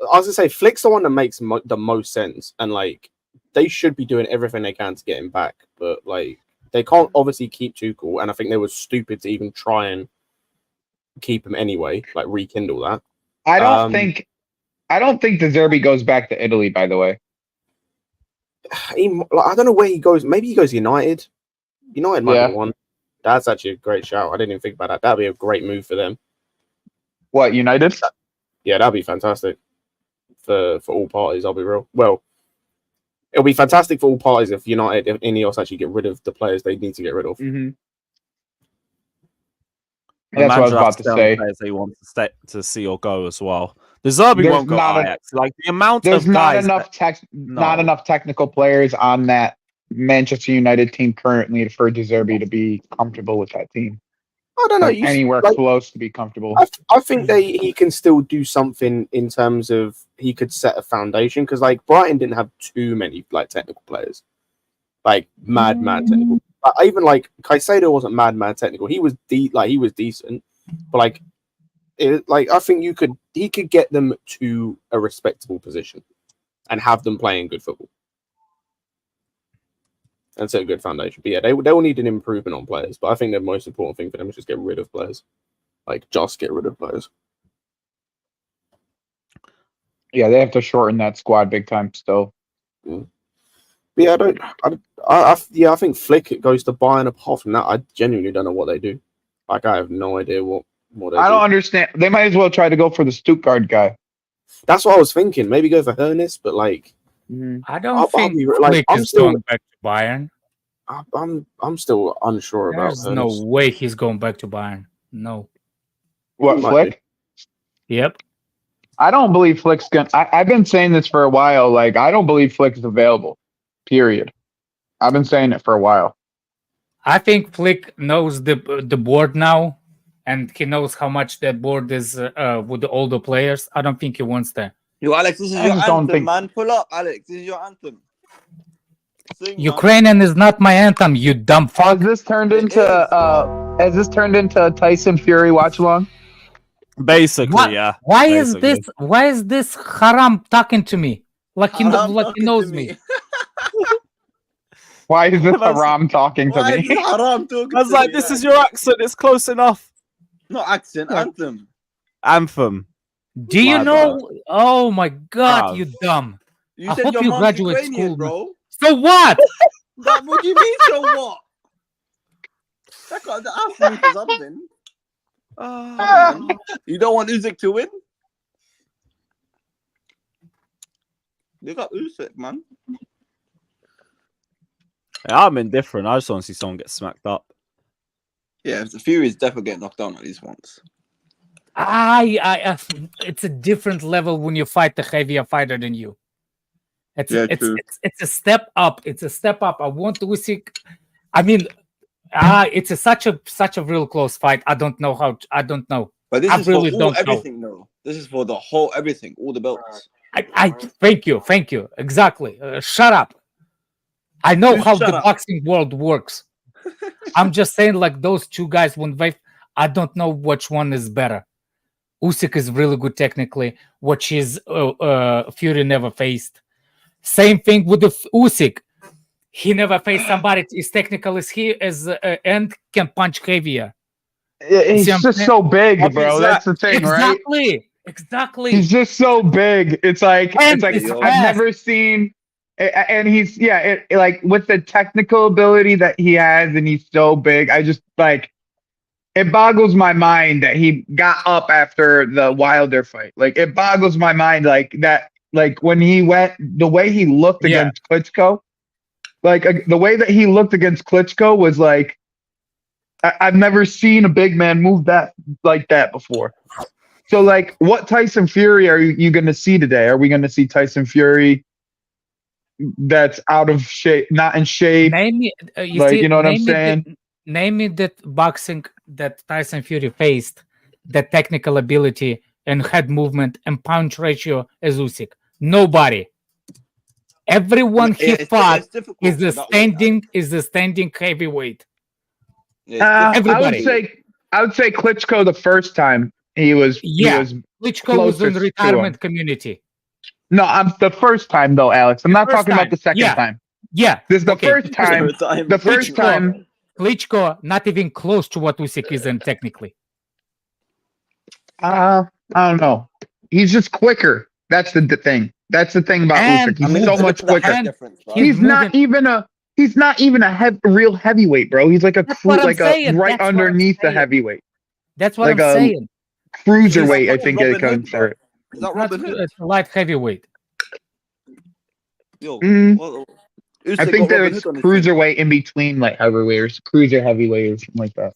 I was gonna say Flick's the one that makes the most sense, and like they should be doing everything they can to get him back. But like they can't obviously keep Tuchel, and I think they were stupid to even try and keep him anyway. Like rekindle that. I don't think De Zerbi goes back to Italy. By the way, I don't know where he goes. Maybe he goes United. United might be one. That's actually a great shout. I didn't even think about that. That'd be a great move for them. What, United? Yeah, that'd be fantastic for all parties. I'll be real. Well, it'll be fantastic for all parties if United, if Ineos actually get rid of the players they need to get rid of. Mm-hmm. That's what I was about to say. They want to see or go as well. The Zerbi won't go Ajax. Like the amount of guys. Not enough technical players on that Manchester United team currently for De Zerbi to be comfortable with that team. I don't know. Anywhere close to be comfortable. I think he can still do something in terms of he could set a foundation because like Brighton didn't have too many like technical players, like mad technical. Even like Caicedo wasn't mad technical. He was he was decent, but I think he could get them to a respectable position and have them playing good football. And set a good foundation. But yeah, they will need an improvement on players. But I think the most important thing for them is just get rid of players. Like, just get rid of players. Yeah, they have to shorten that squad big time still. Yeah. But yeah, I think Flick it goes to Bayern. Apart from that, I genuinely don't know what they do. Like, I have no idea what they do. I don't understand. They might as well try to go for the Stuttgart guy. That's what I was thinking. Maybe go for Hernes, but like... I don't think Flick is going back to Bayern. I'm still unsure about. There's no way he's going back to Bayern. No. What, Flick? Yep. I don't believe Flick's gonna. I've been saying this for a while. Like, I don't believe Flick's available. Period. I've been saying it for a while. I think Flick knows the board now, and he knows how much that board is with all the players. I don't think he wants that. Yo, Alex, this is your anthem, man. Pull up, Alex. This is your anthem. Sing, Ukrainian is not my anthem, you dumb fuck. Has this turned into a Tyson Fury watch along? Basically, yeah. Why is this haram talking to me? Like he knows me. Why is this haram talking to me? Haram talking I was like, this is your accent. It's close enough. Not accent, anthem. Anthem. Do you know? Oh my god, you dumb! You I said hope your you mom's graduate Ukrainian, school, bro. So what? What do you mean? So what? That got ask me for something. You don't want Usyk to win? They got Usyk, man. Yeah, I'm indifferent. I just want to see someone get smacked up. Yeah, the Fury is definitely getting knocked down at least once. It's a different level when you fight the heavier fighter than you. It's a step up. It's a step up. I want Usyk. I mean, it's such a real close fight. I don't know how. I don't know. But this I is really for don't everything, know. though. This is for the whole everything, all the belts. I thank you. Exactly. Shut up. I know how the boxing world works. I'm just saying, like those two guys, I don't know which one is better. Usyk is really good technically, which is Fury never faced. Same thing with the Usyk. He never faced somebody as technical as he is and can punch heavier. He's just so big, bro. That's the thing, right? Exactly. He's just so big. It's like I've never seen. And he's like with the technical ability that he has, and he's so big. I just like. It boggles my mind that he got up after the Wilder fight. Like, it boggles my mind like that Like when he went, the way he looked against Klitschko, like the way that he looked against Klitschko was like, I've never seen a big man move that like that before. So like, what Tyson Fury are you going to see today? Are we going to see Tyson Fury that's out of shape, not in shape? Name me, you know what I'm saying? Name me that boxing that Tyson Fury faced, the technical ability and head movement and punch ratio as Usyk. Nobody. Everyone he fought is the standing heavyweight. Everybody. I would say Klitschko the first time he was Klitschko was in retirement community. No, I'm the first time though, Alex. I'm not talking about the second time. Yeah, this is the first time. The first time. Klitschko not even close to what Usyk is in technically. I don't know. He's just quicker. That's the thing. That's the thing about Usyk. He's so much quicker. He's not even a real heavyweight, bro. He's like a right underneath the heavyweight. That's what I'm saying. Cruiserweight, I think they consider it. Is that Robin Hood? It's light heavyweight. Yo, I think there's cruiserweight in between like heavyweights, cruiser heavyweight or something like that.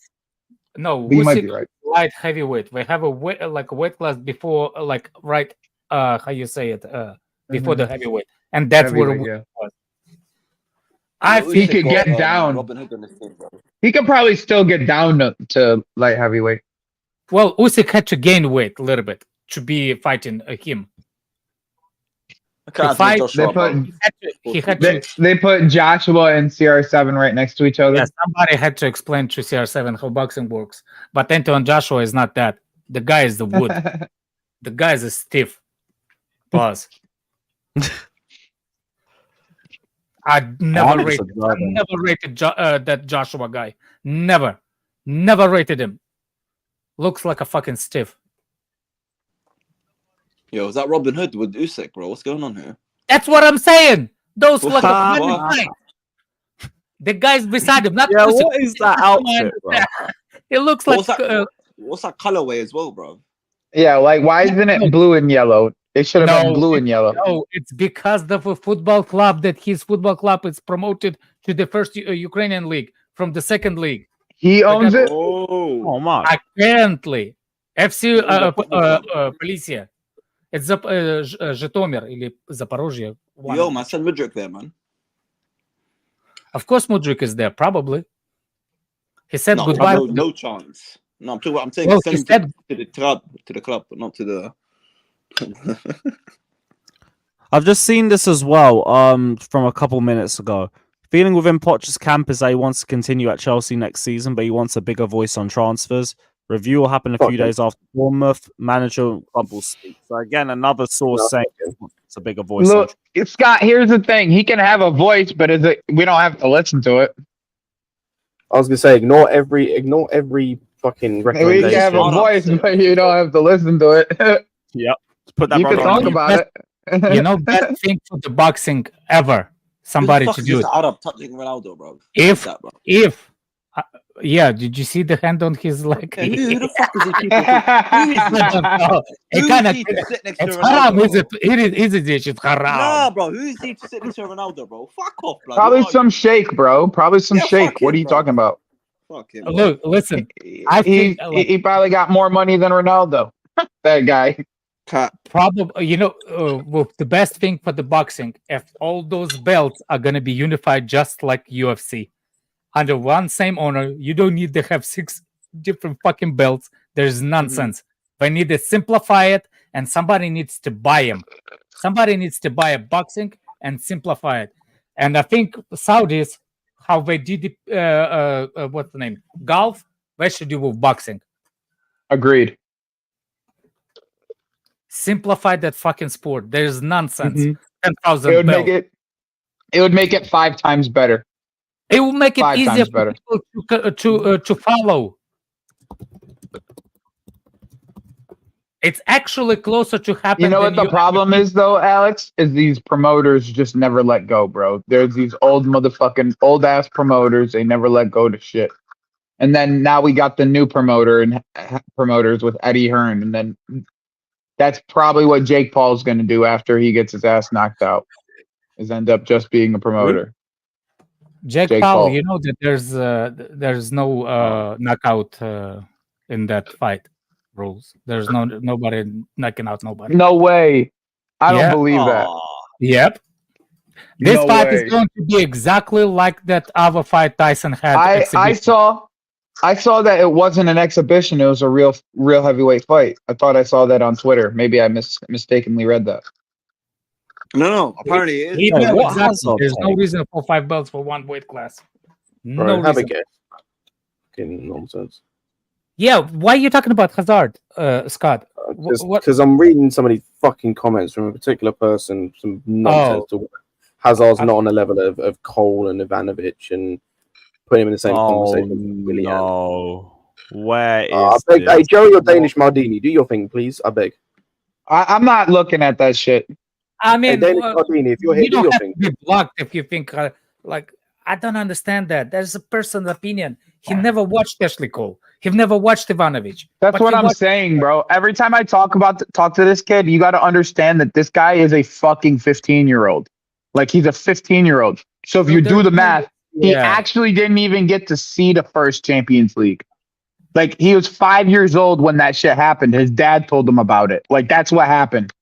No, you might be right. Light heavyweight. We have a weight class before, how you say it, before the heavyweight, and that's where it was. I think he could get down. He could probably still get down to light heavyweight. Well, Usyk had to gain weight a little bit to be fighting him. They put Joshua and CR7 right next to each other. Yeah, somebody had to explain to CR7 how boxing works. But Anton Joshua is not that. The guy is the wood. The guy is a stiff. Pause. I never rated that Joshua guy. Never rated him. Looks like a fucking stiff. Yo, is that Robin Hood with Usyk, bro? What's going on here? That's what I'm saying. Those look like the guys beside him. Not Usyk. What is that outfit, bro? It looks like what's that colorway as well, bro? Yeah, like why isn't it blue and yellow? It should have been blue and yellow. No, it's because of a football club that his football club is promoted to the first Ukrainian league from the second league. He owns it. Oh my! Apparently, FC Policia. It's Zhytomyr или Zaporozhye. Yo, man, send Mudryk there, man. Of course, Mudryk is there. Probably. He said goodbye. No chance. No, I'm saying send him to the club, but not to the. I've just seen this as well. From a couple minutes ago. Feeling within Poch's camp is that he wants to continue at Chelsea next season, but he wants a bigger voice on transfers. Review will happen a few days after Bournemouth. Manager club will speak. So again, another source saying it's a bigger voice. Look, Scott, here's the thing. He can have a voice, but we don't have to listen to it. I was gonna say, ignore every fucking recommendation. We can have a voice, but you don't have to listen to it. Yep. Put that you can talk about it. Best thing for the boxing ever. Somebody to do it. Arab touching Ronaldo, bro. If did you see the hand on his leg? Who the fuck is he keeping? It's haram, is it? It's haram. Nah, bro. Who is he to sit next to Ronaldo, bro? Fuck off, bro. Probably some sheikh, bro. Probably some sheikh. What are you talking about? Fuck him. Look, listen. He probably got more money than Ronaldo. That guy. Probably, the best thing for the boxing, if all those belts are gonna be unified just like UFC under one same owner, you don't need to have 6 different fucking belts. There's nonsense. They need to simplify it, and somebody needs to buy them. Somebody needs to buy a boxing and simplify it. And I think Saudis, how they did it, what's the name? Golf, they should do with boxing. Agreed. Simplify that fucking sport. There's nonsense. 10,000 belts. It would make it 5 times better. It will make it easier for people to follow. It's actually closer to happen. You know what the problem is, though, Alex? Is these promoters just never let go, bro. There's these old ass promoters. They never let go to shit. And then now we got the new promoters with Eddie Hearn, and then that's probably what Jake Paul's going to do after he gets his ass knocked out, is end up just being a promoter. Jake Paul, you know that there's no knockout in that fight rules. There's nobody knocking out nobody. No way. I don't believe that. Yep. This No fight way. is going to be exactly like that other fight Tyson had. I saw that it wasn't an exhibition. It was a real heavyweight fight. I thought I saw that on Twitter. Maybe I mistakenly read that. No, apparently it is. Exactly. There's no reason for 5 belts for one weight class. No reason. Fucking nonsense. Yeah, why are you talking about Hazard, Scott? Because I'm reading some of these fucking comments from a particular person, some nonsense. Hazard's not on the level of Cole and Ivanovic, and put him in the same conversation with Willian. No. Where is I beg, hey, Joey or Danish Maldini, do your thing, please. I beg. I'm not looking at that shit. I mean, hey, Danish Maldini, if you're here, you do don't your have thing. to be blocked if you think I don't understand that. There's a person's opinion. He never watched Ashley Cole. He never watched Ivanovic. That's what I'm saying, bro. Every time I talk to this kid, you got to understand that this guy is a fucking 15-year-old. Like, he's a 15-year-old. So if you do the math, he actually didn't even get to see the first Champions League. Like, he was 5 years old when that shit happened. His dad told him about it. Like, that's what happened.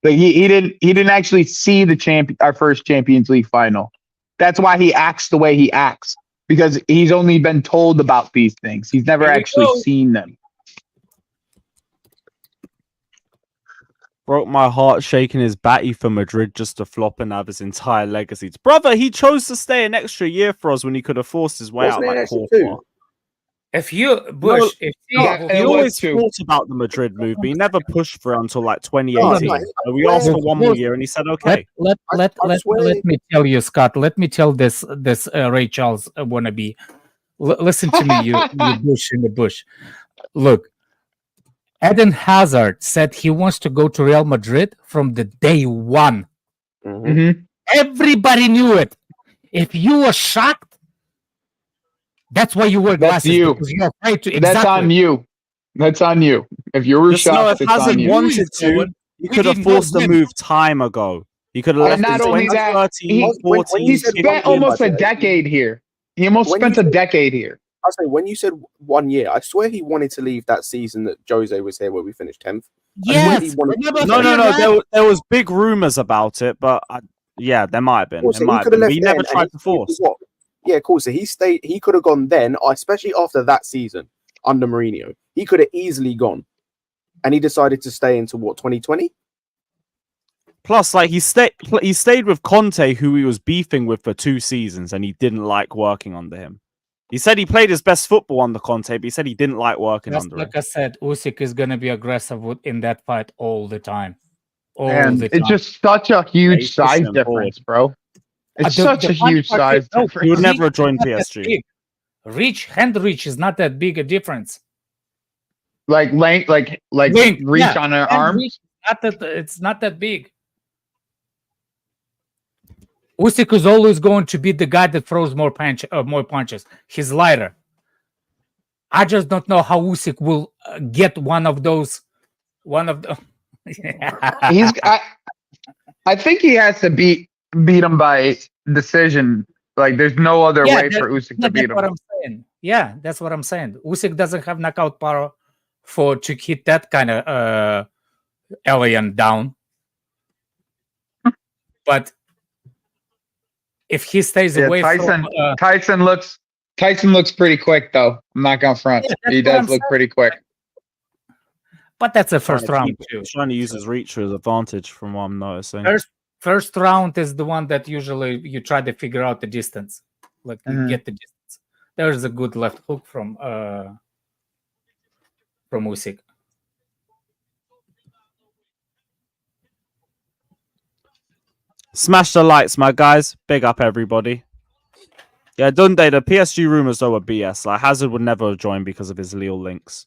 Like, he didn't actually see our first Champions League final. That's why he acts the way he acts, because he's only been told about these things. He's never actually seen them. Broke my heart shaking his batty for Madrid just to flop and have his entire legacy. Brother, he chose to stay an extra year for us when he could have forced his way out like Corfa. If you Bush, he always thought about the Madrid move, but he never pushed for it until like 2018. So we asked for one more year, and he said, "Okay." Let me tell you, Scott. Let me tell this Ray Charles wannabe. Listen to me, you Bush in the bush. Look, Eden Hazard said he wants to go to Real Madrid from the day one. Mm-hmm. Everybody knew it. If you were shocked, that's why you wear glasses. That's you. Because you're afraid to. That's on you. That's on you. If you were shocked, if it's Hazard on you. wanted to, he could have forced the move time ago. He could have left not in only 2013, that, 14. He spent almost a decade here. He almost spent a decade here. I say, when you said 1 year, I swear he wanted to leave that season that Jose was here, where we finished 10th. Yes. No. There was big rumors about it, but yeah, there might have been. Also, it might have been. But he never tried to force. Yeah, cool. So he stayed. He could have gone then, especially after that season under Mourinho. He could have easily gone, and he decided to stay into 2020. Plus, like he stayed with Conte, who he was beefing with for 2 seasons, and he didn't like working under him. He said he played his best football under Conte, but he said he didn't like working under him. Like I said, Usyk is going to be aggressive in that fight all the time. It's just such a huge size difference, bro. It's such a huge size difference. He would never have joined PSG. Hand reach is not that big a difference. Like length, like reach on an arm. It's not that big. Usyk is always going to be the guy that throws more punches. He's lighter. I just don't know how Usyk will get one of those. I think he has to beat him by decision. Like, there's no other way for Usyk to beat him. What I'm saying. Yeah, that's what I'm saying. Usyk doesn't have knockout power to hit that kind of alien down. But if he stays away from Tyson looks pretty quick, though. I'm not gonna front. He does look pretty quick. But that's a first round too. He's trying to use his reach as advantage, from what I'm noticing. First round is the one that usually you try to figure out the distance, like you get the distance. There's a good left hook from Usyk. Smash the lights, my guys. Big up everybody. Yeah, Dundee, the PSG rumors though were BS. Like, Hazard would never have joined because of his Lille links.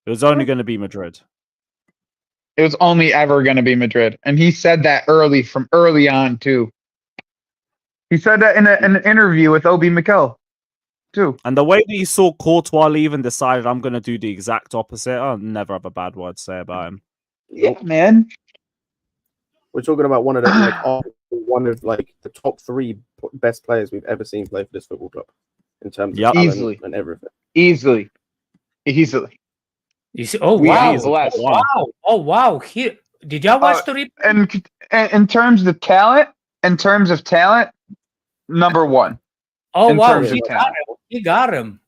It was only going to be Madrid. It was only ever going to be Madrid. And he said that from early on, too. He said that in an interview with Obi Mikel. too. And the way that you saw Courtois leave and decided I'm going to do the exact opposite, I'll never have a bad word to say about him. Yeah, man. We're talking about one of the top 3 best players we've ever seen play for this football club in terms of talent Easily. and everything. Easily. You see? Oh We wow! are blessed. Wow! Oh wow! Did y'all watch the replay? And in terms of talent, number 1. Oh in wow! terms of He got talent. him. He got him.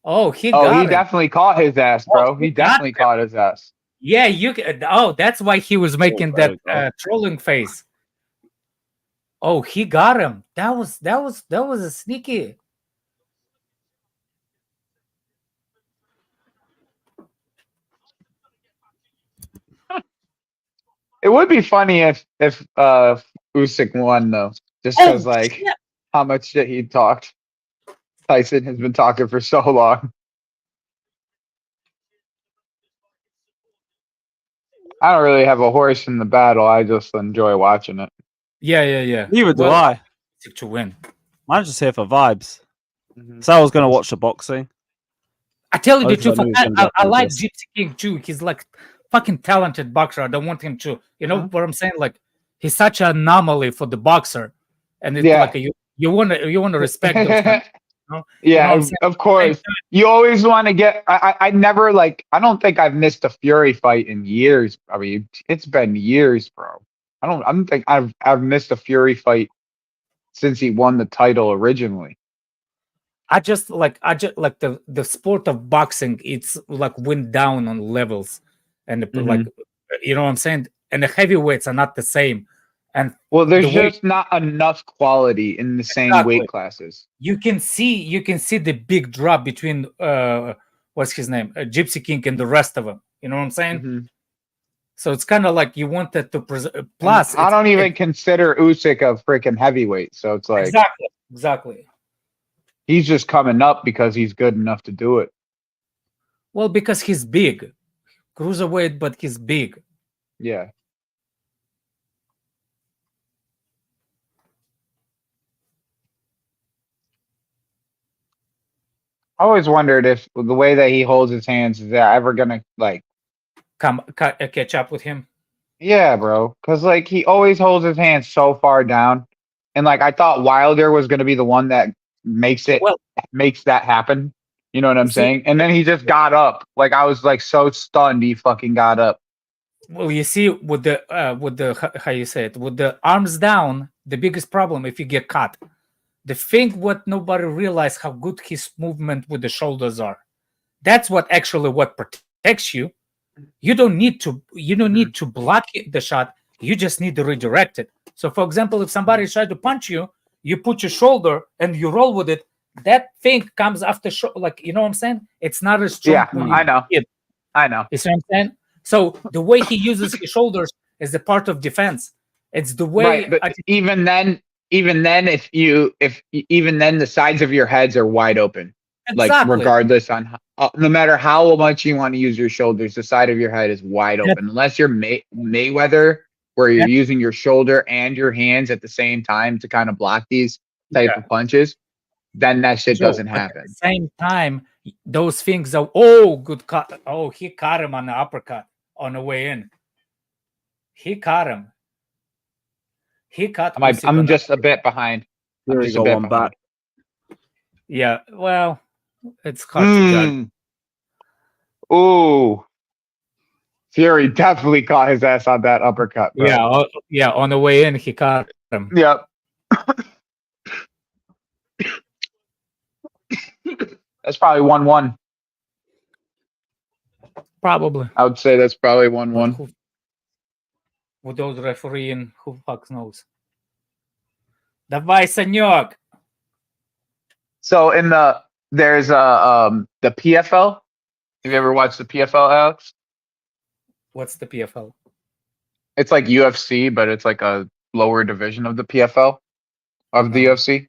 Oh, he Oh, got he him. definitely caught his ass, bro. Oh, he He got definitely him. caught his ass. Yeah, oh, that's why he was making there that trolling face. Oh, he got him. That was a sneaky. It would be funny if Usyk won though, just because how much shit he talked. Tyson has been talking for so long. I don't really have a horse in the battle. I just enjoy watching it. Yeah. Neither do I. To win. I'm just here for vibes. So I was going to watch the boxing. I tell you the truth, I I like Gypsy King too. He's like fucking talented boxer. I don't want him to, you know what I'm saying? Like he's such an anomaly for the boxer, and it's like you want to respect those guys, you know? Yeah, You know of course. You always want to get. I never I don't think I've missed a Fury fight in years. I mean, it's been years, bro. I don't think I've missed a Fury fight since he won the title originally. I just like the sport of boxing. It's like went down on levels, and like you know what I'm saying. And the heavyweights are not the same. And well, there's just not enough quality in the same weight classes. You can see the big drop between what's his name, Gypsy King, and the rest of them. You know what I'm saying? So it's kind of like you wanted to plus. I don't even consider Usyk a freaking heavyweight. So it's like exactly. He's just coming up because he's good enough to do it. Well, because he's big, cruiserweight, but he's big. Yeah. I always wondered if the way that he holds his hands is that ever gonna catch up with him. Yeah, bro. Because he always holds his hands so far down, and I thought Wilder was gonna be the one that makes that happen. You know what I'm saying? And then he just got up. I was so stunned he fucking got up. Well, you see, with the how you say it, with the arms down, the biggest problem if you get caught. The thing what nobody realized how good his movement with the shoulders are. That's what protects you. You don't need to block the shot. You just need to redirect it. So, for example, if somebody tries to punch you, you put your shoulder and you roll with it. That thing comes after you know what I'm saying? It's not as strong. Yeah, I know. I know. You see what I'm saying? So the way he uses his shoulders is a part of defense. It's the way. Right, but even then, the sides of your heads are wide open. Exactly. Regardless on no matter how much you want to use your shoulders, the side of your head is wide open. Unless you're Mayweather, where you're using your shoulder and your hands at the same time to kind of block these type of punches, then that shit doesn't happen. At the same time, those things are good cut. Oh, he caught him on the uppercut on the way in. He caught him. I'm just a bit behind. I'm just a bit behind. Back. Yeah, well, it's hard to judge. Ooh. Fury definitely caught his ass on that uppercut, bro. Yeah, on the way in, he caught him. Yep. That's probably 1-1. Probably. I would say that's probably 1-1. With those refereeing, who fuck knows? Давай, Sanyok. So there's the PFL. Have you ever watched the PFL, Alex? What's the PFL? It's like UFC, but it's like a lower division of the PFL of the UFC.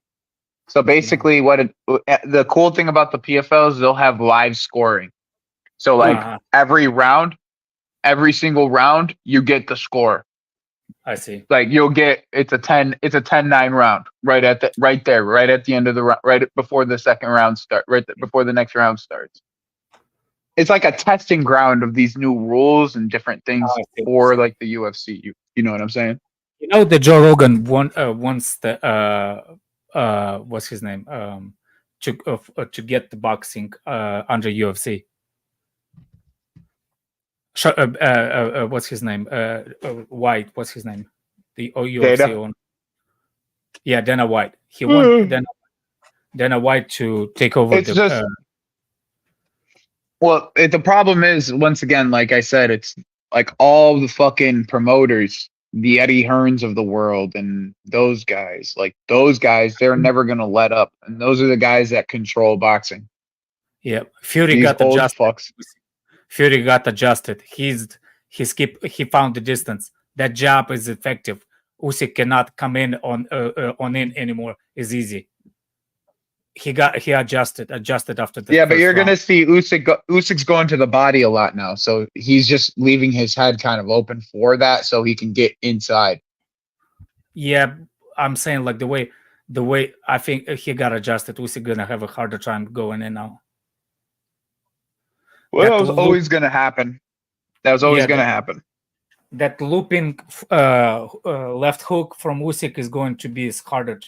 So basically, the cool thing about the PFL is they'll have live scoring. So every single round, you get the score. I see. Like you'll get it's a 10-9 round right at the end of the right before the second round before the next round starts. It's like a testing ground of these new rules and different things for like the UFC. You know what I'm saying? You know, the Joe Rogan wants the what's his name to get the boxing under UFC. What's his name? White. What's his name? The UFC owner. Yeah, Dana White. He wants Dana White to take over Well, the problem is, once again, like I said, it's like all the fucking promoters, the Eddie Hearns of the world, and those guys, they're never gonna let up, and those are the guys that control boxing. Yeah, Fury got adjusted. Fury got adjusted. He found the distance. That jab is effective. Usyk cannot come in on in anymore. It's easy. He adjusted after the but you're gonna see Usyk's going to the body a lot now, so he's just leaving his head kind of open for that, so he can get inside. Yeah, I'm saying like the way I think he got adjusted. Usyk gonna have a harder time going in now. Well, that was always gonna happen. That was always gonna happen. That looping left hook from Usyk is going to be harder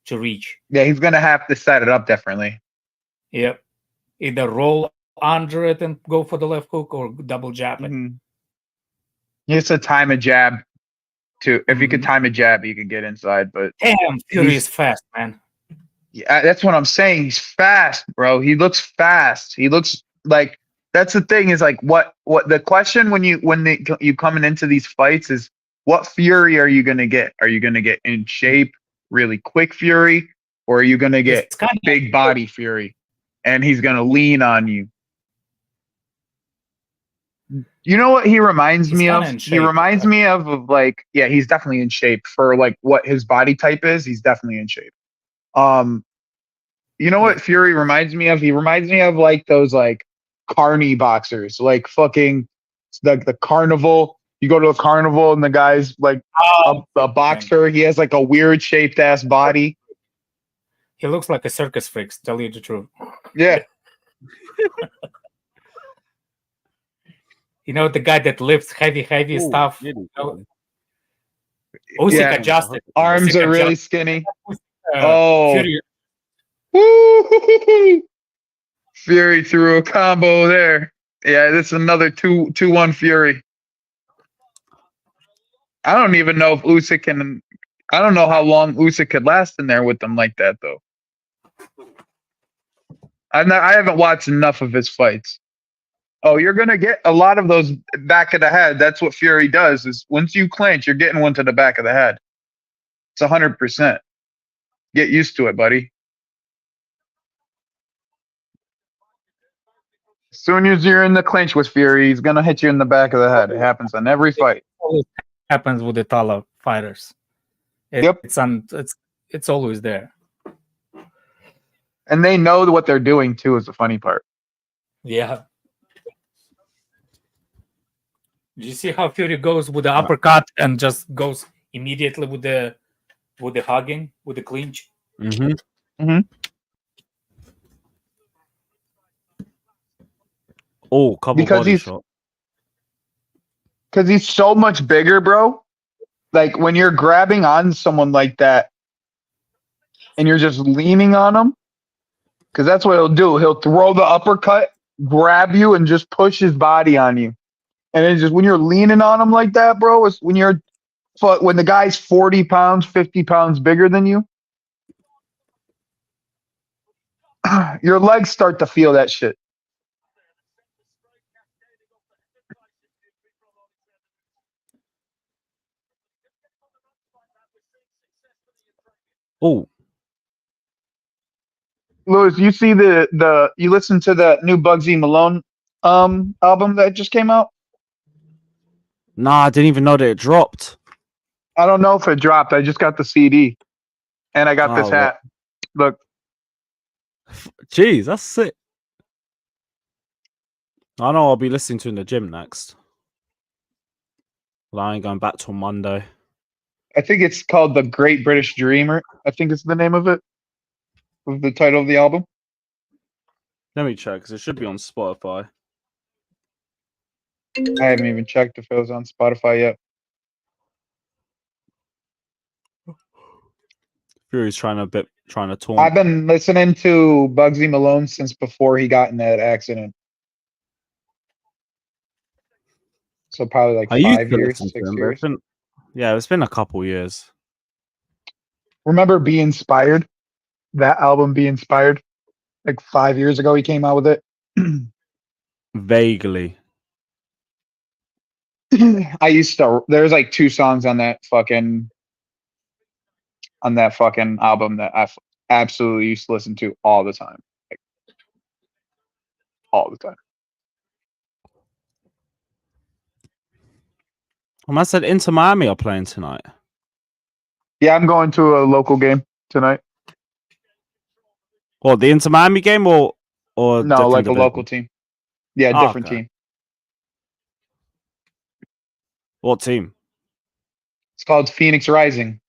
to reach. Yeah, he's gonna have to set it up differently. Yep, either roll under it and go for the left hook, or double jab it. He has to time a jab too. If you could time a jab, you could get inside. But damn, Fury is fast, man. Yeah, that's what I'm saying. He's fast, bro. He looks fast. He looks like, that's the thing, is like what the question when you coming into these fights is, what Fury are you gonna get? Are you gonna get in shape, really quick Fury, or are you gonna get big body Fury, and he's gonna lean on you? You know what he reminds me of? He reminds me of like, yeah, he's definitely in shape for like what his body type is. He's definitely in shape. You know what Fury reminds me of? He reminds me of like those like carny boxers, like fucking like the carnival. You go to a carnival and the guy's like a boxer. He has like a weird shaped ass body. He looks like a circus freak, to tell you the truth. Yeah. You know, the guy that lifts heavy stuff. Usyk adjusted. Arms Usyk are really adjusted. skinny. Fury. Woo! Fury threw a combo there. Yeah, this is another 2-1 Fury. I don't even know if Usyk can. I don't know how long Usyk could last in there with them like that, though. I haven't watched enough of his fights. Oh, you're gonna get a lot of those back of the head. That's what Fury does. Is once you clinch, you're getting one to the back of the head. It's 100%. Get used to it, buddy. As soon as you're in the clinch with Fury, he's gonna hit you in the back of the head. It happens on every fight. It happens with the taller fighters. It's always there. And they know what they're doing too. Is the funny part. Yeah. Do you see how Fury goes with the uppercut and just goes immediately with the hugging, with the clinch? Oh, couple body shot. Because he's so much bigger, bro. Like when you're grabbing on someone like that and you're just leaning on him, because that's what he'll do. He'll throw the uppercut, grab you, and just push his body on you. And it's just when you're leaning on him like that, bro, it's when the guy's 40 pounds, 50 pounds bigger than you, your legs start to feel that shit. Oh, Louis, you see you listen to the new Bugsy Malone album that just came out? Nah, I didn't even know that it dropped. I don't know if it dropped. I just got the CD, and I got this hat. Look, jeez, that's sick. I know I'll be listening to in the gym next. Well, I ain't going back till Monday. I think it's called The Great British Dreamer. I think it's the name of it. Of the title of the album. Let me check because it should be on Spotify. I haven't even checked if it was on Spotify yet. Fury's trying to taunt. I've been listening to Bugsy Malone since before he got in that accident. So probably like I used 5 to years, listen to 6 him, but years. it's been a couple years. Remember Be Inspired? That album Be Inspired? Like 5 years ago he came out with it. Vaguely. I used to there's like 2 songs on that fucking album that I absolutely used to listen to all the time. Like, all the time. I said Inter Miami are playing tonight. Yeah, I'm going to a local game tonight. What, the Inter Miami game or No, like a division? local team. Yeah, different okay. team. What team? It's called Phoenix Rising.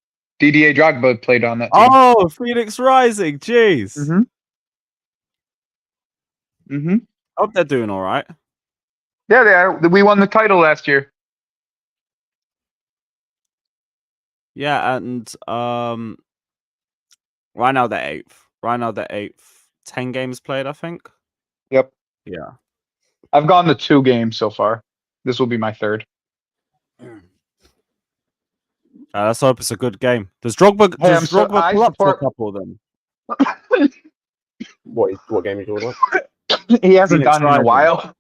DDA Drogba played on that team. Oh, Phoenix Rising. Jeez. Mm-hmm. I hope they're doing all right. Yeah, they are. We won the title last year. Yeah, and right now they're 8th. 10 games played, I think. Yep. Yeah. I've gone to 2 games so far. This will be my 3rd. Let's hope it's a good game. Does Drogba I pull up to a support- couple of them? What game are you talking about? He hasn't Phoenix done in a Rising. while.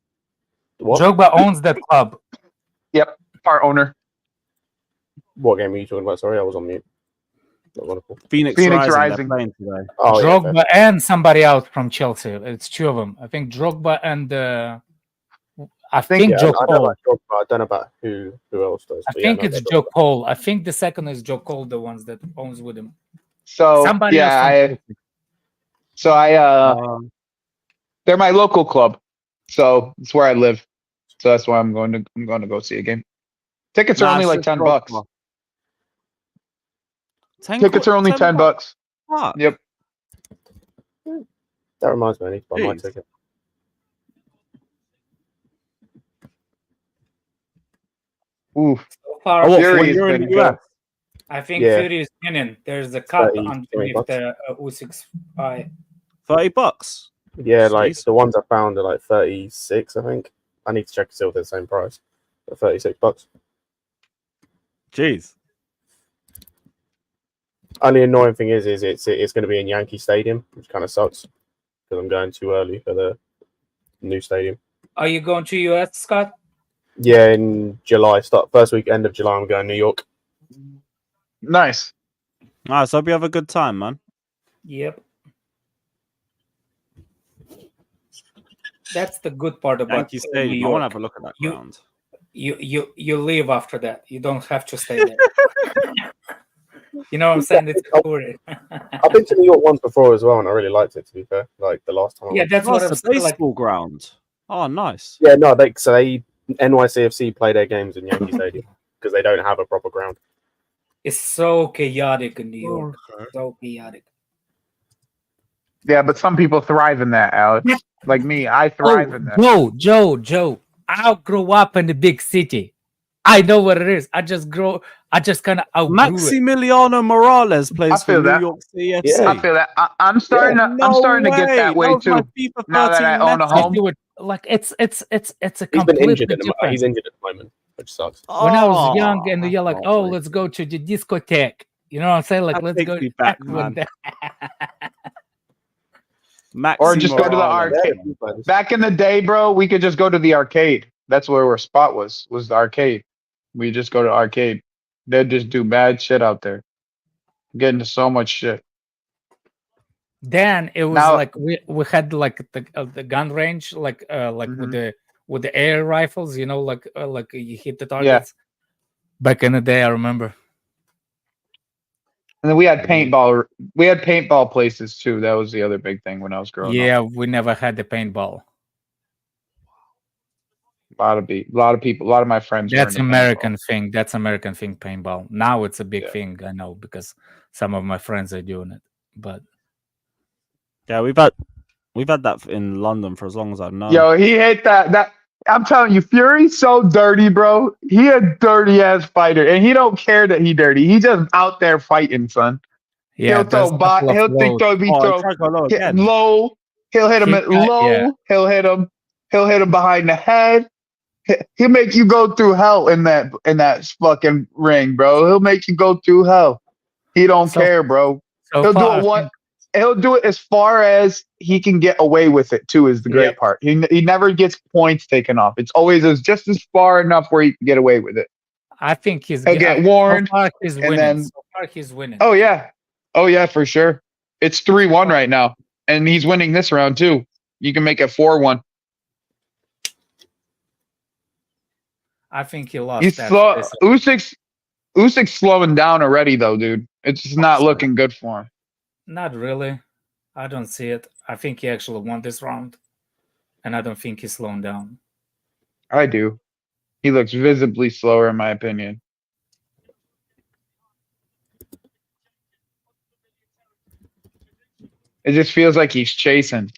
What? Drogba owns that club. Yep, part owner. What game are you talking about? Sorry, I was on mute. Not wonderful. Phoenix Rising. They're playing today. Oh, yeah, Drogba and somebody else from Chelsea. It's 2 of them. I think Drogba and I think yeah, Joe I know Cole. about Drogba, but I don't know about who else does. I but think yeah, it's Joe Cole. I think the second is Joe Cole, the ones that owns with him. So Somebody else they're my local club. So it's where I live. So that's why I'm going to go see a game. Tickets are only like $10. Tickets are only $10. Fuck. Yep. That reminds me, I need to buy my Jeez. ticket. Ooh. So far, Oh, what, Fury when has you're in been the good. US? I think Yeah. Fury is winning. There's a cup 30 underneath bucks. the U65. $30. Yeah, like Jeez. the ones I found are like 36, I think. I need to check still they're the same price. But $36. Jeez. Only annoying thing is it's going to be in Yankee Stadium, which kind of sucks because I'm going too early for the new stadium. Are you going to US, Scott? Yeah, in July, first weekend of July, I'm going to New York. Nice. All right, so hope you have a good time, man. Yep. That's the good part about Yankee New Stadium. I York. want to have a look at that ground. You leave after that. You don't have to stay there. You know what I'm saying? It's cool. I've been to New York once before as well, and I really liked it, to be fair. Like the last time I Yeah, went. that's what I'm That's a saying. Like, baseball ground. Oh, nice. Yeah, no, they NYCFC play their games in Yankee Stadium because they don't have a proper ground. it's so chaotic in New York. So chaotic. Yeah, but some people thrive in that, Alex. Like me, I thrive in that. Joe. I grew up in the big city. I know what it is. I just kind of outgrew it. Maximiliano Morales plays for New York CFC. Yeah. I feel that. I'm starting to get that way too. Now that I own a home. Like it's a He's been completely injured at the different. He's injured at the moment, which sucks. When I was young and you're like, oh, let's go to the discotheque. You know what I'm saying? Like, let's go back, with that. Or just go to the arcade. Back in the day, bro, we could just go to the arcade. That's where our spot was the arcade. We just go to arcade. They'd just do bad shit out there. Get into so much shit. Then it was like we had like the gun range, like with the air rifles, you know, like you hit the targets. Back in the day, I remember. And then we had paintball. We had paintball places too. That was the other big thing when I was growing up. Yeah, we never had the paintball. A lot of people, a lot of my friends. were That's into American paintball. thing. That's American thing. Paintball. Now it's a big Yeah. thing. I know because some of my friends are doing it. But Yeah, we've had that in London for as long as I've known. Yo, he hit that. I'm telling you, Fury's so dirty, bro. He a dirty ass fighter, and he don't care that he dirty. He just out there fighting, son. yeah, He'll throw bot. He'll think Oh, he tried to go low hit again. low. He'll hit him at low. Yeah. He'll hit him. He'll hit him behind the head. He'll make you go through hell in that fucking ring, bro. He'll make you go through hell. He don't care, bro. So He'll do far, it one. He'll do it as far as he can get away with it too. Is the great Yep. part. He never gets points taken off. It's always just as far enough where he can get away with it. I think he's He'll get warned, So far, he's and winning. then- So far, he's winning. Oh yeah, for sure. It's 3-1 right now, and he's winning this round too. You can make it 4-1. I think he lost. He's slow. Usyk's slowing down already though, dude. It's just not looking good for him. Not really. I don't see it. I think he actually won this round, and I don't think he's slowing down. I do. He looks visibly slower, in my opinion. It just feels like he's chasing.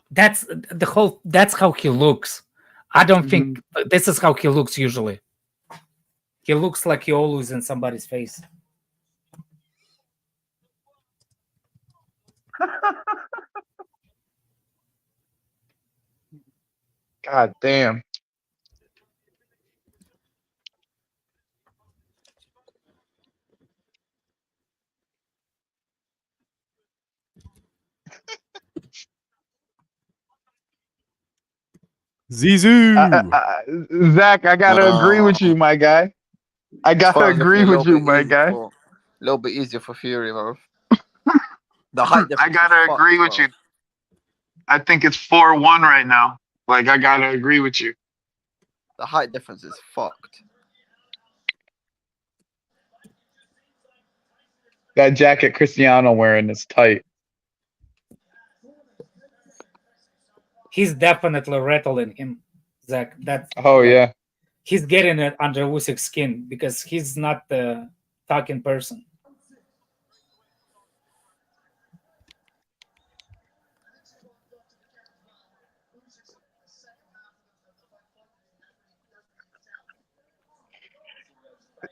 That's how he looks. I don't think this is how he looks usually. He looks like he always in somebody's face. God damn. Zizou. Zach, I gotta agree with you, my guy. I gotta agree with you, my guy. A little bit easier for Fury, bro. The height I gotta agree with you. I think it's 4-1 right now. Like, I gotta agree with you. The height difference is fucked. That jacket Cristiano wearing is tight. He's definitely rattling him, Zach. Yeah. He's getting it under Usyk's skin because he's not the talking person.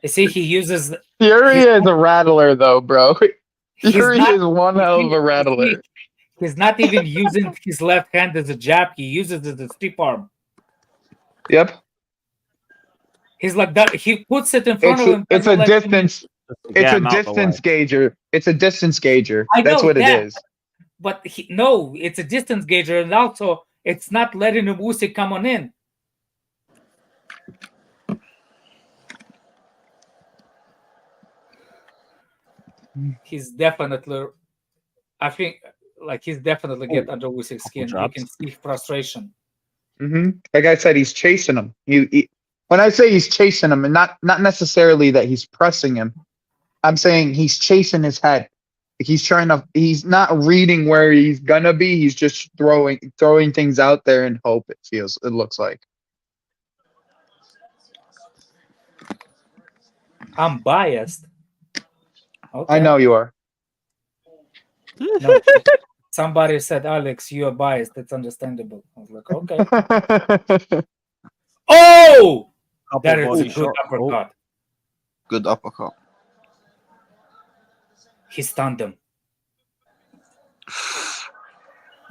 You see, he uses Fury is a rattler, though, bro. Fury is one hell of a rattler. He's not even using his left hand as a jab. He uses it as a stiff arm. Yep. He's like that. He puts it in front of him. It's a distance. It's Get a him out the distance way. gauger. It's a distance gauger. I That's know what that. it is. But no, it's a distance gauger, and also it's not letting him Usyk come on in. He's definitely, I think, like he's definitely get under Usyk's skin. You can see frustration. Like I said, he's chasing him. When I say he's chasing him, and not necessarily that he's pressing him, I'm saying he's chasing his head. He's not reading where he's gonna be. He's just throwing things out there and hope. It looks like. I'm biased. Okay. I know you are. No, somebody said, Alex, you are biased. It's understandable. I was like, okay. Oh! That is a good uppercut. Good uppercut. He stunned him.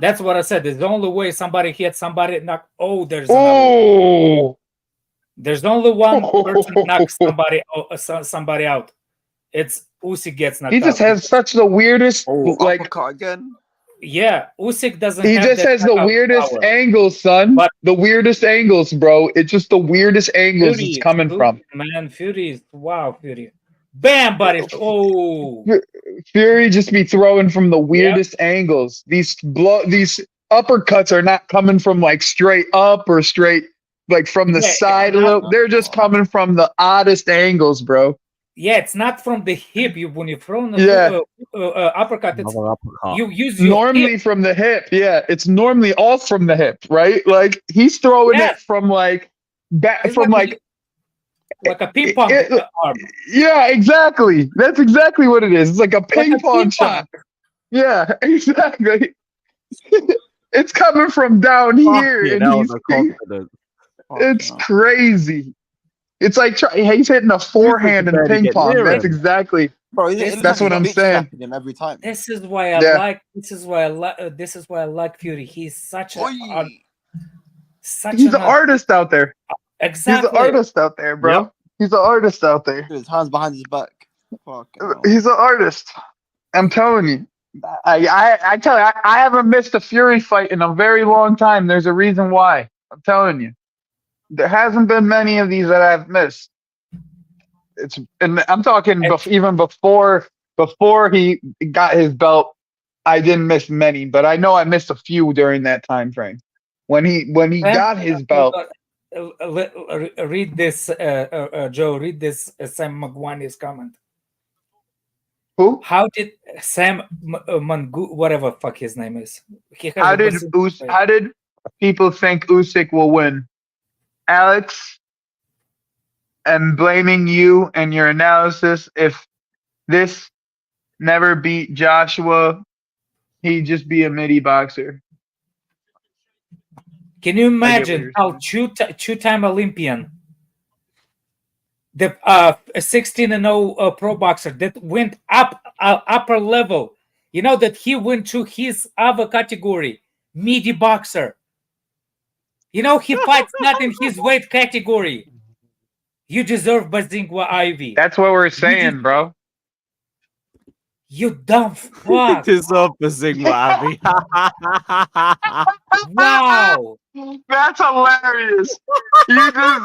That's what I said. There's the only way somebody hit somebody knock. Oh, there's another. There's only one person knocks somebody out. It's Usyk gets knocked out. He just has such the weirdest uppercut again. Yeah, Usyk doesn't. He just has the weirdest angles, son. But the weirdest angles, bro. It's just the weirdest angles it's coming from. Man, Fury. Wow, Fury. Bam, buddy. Oh. Fury just be throwing from the weirdest angles. These uppercuts are not coming from like straight up or straight like from the side a little. They're just coming from the oddest angles, bro. Yeah, it's not from the hip. When you throw an uppercut, it's you use your normally hip. from the hip. Yeah, it's normally all from the hip, right? Like he's throwing it from like back It's from like a ping pong arm. Yeah, exactly. That's exactly what it is. It's like a ping pong shot. Yeah, exactly. It's coming from down here, and it's crazy. It's like he's hitting a forehand in ping pong. That's exactly. Bro, that's what I'm saying. Him every time. This is why I like. This is why I like Fury. He's such He's an artist out there. Exactly. He's an artist out there, bro. Yep. He's an artist out there. His hands behind his back. He's an artist. I'm telling you. I tell you, I haven't missed a Fury fight in a very long time. There's a reason why. I'm telling you. There hasn't been many of these that I've missed. And I'm talking even before he got his belt. I didn't miss many, but I know I missed a few during that time frame. When he got his belt. Read this, Joe. Read this. Sam Magwani's comment. Who? How did Sam Mangu, whatever fuck his name is? How did people think Usyk will win? Alex, I'm blaming you and your analysis. If this never beat Joshua, he'd just be a midi boxer. Can you imagine how two-time Olympian, the 16-0 pro boxer that went up upper level, you know that he went to his other category, midi boxer. You know he fights not in his weight category. You deserve Bazingwa Ivy. That's what we're saying, bro. You dumb fuck. You deserve Bazingwa Ivy. Wow. That's hilarious. You deserve.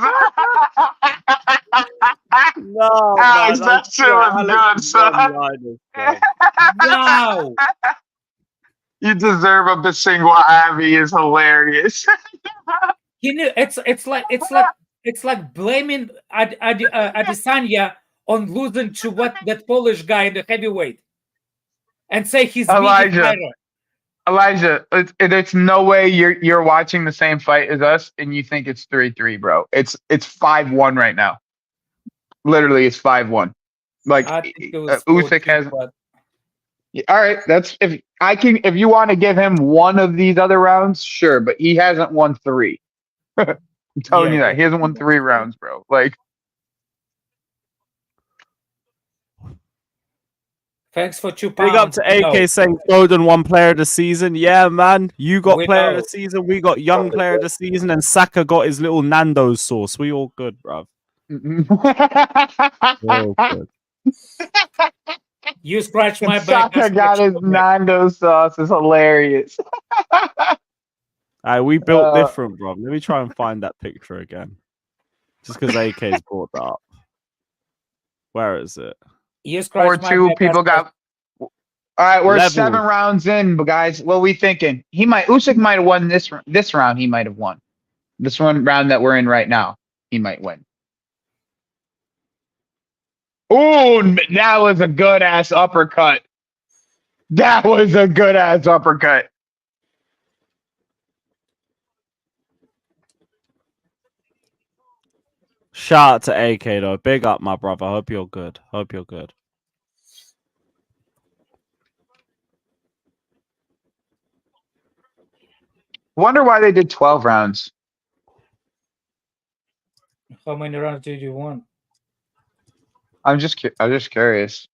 No, Alex, man, that shit was good, son. Wow. You deserve a Basingwa Abbey is hilarious. You know, it's like blaming Adesanya on losing to that Polish guy in the heavyweight, and say he's Elijah. It's no way you're watching the same fight as us and you think it's 3-3, bro. It's 5-1 right now. Literally, it's 5-1. Like Usyk has. All right, that's if you want to give him one of these other rounds, sure, but he hasn't won 3. I'm telling you that he hasn't won 3 rounds, bro. Like, thanks for £2. Big up to AK saying Foden won player of the season. Yeah, man, you got player of the season. We got young player of the season, and Saka got his little Nando's sauce. We all good, bro. All good. You scratch my back. Saka got his Nando's sauce. It's hilarious. We built different, bro. Let me try and find that picture again. Just because AK's brought that up. Where is it? You scratch 4-2. People got. All right, we're 7 rounds in, but guys, what are we thinking? Usyk might have won this round. He might have won this round that we're in right now. He might win. Oh, that was a good ass uppercut. That was a good ass uppercut. Shout out to AK though. Big up, my brother. Hope you're good. Hope you're good. Wonder why they did 12 rounds. How many rounds did you want? I'm just curious.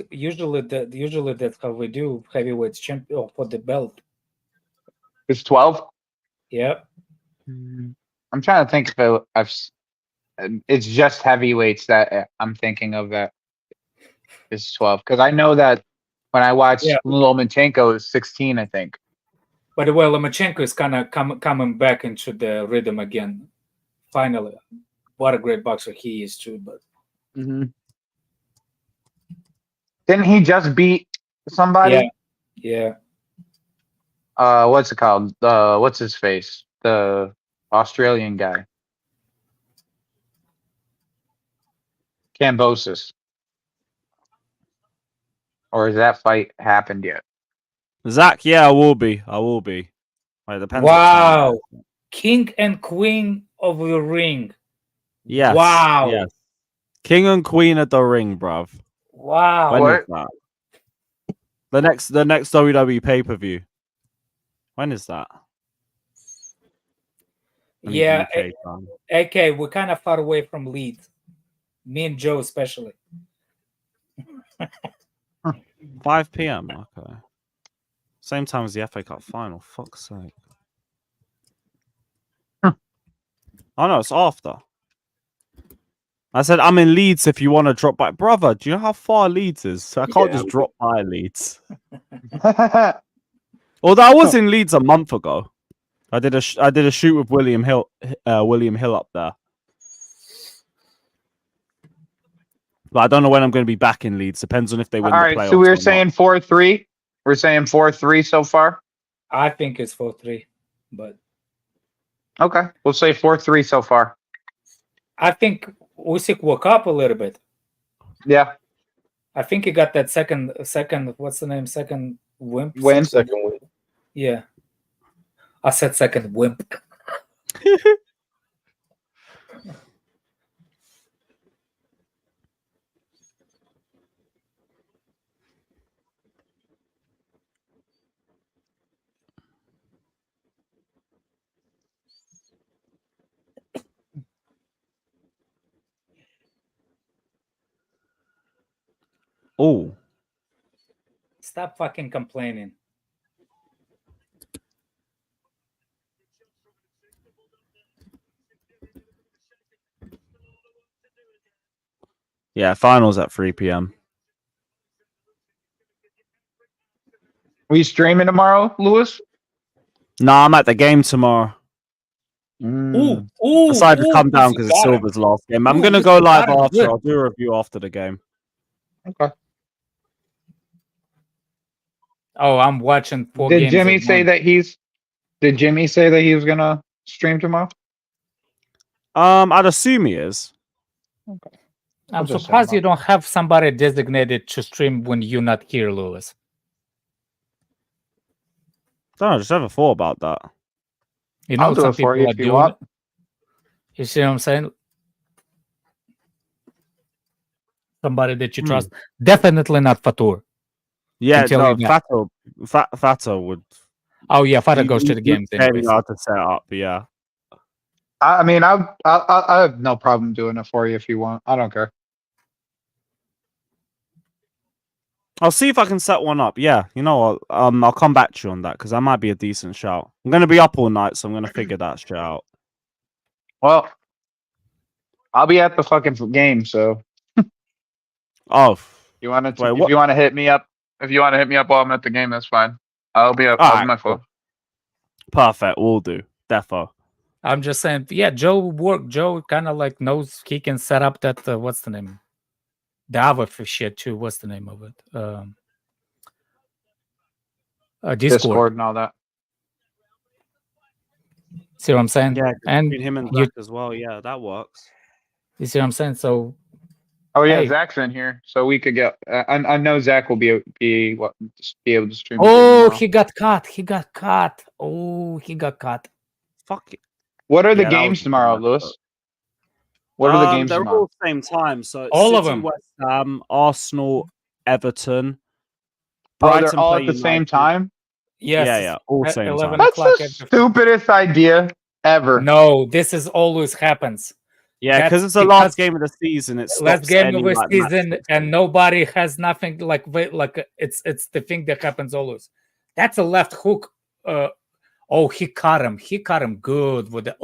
Usually that's how we do heavyweights champion for the belt. It's 12. Yeah. I'm trying to think if it's just heavyweights that I'm thinking of that is 12 because I know that when I watched Lomachenko, it was 16, I think. But well, Lomachenko is kind of coming back into the rhythm again. Finally, what a great boxer he is too. But didn't he just beat somebody? Yeah. What's it called? What's his face? The Australian guy. Kambosos? Or has that fight happened yet? Zach, yeah, I will be. It depends. Wow. King and Queen of the Ring. Yes. Wow. Yes. King and Queen of the Ring, bruv. Wow. When What? is that? The next WWE pay-per-view. When is that? I need Yeah. UK time. AK, we're kind of far away from Leeds. Me and Joe especially. 5 p.m. Okay. Same time as the FA Cup final. Fuck's sake. Oh no, it's after. I said I'm in Leeds if you want to drop by. Brother, do you know how far Leeds is? So I can't just drop by Leeds. Although I was in Leeds a month ago. I did a shoot with William Hill up there. But I don't know when I'm going to be back in Leeds. Depends on if they win All the right, playoffs. so we're or saying not. 4-3. We're saying 4-3 so far. I think it's 4-3, but Okay, we'll say 4-3 so far. I think Usyk woke up a little bit. Yeah. I think he got that second. What's the name? Second wimp. Win. Second win. Yeah. I said second wimp. Oh. Stop fucking complaining. Yeah, finals at 3 p.m. Are you streaming tomorrow, Lewis? No, I'm at the game tomorrow. Ooh, Decided to come down Usyk because it's got him. Silver's last game. I'm Ooh, going to Usyk go live got him after. good. I'll do a review after the game. Okay. Oh, I'm watching 4 Did games. Jimmy at say once. that Did Jimmy say that he was gonna stream tomorrow? I'd assume he is. Okay. I'm just surprised saying, you don't have somebody designated to stream when you're not here, Lewis. Don't know, I just never thought about that. You know, I'll do some it for people you are if you doing want. it. You see what I'm saying? Somebody that you trust. Definitely not Fatur. Yeah, Can tell no, you that. Fato would. Oh yeah, Fatur goes to He- the games he's anyways. very hard to set up, yeah. I mean, I have no problem doing it for you if you want. I don't care. I'll see if I can set one up. Yeah, you know what? I'll come back to you on that because that might be a decent shout. I'm gonna be up all night, so I'm gonna figure that shit out. Well, I'll be at the fucking game, so Oh, you want to wait, if what? you want to hit me up while I'm at the game, that's fine. I'll be up. I'll Alright, be my phone. cool. Perfect, we'll do. Defo. I'm just saying, yeah, Joe kind of like knows he can set up that what's the name? The other shit too. What's the name of it? Discord. And all that. See what I'm saying? Yeah, and between him and you, Zach as well. Yeah, that works. you see what I'm saying? So, Oh yeah, hey. Zach's in here, so we could get. I know Zach will be able to stream. Oh, he got caught. He got caught. Oh, he got caught. Fuck it. What are the Yeah, that games was tomorrow, bad, Lewis? but- What are the games they're tomorrow? all same time. So it's All of City, them. West Ham, Arsenal, Everton. Oh, Brighton they're all play at the same United. time? Yes. Yeah, all at same 11 time. That's o'clock. the stupidest idea ever. No, this is always happens. Yeah, That's because it's the last game of the season. It stops last game any, of the like, season, match and nobody has nothing like it's the thing that happens always. That's a left hook. Oh, he caught him. He caught him good with the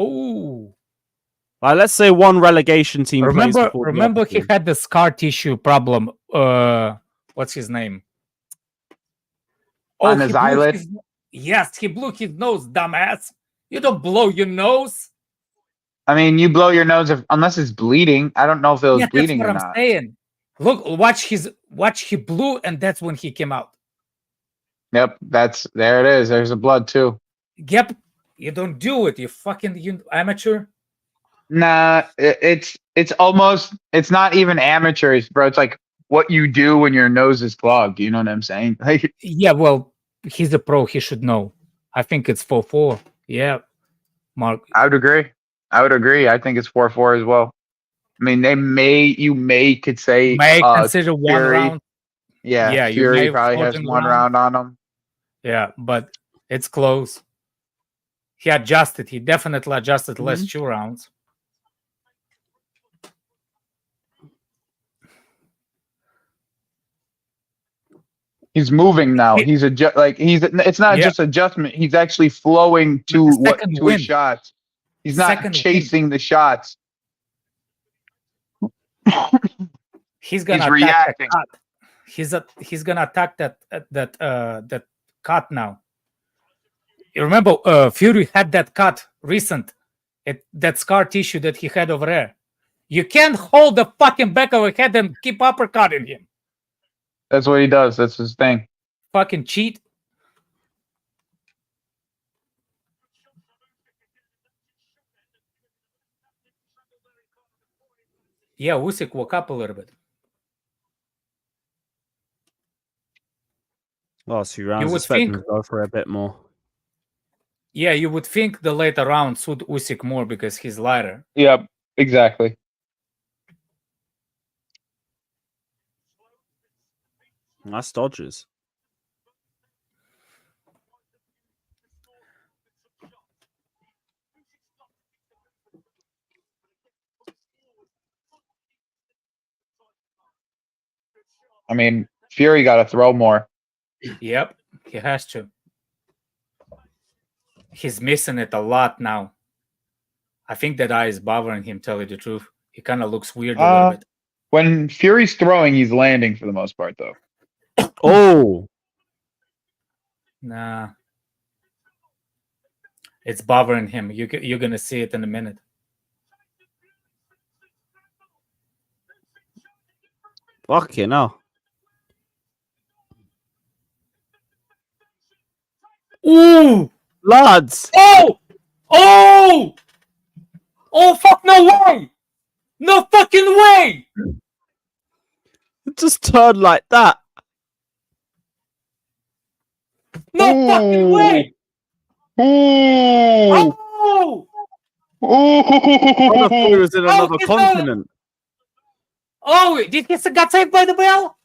Like, let's say one relegation team plays before the Remember other he team. had the scar tissue problem. What's his name? On his eyelid? Yes, he blew his nose, dumbass. You don't blow your nose. I mean, you blow your nose unless it's bleeding. I don't know if it was bleeding that's or what I'm not. saying. Look, watch he blew, and that's when he came out. Yep, there it is. There's the blood too. Yep, you don't do it. You amateur. Nah, it's almost it's not even amateurs, bro. It's like what you do when your nose is clogged. You know what I'm saying? Like, Yeah, well, he's a pro. He should know. I think it's 4-4. Yeah, Mark. I would agree. I think it's 4-4 as well. I mean, you could say May consider one Fury. round. Yeah, you may Fury probably has floating one around. round on him. Yeah, but it's close. He adjusted. He definitely adjusted last 2 rounds. He's moving now. He's it's not just adjustment. He's actually flowing to his shots. He's not chasing the shots. He's gonna He's attack reacting. that cut. He's gonna attack that cut now. You remember Fury had that cut recent, that scar tissue that he had over there. You can't hold the fucking back of a head and keep uppercutting him. That's what he does. That's his thing. Fucking cheat. Yeah, Usyk woke up a little bit. Last few rounds, You would expect him think- to go for a bit more. Yeah, you would think the later rounds suit Usyk more because he's lighter. Yep, exactly. Nice dodges. I mean, Fury got to throw more. Yep, he has to. He's missing it a lot now. I think that eye is bothering him, tell you the truth. He kind of looks weird a little bit. When Fury's throwing, he's landing for the most part, though. Oh! Nah. It's bothering him. You're going to see it in a minute. Fucking hell. Ooh! Lads! Oh! Oh! Oh, fuck, no way! No fucking way! It just turned like that. No fucking way! Ooh! Oh! I thought he was in another it's continent. Oh, did he got saved by the bell?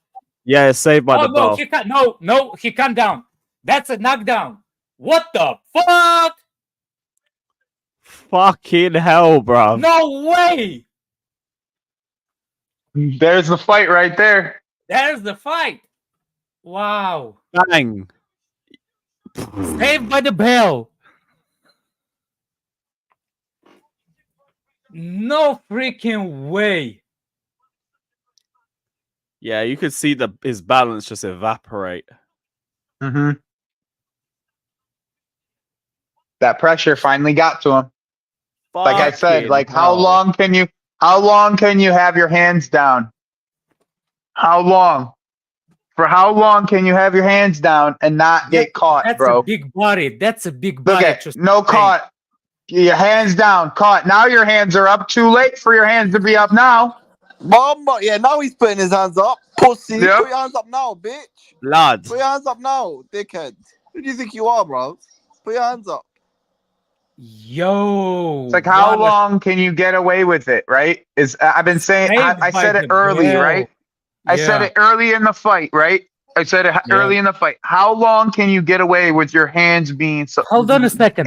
Yeah, it's saved by the no, bell. he can't. No, he can't down. That's a knockdown. What the fuck? Fucking hell, bro. No way! There's the fight right there. There's the fight. Wow. Bang. Saved by the bell. No freaking way. Yeah, you could see his balance just evaporate. Mm-hmm. That pressure finally got to him. Like I said, like how long can you have your hands down? How long? For how long can you have your hands down and not get caught, That's bro? a big body. That's a big Look body. at no caught. Your hands down, caught. Now your hands are up. Too late for your hands to be up now. Mama, yeah, now he's putting his hands up. Pussy, Yep. put your hands up now, bitch. Lads. Put your hands up now, dickhead. Who do you think you are, bro? Put your hands up. Yo. It's like how long can you get away with it, right? I've been saying I said it early, right? I said it early in the fight, right? I said it early in the fight. How long can you get away with your hands being Hold on a second.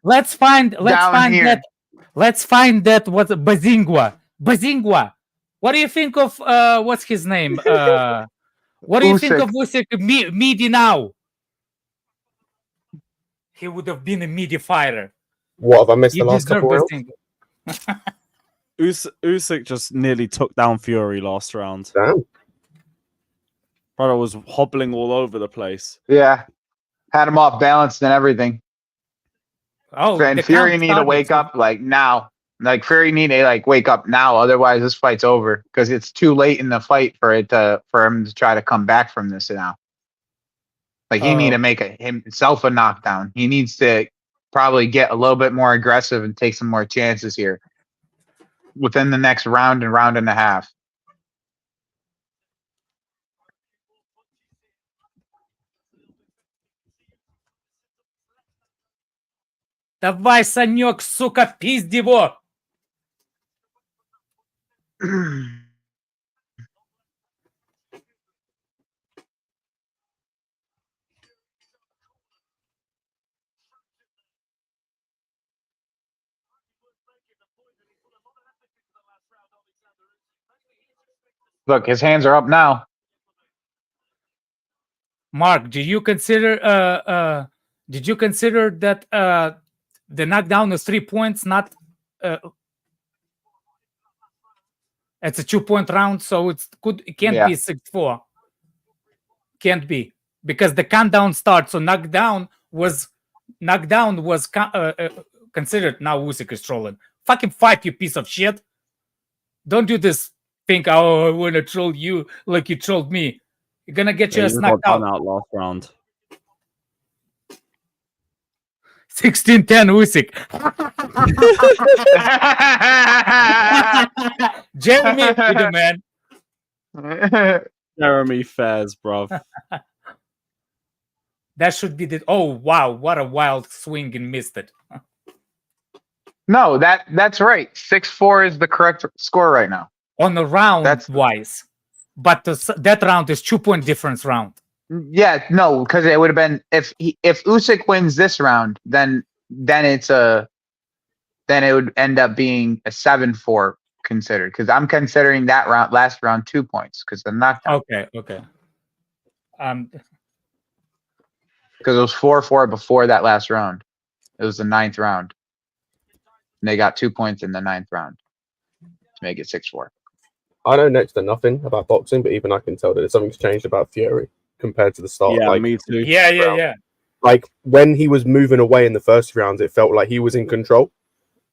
Let's find that. Let's find that what Bazingua. What do you think of what's his name? What do you think of Usyk Midi now? He would have been a midi fighter. What have I missed the last couple rounds? Usyk just nearly took down Fury last round. Damn. Brother was hobbling all over the place. Yeah. Had him off balance and everything. Oh, and Fury need to wake up like now. Like Fury need to like wake up now, otherwise this fight's over. Because it's too late in the fight for him to try to come back from this now. Like he need to make himself a knockdown. He needs to probably get a little bit more aggressive and take some more chances here. within the next round and round and a half. Давай, Санек, сука, пизди его! Look, his hands are up now. Mark, did you consider that the knockdown is 3 points, not it's a 2-point round, so it can't be 6-4. Can't be, because the countdown starts. So knockdown was considered. Now Usyk is trolling. Fucking fight, you piece of shit. Don't do this. Think, oh, I want to troll you like you trolled me. You're gonna get your ass knocked out. Last round. 16-10 Usyk. Jeremy, you the man. Jeremy Fairs, bruv. That should be the. Oh wow, what a wild swing and missed it. No, that's right. 6-4 is the correct score right now. On the round wise, but that round is 2-point difference round. Yeah, no, because it would have been if Usyk wins this round, then it would end up being a 7-4 considered, because I'm considering that last round 2 points because the knockdown. Okay. Because it was 4-4 before that last round. It was the 9th round. And they got 2 points in the 9th round to make it 6-4. I know next to nothing about boxing, but even I can tell that something's changed about Fury compared to the start. Yeah, like, me too. Yeah. Like when he was moving away in the first rounds, it felt like he was in control.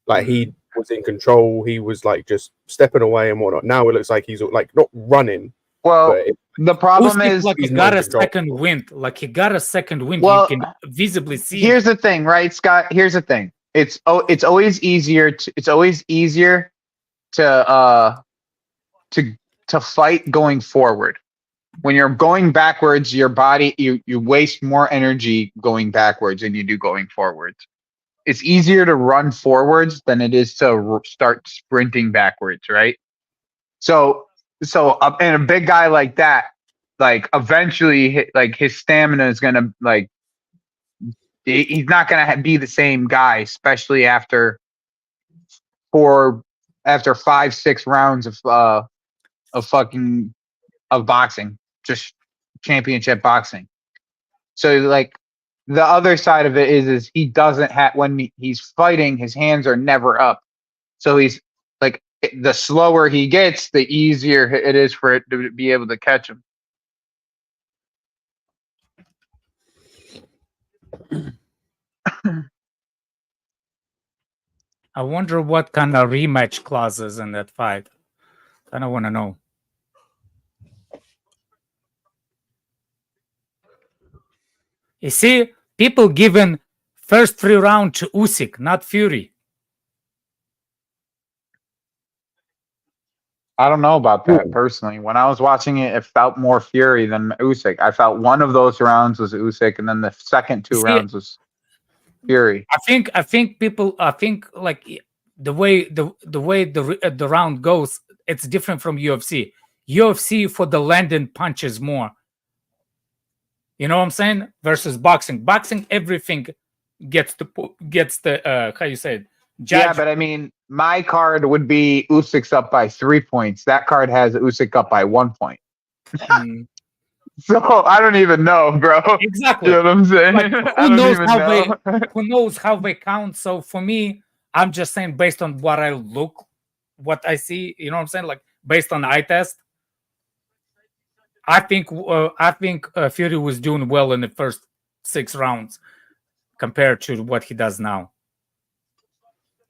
Like he was in control. He was like just stepping away and whatnot. Now it looks like he's like not running. Well, the problem Usyk, is like he got a second wind. Like he got a second wind. Well, you can visibly see. Here's the thing, right, Scott? Here's the thing. It's always easier to fight going forward. When you're going backwards, your body you waste more energy going backwards than you do going forwards. It's easier to run forwards than it is to start sprinting backwards, right? So and a big guy like that, like eventually, like his stamina is gonna like he's not gonna be the same guy, especially after 5-6 rounds of boxing, just championship boxing. So like the other side of it is he doesn't have, when he's fighting, his hands are never up. So he's like, the slower he gets, the easier it is for it to be able to catch him. I wonder what kind of rematch clauses in that fight. I don't want to know. You see, people giving first 3 round to Usyk, not Fury. I don't know about that personally. When I was watching it, it felt more Fury than Usyk. I felt one of those rounds was Usyk, and then the second 2 rounds was Fury. I think like the way the round goes, it's different from UFC. UFC for the landing punches more. You know what I'm saying? Versus boxing. Boxing, everything gets the how you say it? Judge. Yeah, but I mean, my card would be Usyk's up by 3 points. That card has Usyk up by 1 point. So I don't even know, bro. Exactly. You know what I'm saying? Like, who knows how they count? So for me, I'm just saying based on what I see. You know what I'm saying? Like based on the eye test. I think Fury was doing well in the first 6 rounds compared to what he does now.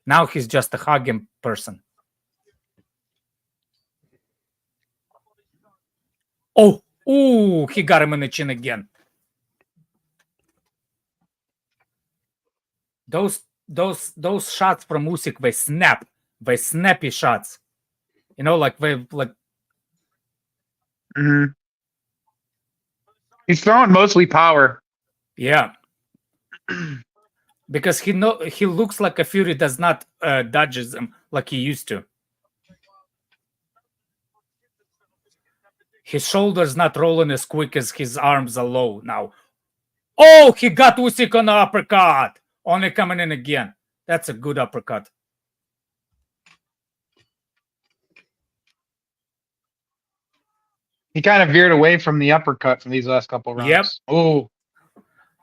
Now he's just a hugging person. Oh, he got him in the chin again. Those shots from Usyk, they snap. They snappy shots. You know, like they like. Mhm. He's throwing mostly power. Yeah. Because he looks like a Fury does not dodges him like he used to. His shoulders not rolling as quick as his arms are low now. Oh, he got Usyk on the uppercut. Only coming in again. That's a good uppercut. He kind of veered away from the uppercut from these last couple rounds. Yep. Oh,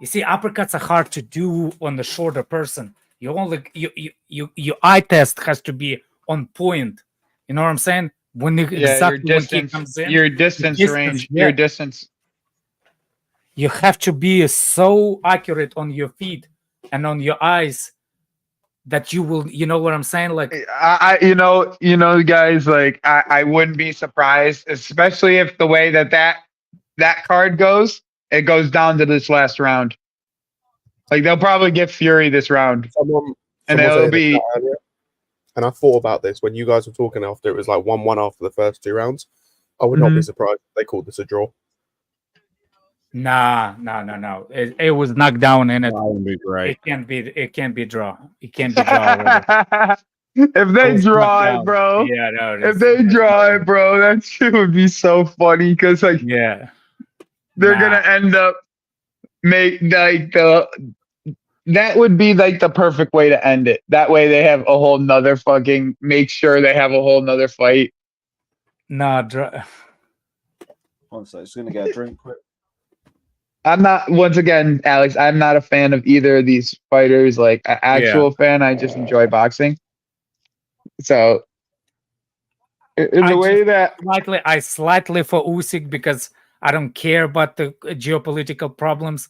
you see, uppercuts are hard to do on the shorter person. You only your eye test has to be on point. You know what I'm saying? When your distance, when he comes in, your distance range, yeah. your distance. You have to be so accurate on your feet and on your eyes that you will. You know what I'm saying? Like you know, guys. Like I wouldn't be surprised, especially if the way that card goes, it goes down to this last round. Like they'll probably give Fury this round, and it'll be. And I thought about this when you guys were talking after it was like 1-1 after the first 2 rounds. I would not be surprised if they called this a draw. No. It was knocked down, and That would be great. It can't be draw. It can't be draw. If they draw it, bro. Yeah, no. If they draw it, bro, that shit would be so funny because like yeah, they're gonna end up that would be like the perfect way to end it. That way they have a whole nother make sure they have a whole nother fight. Nah, One second, just gonna get a drink quick. I'm not, once again, Alex, I'm not a fan of either of these fighters, like an actual fan. I just enjoy boxing. So in the way that I slightly for Usyk because I don't care about the geopolitical problems.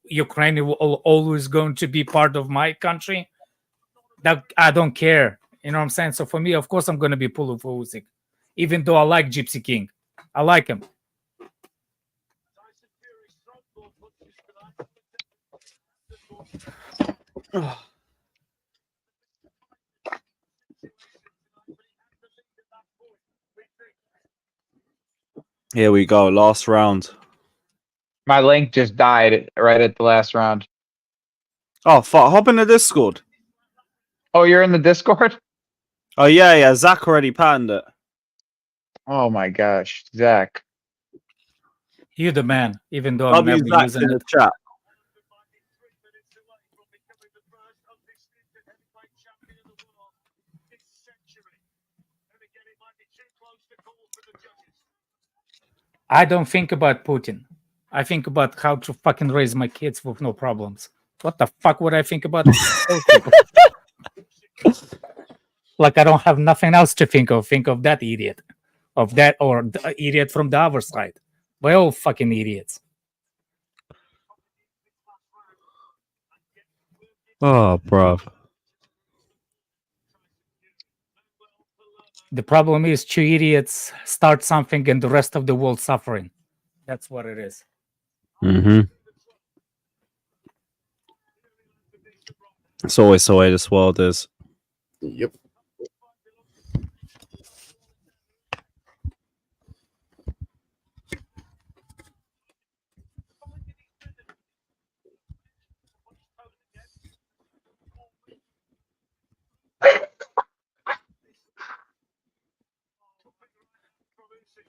Ukraine will always going to be part of my country. That I don't care. You know what I'm saying? So for me, of course, I'm going to be pulling for Usyk, even though I like Gypsy King. I like him. Here we go. Last round. my link just died right at the last round. Oh, fuck. Hop in the Discord. Oh, you're in the Discord? Oh, yeah. Zach already patterned it. Oh, my gosh. Zach. You're the man, even though I'm never using in it. the chat. I don't think about Putin. I think about how to fucking raise my kids with no problems. What the fuck would I think about those people? Like I don't have nothing else to think of. Think of that idiot. Of that or the idiot from the other side. We're all fucking idiots. Oh, bro. The problem is two idiots start something and the rest of the world suffering. That's what it is. Mm-hmm. It's always the way this world is. Yep.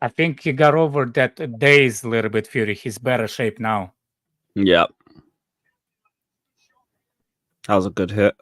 I think he got over that days a little bit, Fury. He's better shape now. Yep. That was a good hit.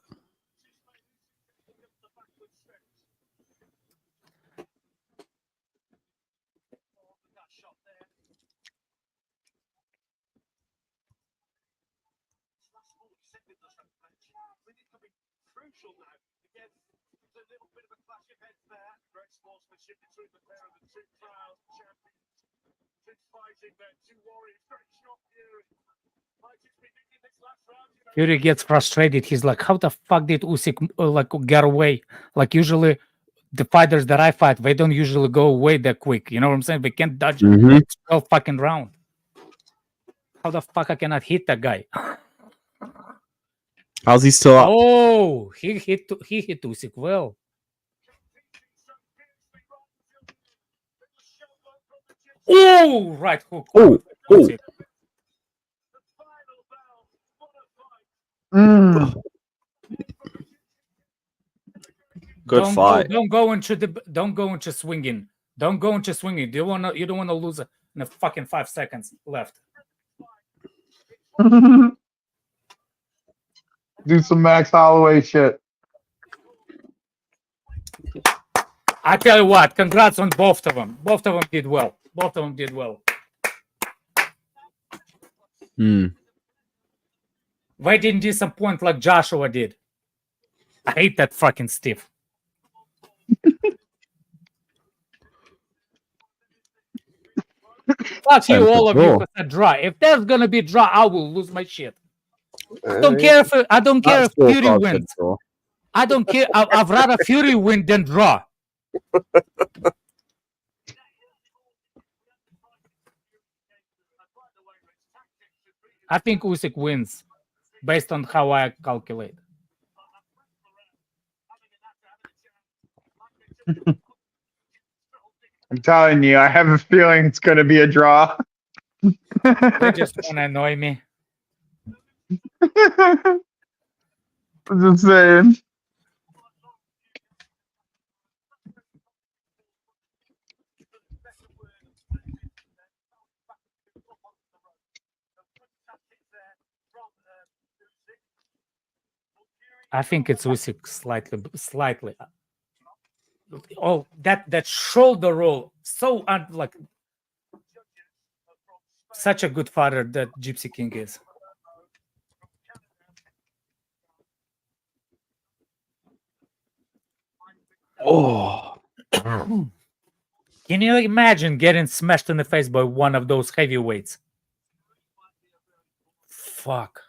Fury gets frustrated. He's like, how the fuck did Usyk get away? Like usually the fighters that I fight, they don't usually go away that quick. You know what I'm saying? They can't dodge it. It's 12 fucking round. How the fuck I cannot hit that guy? How's he still up? Oh, he hit Usyk well. Oh, right hook. Oh, oh. Good fight. Don't go into swinging. Don't go into swinging. You don't wanna lose in a fucking 5 seconds left. Do some Max Holloway shit. I tell you what, congrats on both of them. Both of them did well. Both of them did well. They didn't disappoint like Joshua did. I hate that fucking Steve. Fuck you, all of you, for that draw. If there's gonna be draw, I will lose my shit. I don't care if Fury wins. I don't care. I'd rather Fury win than draw. I think Usyk wins based on how I calculate. I'm telling you, I have a feeling it's going to be a draw. They just want to annoy me. I'm just saying. I think it's Usyk slightly. Oh, that shoulder roll, so like such a good fighter that Gypsy King is. Oh. Can you imagine getting smashed in the face by one of those heavyweights? Fuck.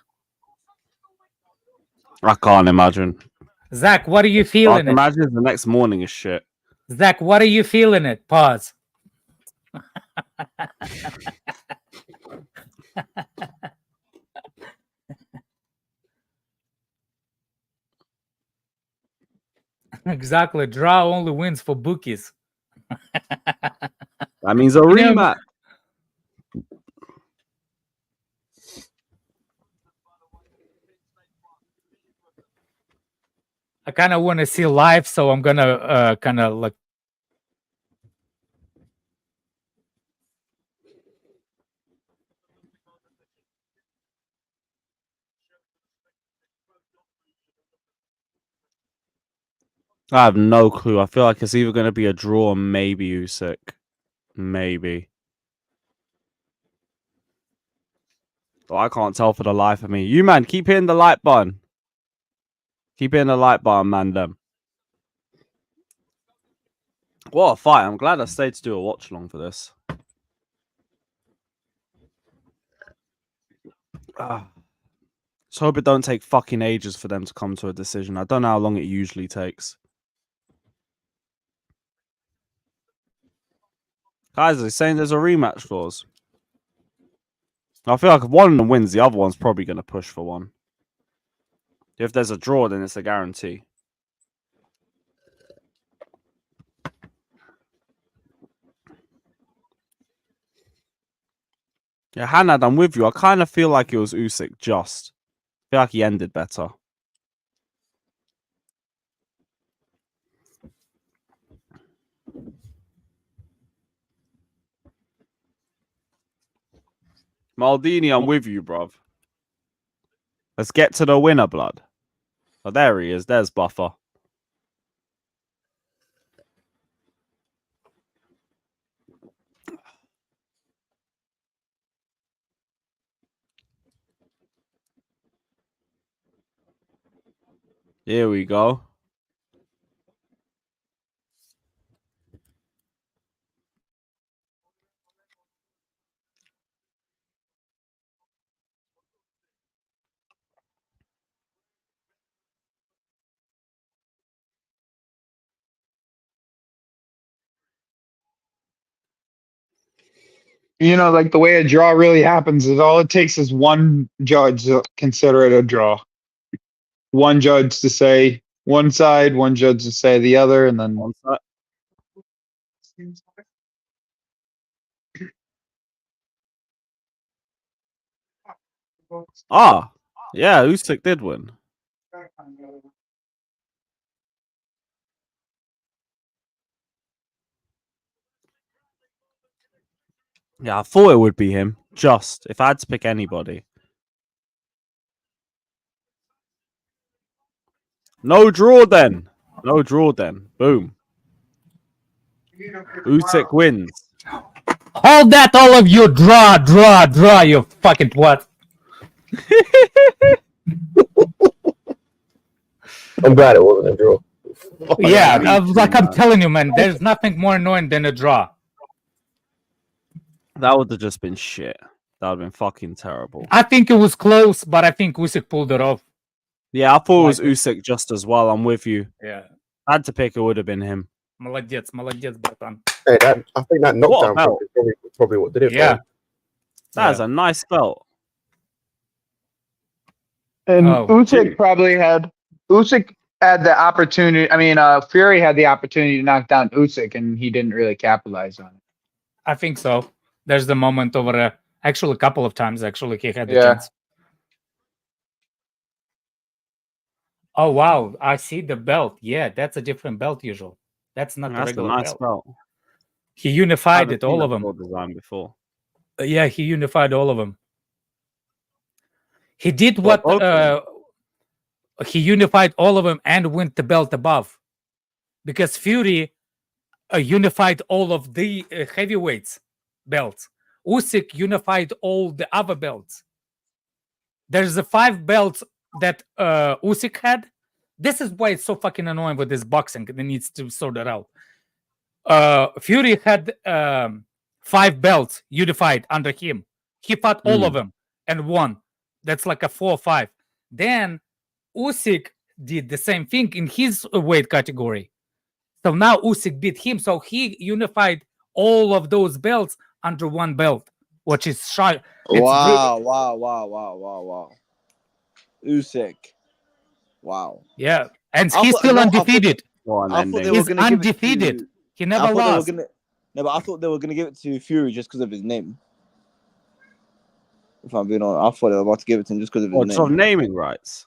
I can't imagine. Zach, what are you feeling? Imagine the next morning is shit. Zach, what are you feeling it? Pause. Exactly. Draw only wins for bookies. That means a rematch. I kind of want to see live, so I'm gonna kind of like. I have no clue. I feel like it's either going to be a draw or maybe Usyk. Maybe. But I can't tell for the life of me. You, man, keep hitting the like button. Keep hitting the like button, man, them. What a fight. I'm glad I stayed to do a watch along for this. Just hope it don't take fucking ages for them to come to a decision. I don't know how long it usually takes. Guys, they're saying there's a rematch clause. I feel like if one of them wins, the other one's probably going to push for one. If there's a draw, then it's a guarantee. Yeah, Hanad, I'm with you. I kind of feel like it was Usyk just. I feel like he ended better. Maldini, I'm with you, bruv. Let's get to the winner, blood. Oh, there he is. There's Buffer. Here we go. You know, like the way a draw really happens is all it takes is one judge to consider it a draw. One judge to say one side, one judge to say the other, and then one side. Ah, yeah, Usyk did win. Yeah, I thought it would be him. Just if I had to pick anybody. No draw then. No draw then. Boom. Usyk wins. Hold that, all of you. Draw, you fucking twat. I'm glad it wasn't a draw. Yeah, I'm telling you, man, there's nothing more annoying than a draw. That would have just been shit. That would have been fucking terrible. I think it was close, but I think Usyk pulled it off. Yeah, I thought it was Usyk just as well. I'm with you. Yeah. I had to pick, it would have been him. Молодец, братан. Hey, I think that knockdown belt. is probably what did it. Yeah. That is a nice belt. And Oh, Usyk had the opportunity. I mean, Fury had the opportunity to knock down Usyk, and he didn't really capitalize on it. I think so. There's the moment over actually a couple of times. Actually, he had the Yeah. chance. Oh wow! I see the belt. Yeah, that's a different belt. Usual. That's not the That's a regular nice belt. He unified Haven't it, all seen of that them. belt design before. Yeah, he unified all of them. He did Well, what he unified all of them and went the belt above, because Fury unified all of the heavyweights belts. Usyk unified all the other belts. There's the 5 belts that Usyk had. This is why it's so fucking annoying with this boxing. It needs to sort it out. Fury had 5 belts unified under him. He fought all of them and won. That's like a 4 or 5. Then Usyk did the same thing in his weight category. So now Usyk beat him. So he unified all of those belts under one belt, which is shy. Wow. Usyk. Wow. Yeah, and I he's thought- still no, I undefeated. I thought they were He's gonna give it undefeated. to- He I never thought they were lost. gonna- No, but I thought they were gonna give it to Fury just because of his name. If I'm being honest, I thought they were about to give it to him just because of his Or name. some naming rights.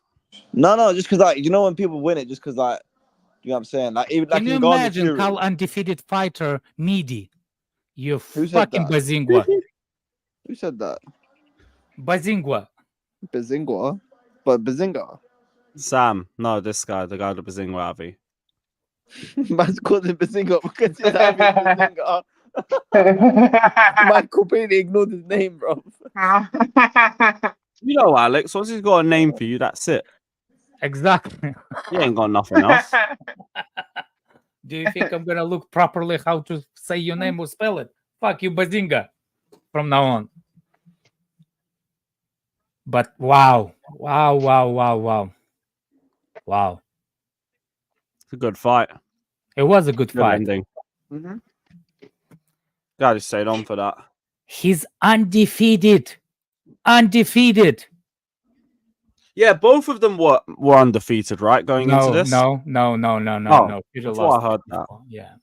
No, just because like you know when people win it, just because like you know what I'm saying. Like even like Can you in Garden imagine Fury. how undefeated fighter Midi? You Who said fucking that? Bazingua. Who said that? Bazingua. Bazingua, but Bazinga. Sam. No, this guy. The guy with the Bazingwa Avi. Man's called him Bazinga because he's having Bazinga. Man completely ignored his name, bro. You know, Alex, once he's got a name for you, that's it. Exactly. He ain't got nothing else. Do you think I'm gonna look properly how to say your name or spell it? Fuck you, Bazinga. From now on. But wow. It's a good fight. It was a good Good fight. ending. Guy just stayed on for that. He's undefeated. Undefeated. Yeah, both of them were undefeated, right? Going into this? No. Oh, Peter that's why lost. I heard that. Yeah.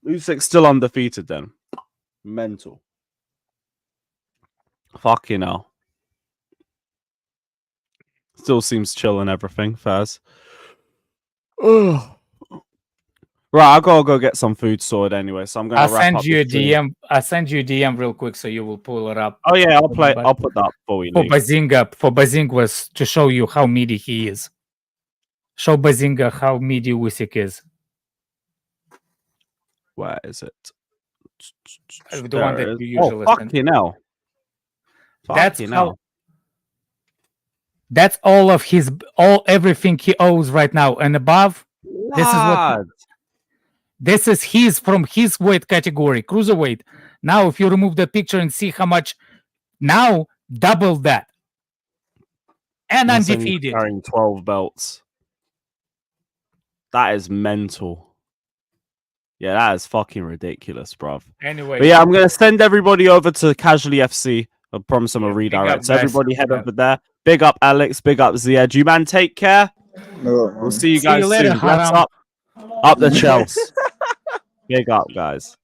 Usyk's still undefeated then. Mental. Fucking hell. Still seems chill and everything, Faz. Ugh. Right, I gotta go get some food sorted anyway, so I'm gonna I'll wrap send up you a the stream. DM. I'll send you a DM real quick so you will pull it up. Oh yeah, I'll put that up before we For leave. Bazinga was to show you how meaty he is. Show Bazinga how meaty Usyk is. Where is it? The There one it that is. you usually Oh, send. fucking hell. That's Fucking how. hell. That's all of his everything he owes right now and above. Lad. This is his from his weight category, cruiserweight. Now, if you remove the picture and see how much, now double that, and I'm saying he's undefeated. carrying 12 belts. That is mental. Yeah, that is fucking ridiculous, bruv. Anyway, But yeah, I'm gonna send everybody over to Casually FC. I promise I'm a redirect. So guys. everybody head over there. Big up Alex, big up Ziad. You man, take care. We'll see you See you guys later, soon. Bless Haram. up the Chelsea. Big up, guys.